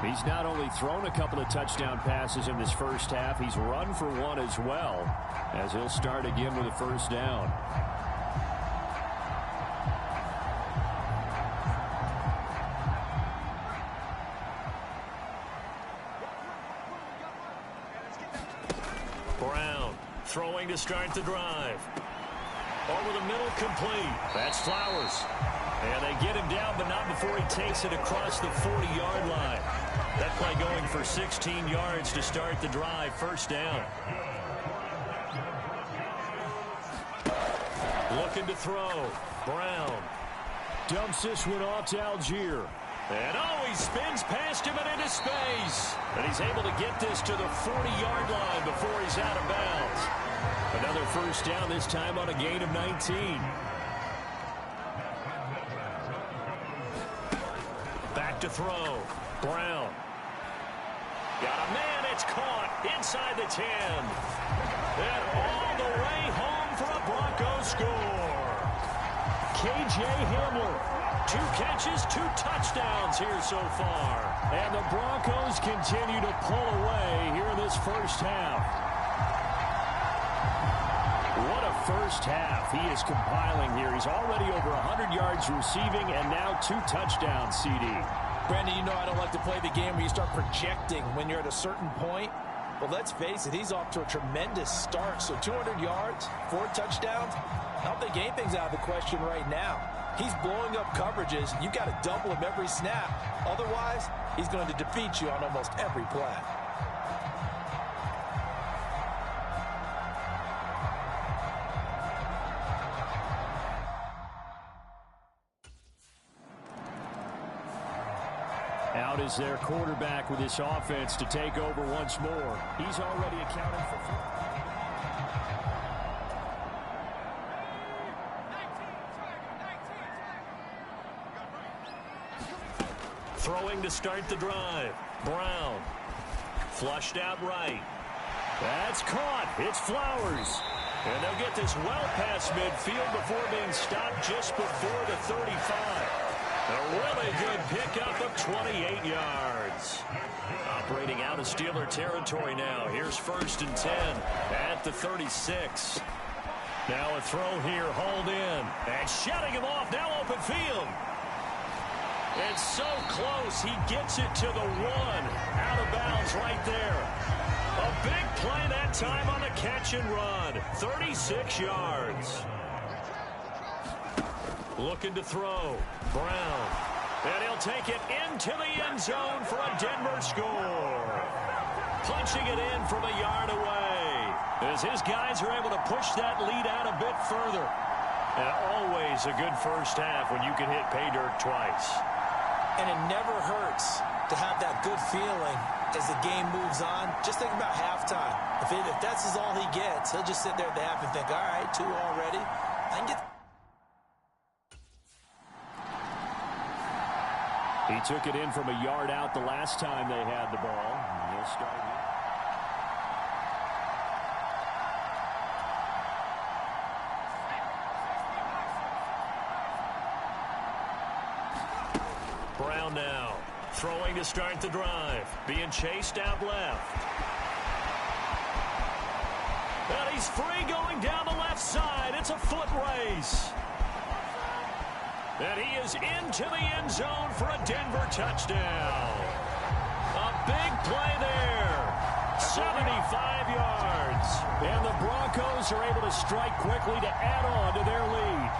He's not only thrown a couple of touchdown passes in this first half, he's run for one as well, as he'll start again with a first down. Brown throwing to start the drive. Over the middle, complete. That's Flowers. And they get him down, but not before he takes it across the 40-yard line. That play going for 16 yards to start the drive, first down. Looking to throw. Brown dumps this one off to Algier. And he spins past him and into space. And he's able to get this to the 40-yard line before he's out of bounds. Another first down, this time on a gain of 19. Back to throw. Brown. Got a man, it's caught inside the 10. And all the way home for a Broncos score. K.J. Hamler, 2 catches, 2 touchdowns here so far. And the Broncos continue to pull away here in this first half. What a first half he is compiling here. He's already over 100 yards receiving and now 2 touchdowns, CD. Brandon, you know I don't like to play the game where you start projecting when you're at a certain point. But let's face it, he's off to a tremendous start. So 200 yards, 4 touchdowns. I don't think anything's out of the question right now. He's blowing up coverages. You've got to double him every snap. Otherwise, he's going to defeat you on almost every play. Out is their quarterback with this offense to take over once more. He's already accounted for 4. Throwing to start the drive. Brown. Flushed out right. That's caught. It's Flowers. And they'll get this well past midfield before being stopped just before the 35. A really good pickup of 28 yards. Operating out of Steeler territory now. Here's first and 10 at the 36. Now a throw here, hauled in. And shutting him off, now open field. It's so close, he gets it to the 1. Out of bounds right there. A big play that time on the catch and run. 36 yards. Looking to throw. Brown. And he'll take it into the end zone for a Denver score. Punching it in from a yard away. As his guys are able to push that lead out a bit further. And always a good first half when you can hit pay dirt twice. And it never hurts to have that good feeling as the game moves on. Just think about halftime. If that's all he gets, he'll just sit there at the half and think, all right, 2 already. I can get... He took it in from a yard out the last time they had the ball. He'll start it. Brown now, throwing to start the drive, being chased out left. And he's free going down the left side. It's a foot race. And he is into the end zone for a Denver touchdown. A big play there. 75 yards. And the Broncos are able to strike quickly to add on to their lead.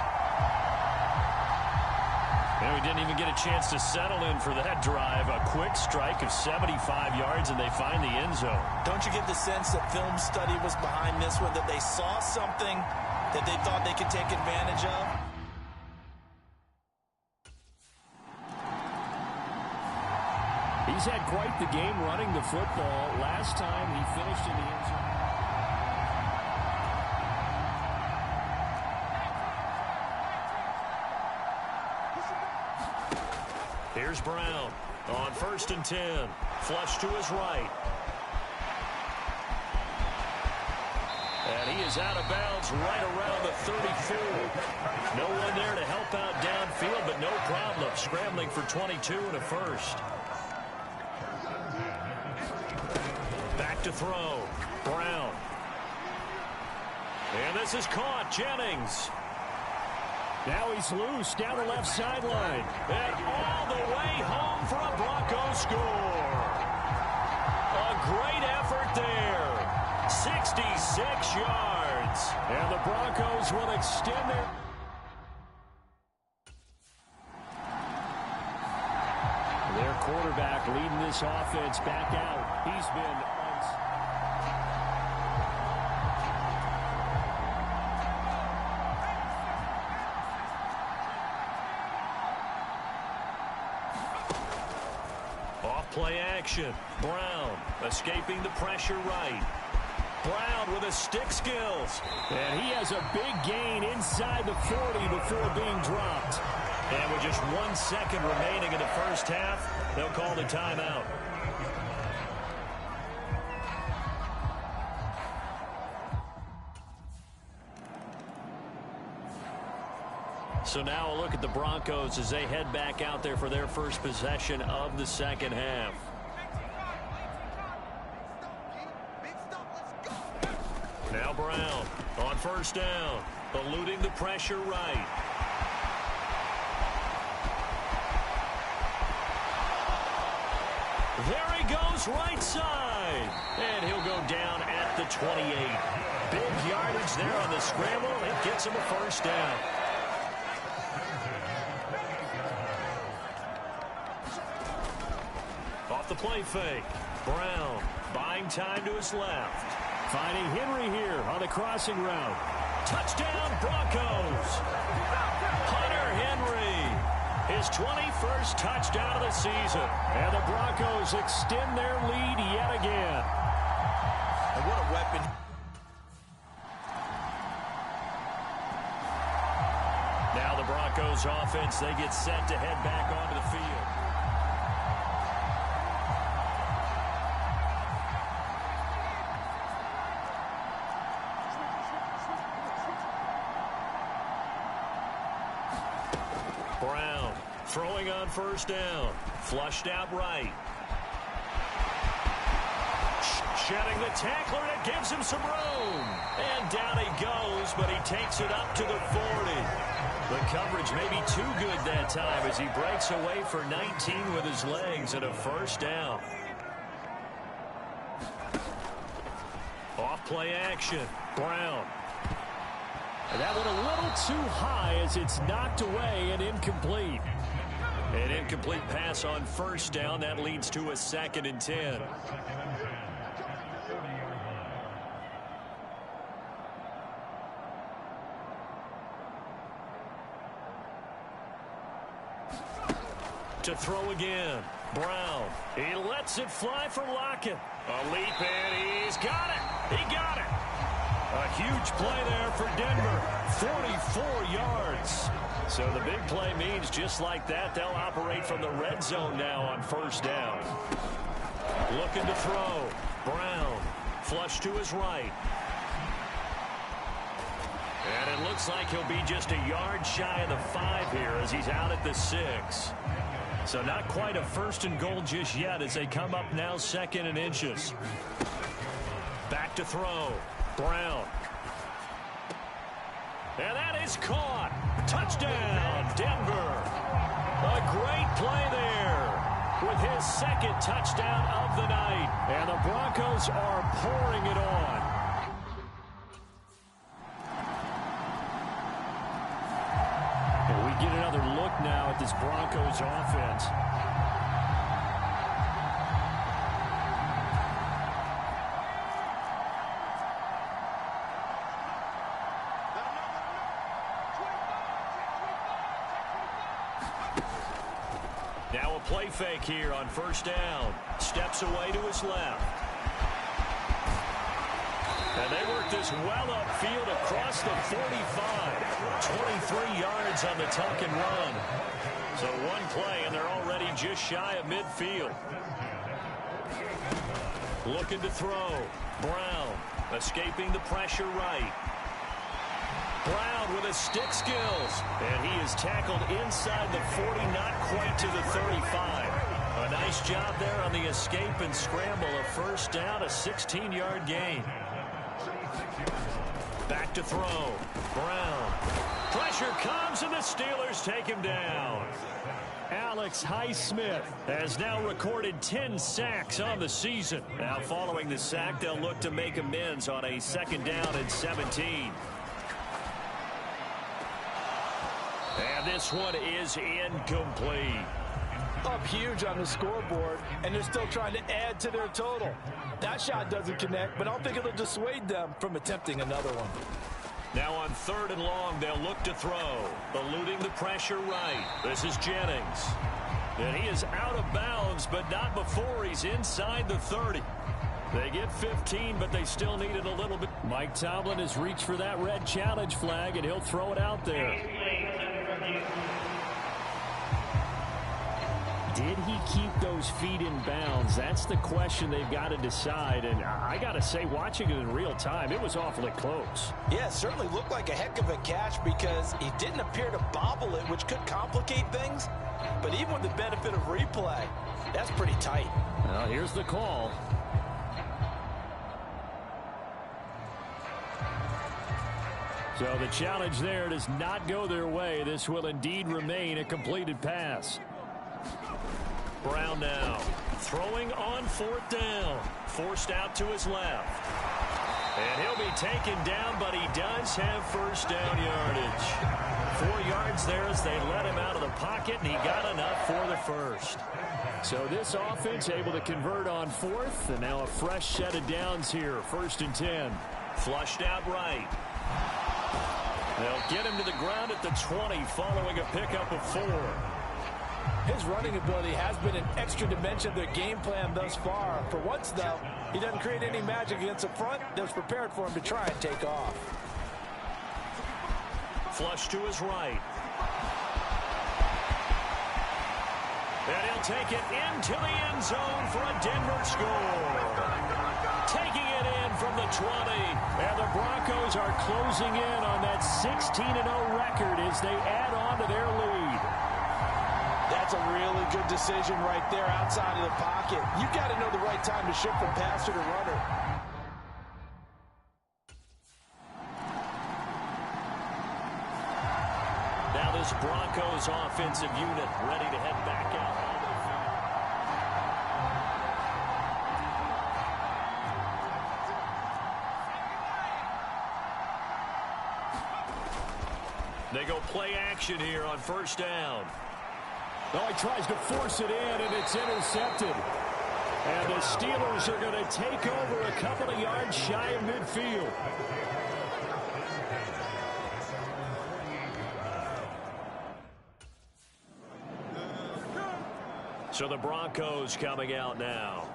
And we didn't even get a chance to settle in for that drive. A quick strike of 75 yards, and they find the end zone. Don't you get the sense that film study was behind this one, that they saw something that they thought they could take advantage of? He's had quite the game running the football. Last time he finished in the end zone. Here's Brown on 1st and 10. Flush to his right. And he is out of bounds right around the 34. No one there to help out downfield, but no problem. Scrambling for 22 and a first. Back to throw. Brown. And this is caught. Jennings. Now he's loose down the left sideline. And all the way home for a Broncos score. A great effort there. 66 yards. And the Broncos will extend their... Their quarterback leading this offense back out. He's been... Play action. Brown escaping the pressure right. Brown with his stick skills. And he has a big gain inside the 40 before being dropped. And with just 1 second remaining in the first half, they'll call the timeout. So now a look at the Broncos as they head back out there for their first possession of the second half. Now Brown on 1st down, eluding the pressure right. There he goes right side. And he'll go down at the 28. Big yardage there on the scramble. It gets him a first down. Off the play fake. Brown buying time to his left. Finding Henry here on the crossing route. Touchdown Broncos. Hunter Henry. His 21st touchdown of the season. And the Broncos extend their lead yet again. And what a weapon. Now the Broncos offense, they get set to head back onto the field. Brown throwing on 1st down. Flushed out right. Shedding the tackler. That gives him some room. And down he goes, but he takes it up to the 40. The coverage may be too good that time as he breaks away for 19 with his legs and a 1st down. Play action. Brown. And that one a little too high as it's knocked away and incomplete. An incomplete pass on first down. That leads to a 2nd and 10. To throw again. Brown. He lets it fly for Lockett. A leap in. He's got it. He got it. A huge play there for Denver. 44 yards. So the big play means just like that, they'll operate from the red zone now on first down. Looking to throw. Brown. Flush to his right. And it looks like he'll be just a yard shy of the 5 here as he's out at the 6. So not quite a 1st and goal just yet as they come up now 2nd and inches. Back to throw. Brown. And that is caught. Touchdown, Denver. A great play there with his 2nd touchdown of the night. And the Broncos are pouring it on. And we get another look now at this Broncos offense. Now a play fake here on first down. Steps away to his left. And they work this well upfield across the 45. 23 yards on the tuck and run. So one play, and they're already just shy of midfield. Looking to throw. Brown escaping the pressure right. Brown with his stick skills. And he is tackled inside the 40, not quite to the 35. A nice job there on the escape and scramble. A first down, a 16-yard gain. Back to throw. Brown. Pressure comes, and the Steelers take him down. Alex Highsmith has now recorded 10 sacks on the season. Now following the sack, they'll look to make amends on a 2nd down and 17. And this one is incomplete. Up huge on the scoreboard, and they're still trying to add to their total. That shot doesn't connect, but I don't think it'll dissuade them from attempting another one. Now on 3rd and long, they'll look to throw. Eluding the pressure right. This is Jennings. And he is out of bounds, but not before he's inside the 30. They get 15, but they still need it a little bit. Mike Tomlin has reached for that red challenge flag, and he'll throw it out there. Did he keep those feet in bounds? That's the question they've got to decide. And I got to say, watching it in real time, it was awfully close. Yeah, it certainly looked like a heck of a catch because he didn't appear to bobble it, which could complicate things. But even with the benefit of replay, that's pretty tight. Well, here's the call. So the challenge there does not go their way. This will indeed remain a completed pass. Brown now throwing on 4th down. Forced out to his left. And he'll be taken down, but he does have first down yardage. 4 yards there as they let him out of the pocket, and he got enough for the first. So this offense able to convert on 4th, and now a fresh set of downs here. 1st and 10. Flushed out right. They'll get him to the ground at the 20 following a pickup of 4. His running ability has been an extra dimension of their game plan thus far. For once, though, he doesn't create any magic against the front that was prepared for him to try and take off. Flush to his right. And he'll take it into the end zone for a Denver score. Taking it in from the 20. And the Broncos are closing in on that 16-0 record as they add on to their lead. That's a really good decision right there outside of the pocket. You got to know the right time to shift from passer to runner. Now this Broncos offensive unit ready to head back out. They go play action here on first down. Oh, he tries to force it in, and it's intercepted. And the Steelers are going to take over a couple of yards shy of midfield. So the Broncos coming out now.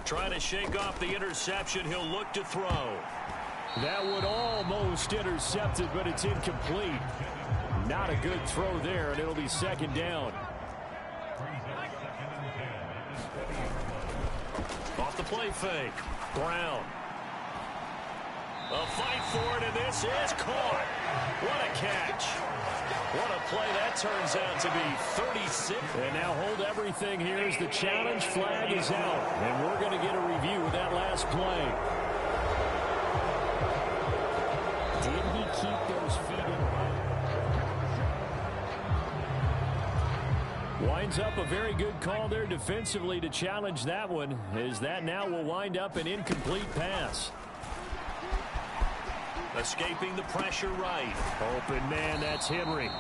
Trying to shake off the interception. He'll look to throw. That would almost intercept it, but it's incomplete. Not a good throw there, and it'll be second down. Off the play fake. Brown. A fight for it, and this is caught. What a catch. What a play that turns out to be. 36. And now hold everything here as the challenge flag is out. And we're going to get a review of that last play. Did he keep those feet in? Winds up a very good call there defensively to challenge that one, as that now will wind up an incomplete pass. Escaping the pressure right. Open man, that's Henry.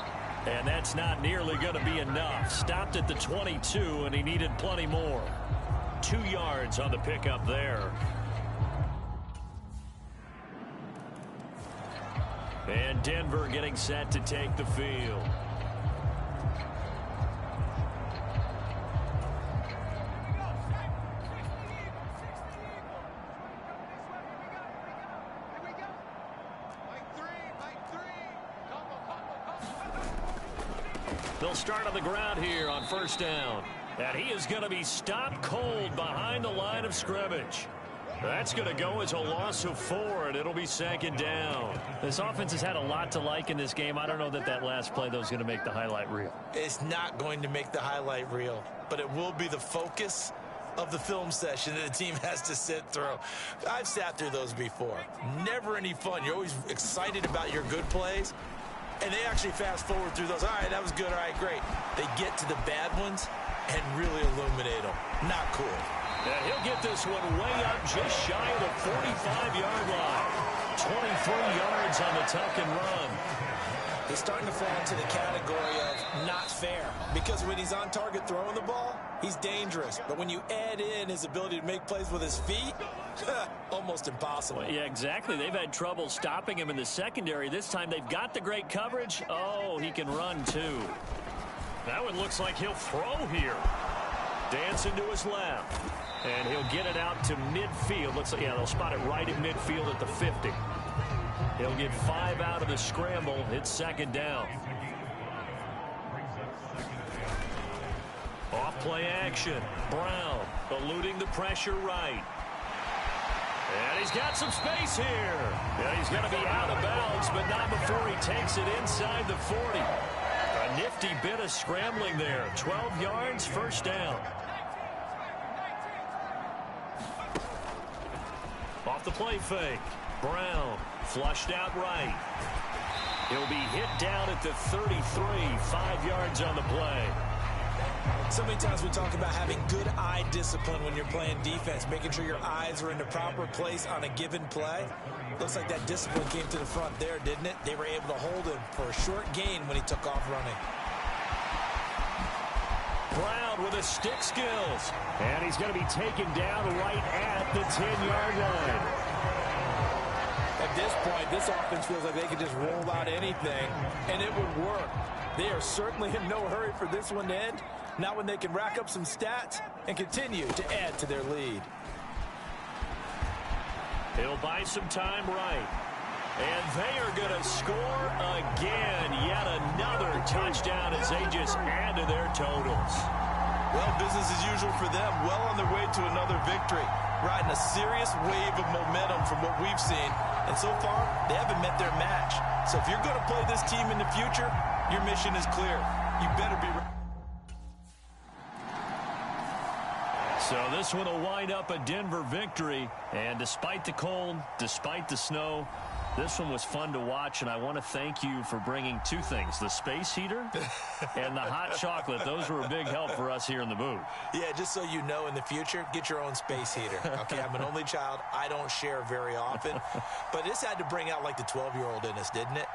And that's not nearly going to be enough. Stopped at the 22, and he needed plenty more. 2 yards on the pickup there. And Denver getting set to take the field. They'll start on the ground here on first down. And he is going to be stopped cold behind the line of scrimmage. That's going to go as a loss of 4, and it'll be second down. This offense has had a lot to like in this game. I don't know that last play, though, is going to make the highlight reel. It's not going to make the highlight reel, but it will be the focus of the film session that the team has to sit through. I've sat through those before. Never any fun. You're always excited about your good plays. And they actually fast forward through those. All right, that was good. All right, great. They get to the bad ones and really illuminate them. Not cool. And he'll get this one way up just shy of the 45-yard line. 23 yards on the tuck and run. He's starting to fall into the category of not fair. Because when he's on target throwing the ball, he's dangerous. But when you add in his ability to make plays with his feet, almost impossible. Yeah, exactly. They've had trouble stopping him in the secondary. This time they've got the great coverage. Oh, he can run too. That one looks like he'll throw here. Dancing to his left. And he'll get it out to midfield. Looks like, yeah, they'll spot it right at midfield at the 50. He'll get 5 out of the scramble. It's second down. Off play action. Brown eluding the pressure right. And he's got some space here. Yeah, he's going to be out of bounds, but not before he takes it inside the 40. A nifty bit of scrambling there. 12 yards, first down. Off the play fake. Brown flushed out right. He'll be hit down at the 33, 5 yards on the play. So many times we talk about having good eye discipline when you're playing defense, making sure your eyes are in the proper place on a given play. Looks like that discipline came to the front there, didn't it? They were able to hold him for a short gain when he took off running. Brown with his stick skills. And he's going to be taken down right at the 10-yard line. At this point, this offense feels like they could just roll out anything, and it would work. They are certainly in no hurry for this one to end. Not when they can rack up some stats and continue to add to their lead. He'll buy some time right. And they are going to score again. Yet another touchdown as they just add to their totals. Well, business as usual for them. Well on their way to another victory. Riding a serious wave of momentum from what we've seen. And so far, they haven't met their match. So if you're going to play this team in the future, your mission is clear. You better be ready. So this one will wind up a Denver victory. And despite the cold, despite the snow, This one was fun to watch, and I want to thank you for bringing two things, the space heater and the hot chocolate. Those were a big help for us here in the booth. Yeah, just so you know, in the future, get your own space heater. Okay, I'm an only child. I don't share very often. But this had to bring out, like, the 12-year-old in us, didn't it?